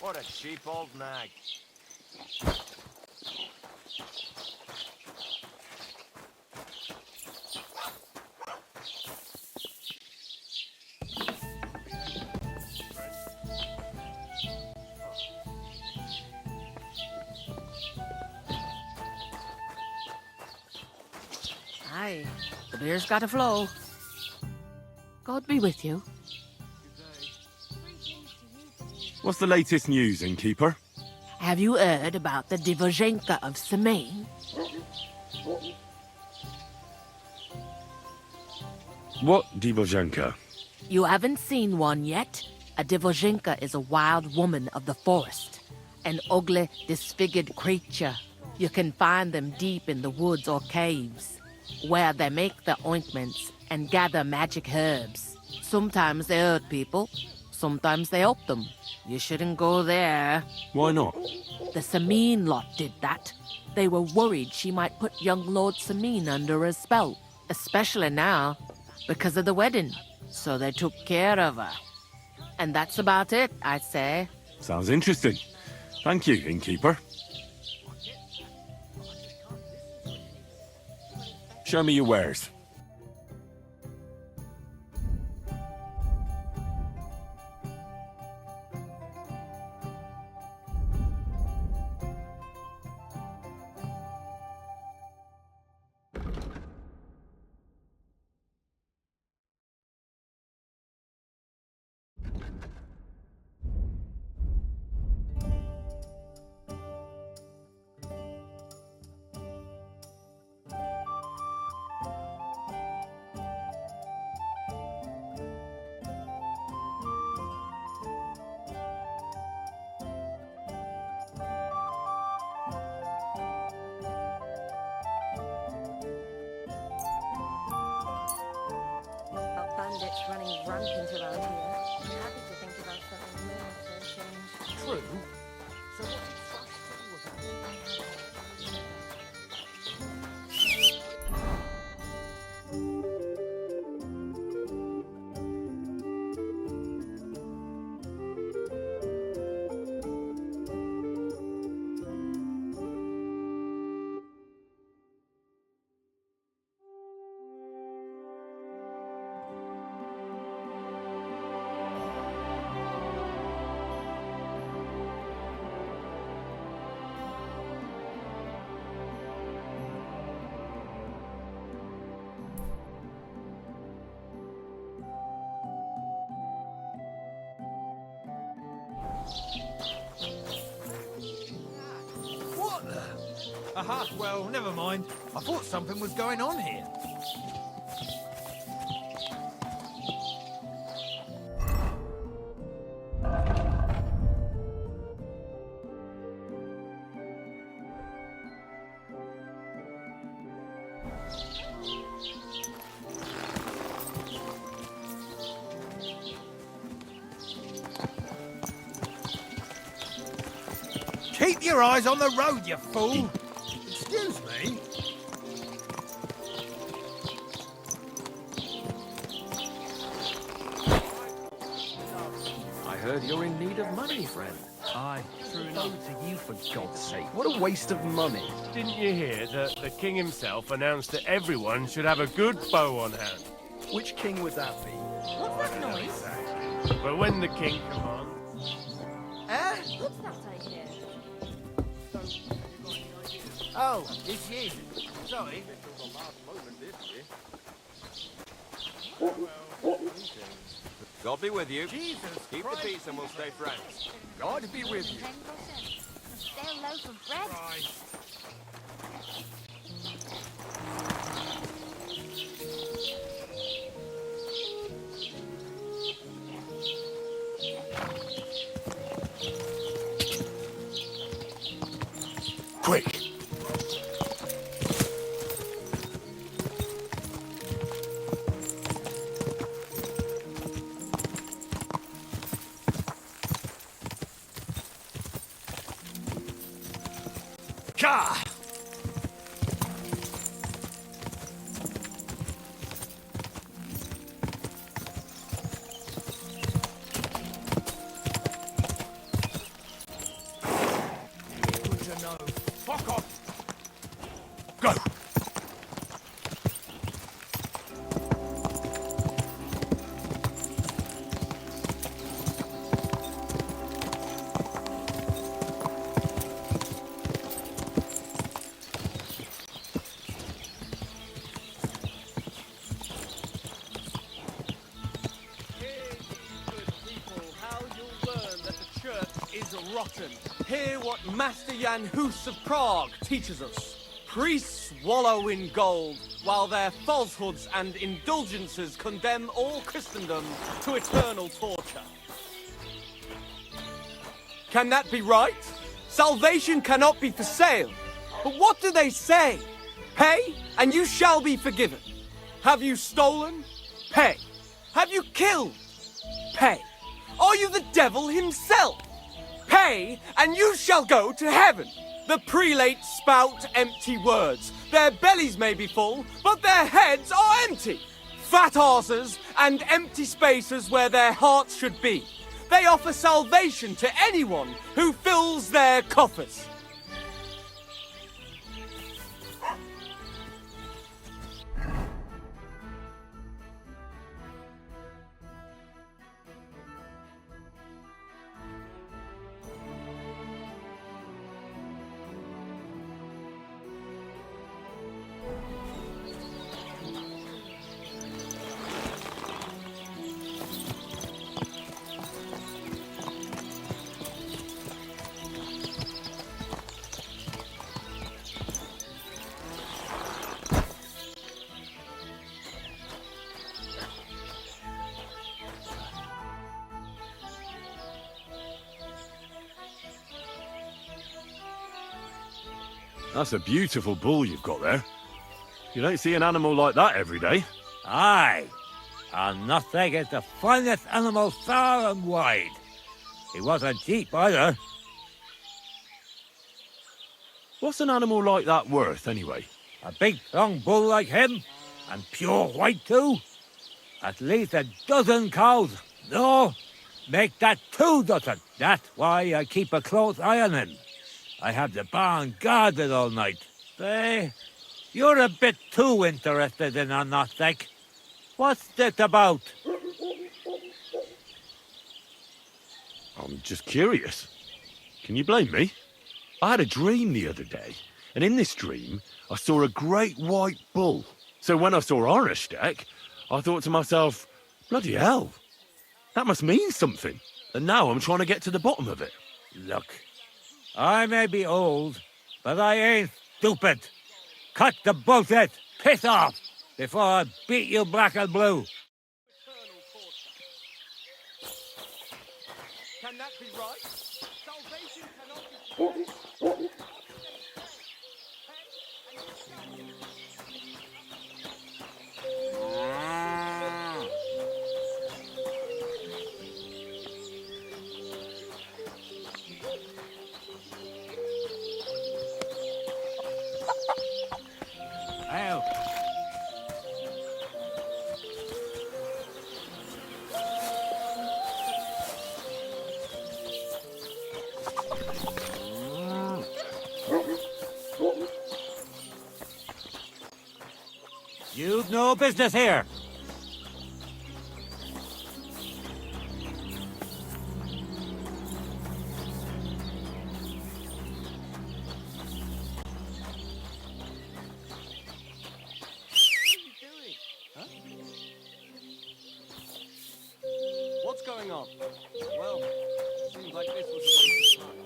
What a cheap old nag. Aye, the beer's got to flow. God be with you. What's the latest news, innkeeper? Have you heard about the Divozhenka of Semaine? What Divozhenka? You haven't seen one yet? A Divozhenka is a wild woman of the forest. An ugly, disfigured creature. You can find them deep in the woods or caves, where they make their ointments and gather magic herbs. Sometimes they hurt people, sometimes they help them. You shouldn't go there. Why not? The Sameen lot did that. They were worried she might put young Lord Sameen under a spell, especially now, because of the wedding. So they took care of her. And that's about it, I'd say. Sounds interesting. Thank you, innkeeper. Show me your wares. Bandits running rampant around here. I'm happy to think about something more for a change. True. So what did Thrush tell you about? What the? Aha, well, never mind. I thought something was going on here. Keep your eyes on the road, you fool! Excuse me? I heard you're in need of money, friend. Aye, true enough. To you, for God's sake. What a waste of money. Didn't you hear that the king himself announced that everyone should have a good bow on hand? Which king would that be? What's that noise? But when the king commands... Eh? What's that I hear? Oh, it's you. Sorry. God be with you. Jesus Keep Christ. the peace and we'll stay friends. God be with you. A stale loaf of bread? Quick! Ka! Good to know. Fuck off! Go! Rotten. Hear what Master Jan Hus of Prague teaches us. Priests wallow in gold, while their falsehoods and indulgences condemn all Christendom to eternal torture. Can that be right? Salvation cannot be for sale. But what do they say? Pay, and you shall be forgiven. Have you stolen? Pay. Have you killed? Pay. Are you the devil himself? Pay, and you shall go to heaven. The prelates spout empty words. Their bellies may be full, but their heads are empty. Fat arses and empty spaces where their hearts should be. They offer salvation to anyone who fills their coffers. That's a beautiful bull you've got there. You don't see an animal like that every day. Aye, and nothing is the finest animal far and wide. He wasn't cheap either. What's an animal like that worth, anyway? A big, strong bull like him, and pure white too. At least a dozen cows. No, make that 2 dozen. That's why I keep a close eye on him. I have the barn guarded all night. Say, you're a bit too interested in a Gnostic. What's this about? I'm just curious. Can you blame me? I had a dream the other day, and in this dream, I saw a great white bull. So when I saw Arnastek, I thought to myself, bloody hell, that must mean something. And now I'm trying to get to the bottom of it. Look, I may be old, but I ain't stupid. Cut the bullshit, piss off, before I beat you black and blue. Can that be right? Salvation cannot be... Help. You've no business here. What's going on? Well, seems like this was a waste of time.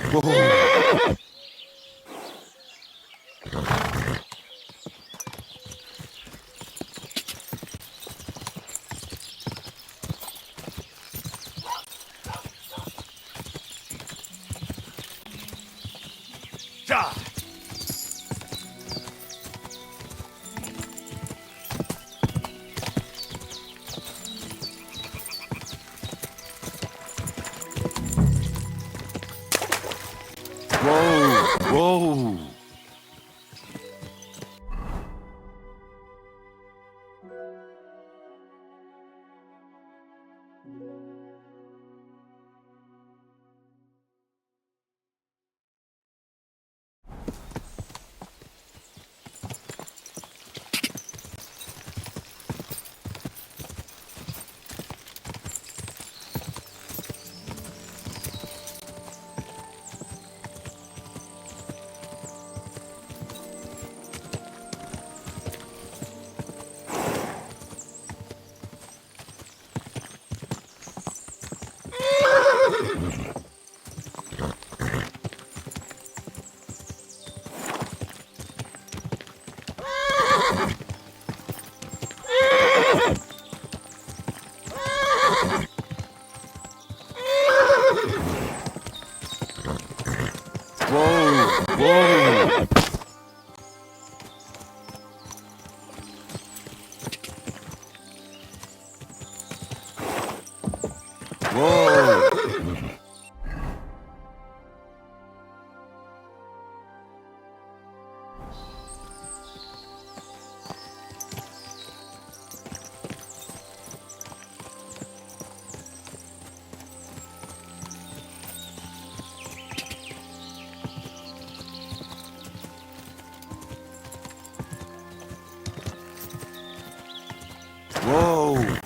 Whoa. Whoa. Whoa! Whoa! Whoa!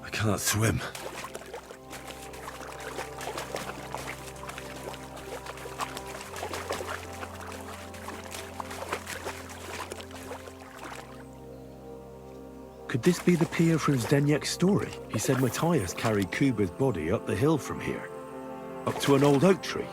I can't swim. Could this be the pier from Zdeněk's story? He said Matthias carried Kuba's body up the hill from here, up to an old oak tree.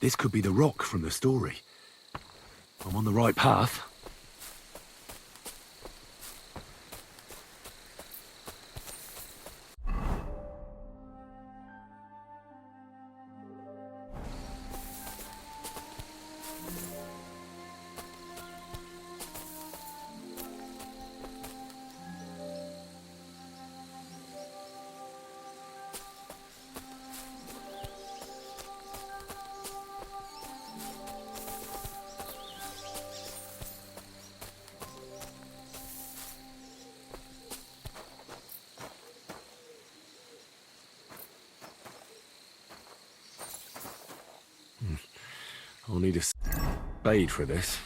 This could be the rock from the story. I'm on the right path. I'll need a spade for this.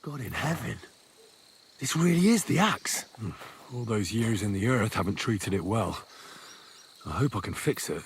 God in heaven. This really is the axe. All those years in the earth haven't treated it well. I hope I can fix it.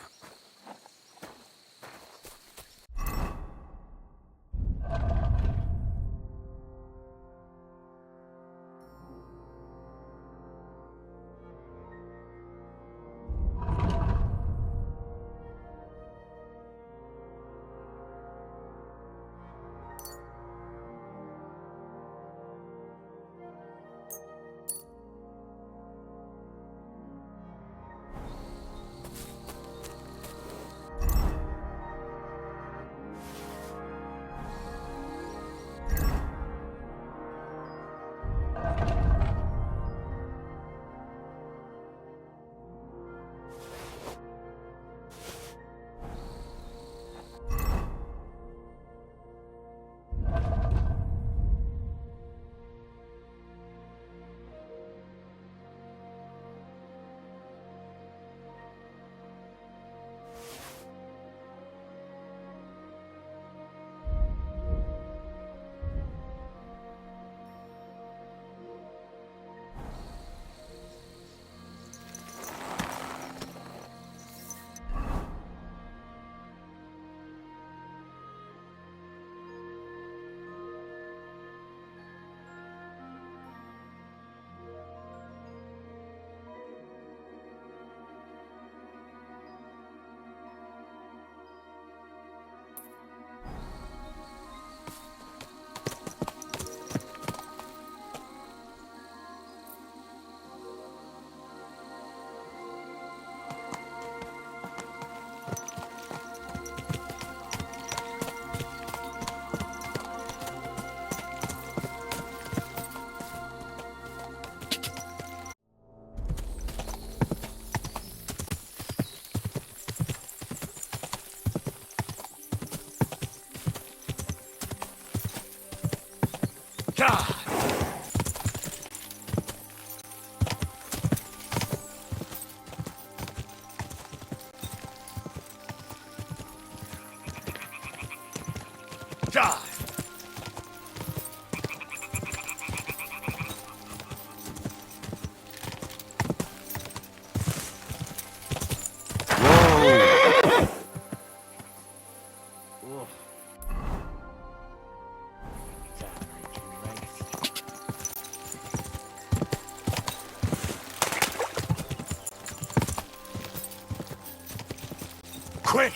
Quick!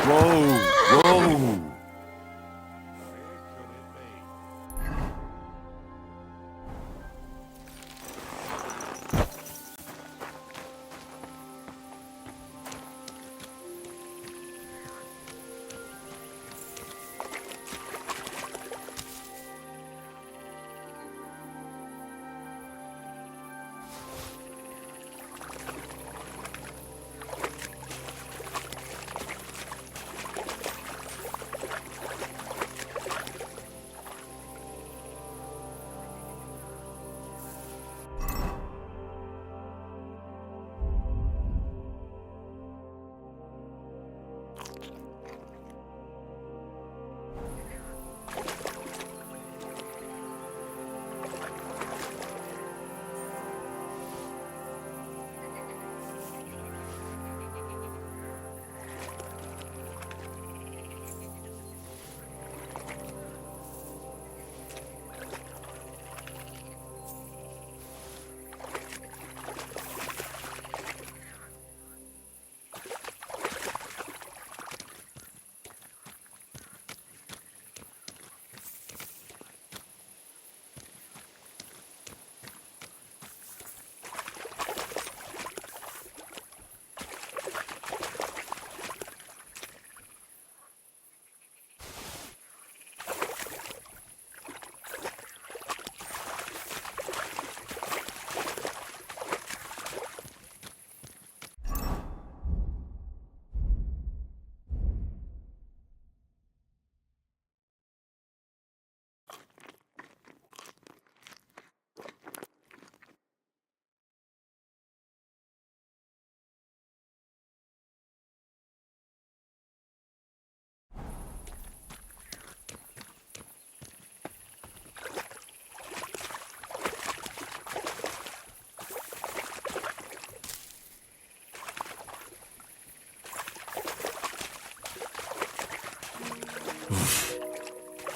Whoa! Whoa!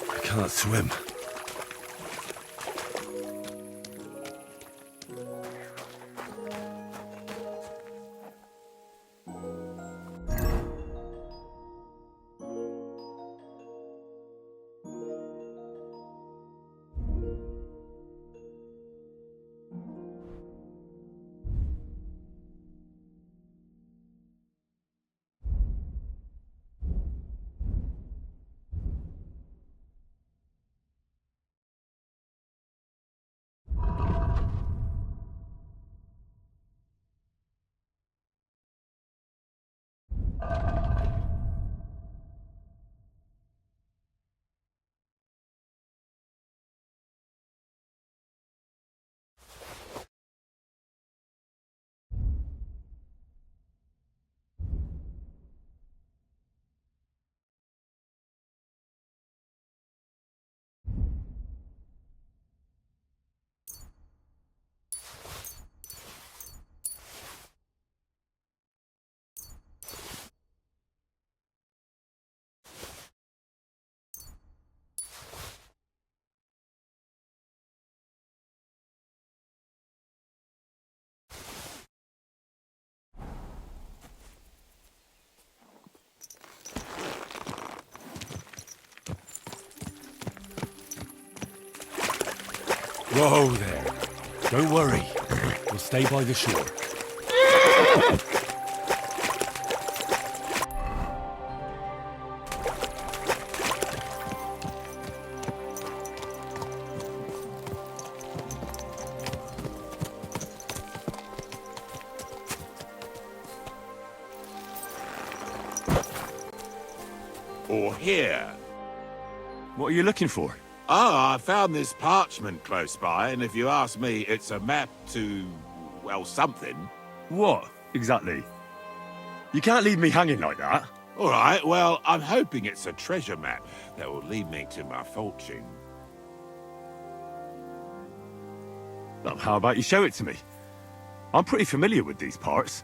I can't swim. Whoa there. Don't worry. We'll stay by the shore. or here? What are you looking for? Ah, I found this parchment close by, and if you ask me, it's a map to, well, something. What, exactly? You can't leave me hanging like that. All right, well, I'm hoping it's a treasure map that will lead me to my fortune. Well, how about you show it to me? I'm pretty familiar with these parts.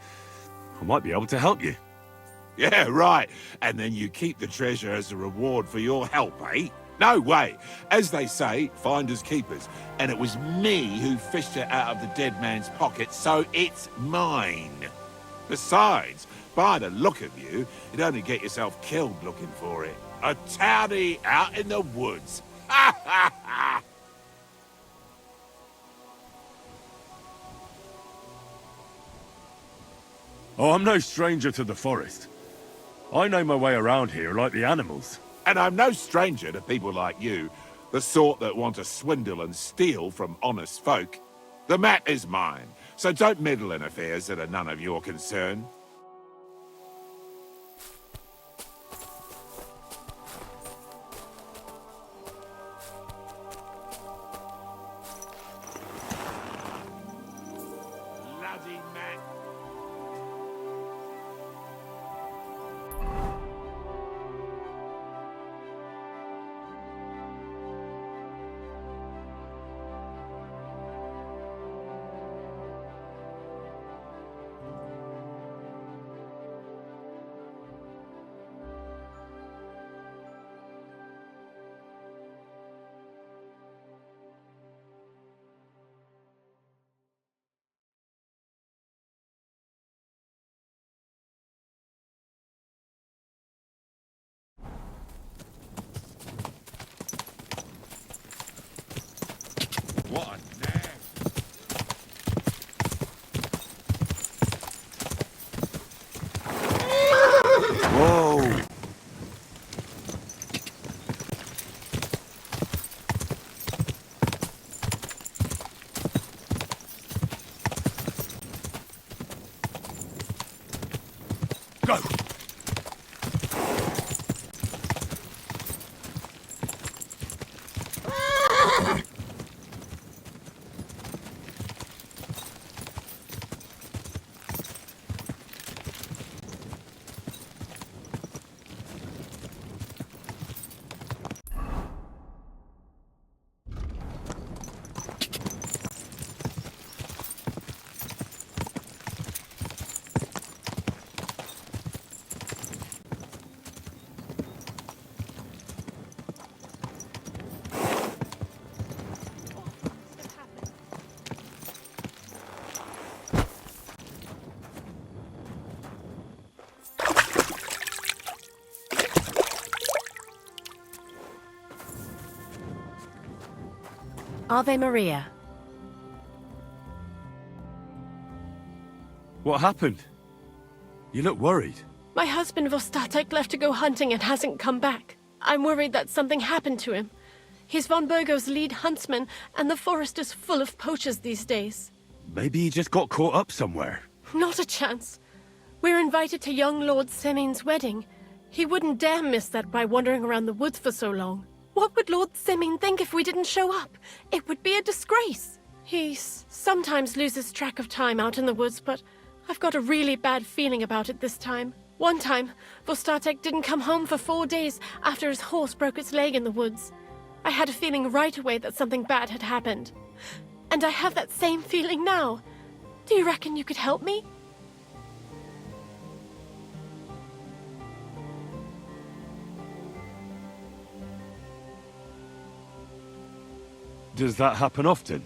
I might be able to help you. Yeah, right. And then you keep the treasure as a reward for your help, eh? No way. As they say, finders keepers. And it was me who fished it out of the dead man's pocket, so it's mine. Besides, by the look of you, you'd only get yourself killed looking for it. A townie out in the woods. Ha ha ha! Oh, I'm no stranger to the forest. I know my way around here like the animals. And I'm no stranger to people like you, the sort that want to swindle and steal from honest folk. The mat is mine, so don't meddle in affairs that are none of your concern. Bloody mat. What a nag. Whoa! Go! Ave Maria. What happened? You look worried. My husband Vostatek left to go hunting and hasn't come back. I'm worried that something happened to him. He's von Burgo's lead huntsman, and the forest is full of poachers these days. Maybe he just got caught up somewhere. Not a chance. We're invited to young Lord Semin's wedding. He wouldn't dare miss that by wandering around the woods for so long. What would Lord Semin think if we didn't show up? It would be a disgrace. He sometimes loses track of time out in the woods, but I've got a really bad feeling about it this time. One time, Vostatek didn't come home for 4 days after his horse broke its leg in the woods. I had a feeling right away that something bad had happened. And I have that same feeling now. Do you reckon you could help me? Does that happen often?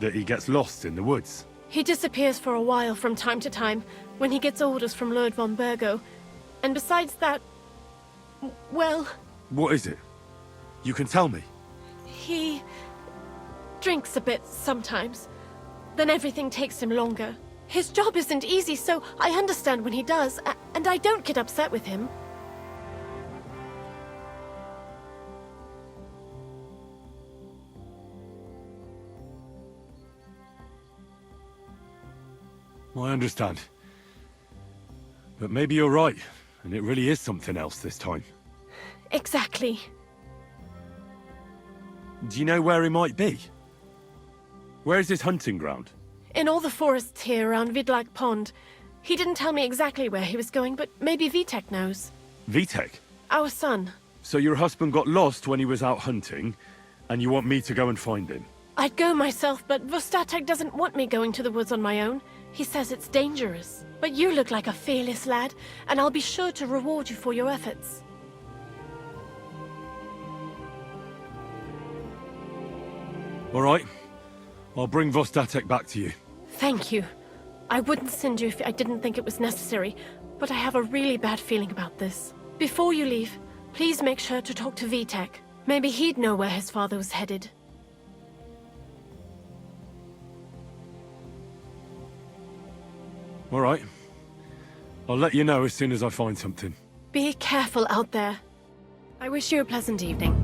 That he gets lost in the woods? He disappears for a while from time to time when he gets orders from Lord von Burgo. And besides that, well... What is it? You can tell me. He drinks a bit sometimes. Then everything takes him longer. His job isn't easy, so I understand when he does, and I don't get upset with him. I understand. But maybe you're right. And it really is something else this time. Exactly. Do you know where he might be? Where is his hunting ground? In all the forests here around Vidlak Pond. He didn't tell me exactly where he was going, but maybe Vitek knows. Vitek? Our son. So your husband got lost when he was out hunting, and you want me to go and find him? I'd go myself, but Vostatek doesn't want me going to the woods on my own. He says it's dangerous. But you look like a fearless lad, and I'll be sure to reward you for your efforts. All right. I'll bring Vostatek back to you. Thank you. I wouldn't send you if I didn't think it was necessary, but I have a really bad feeling about this. Before you leave, please make sure to talk to Vitek. Maybe he'd know where his father was headed. All right. I'll let you know as soon as I find something. Be careful out there. I wish you a pleasant evening.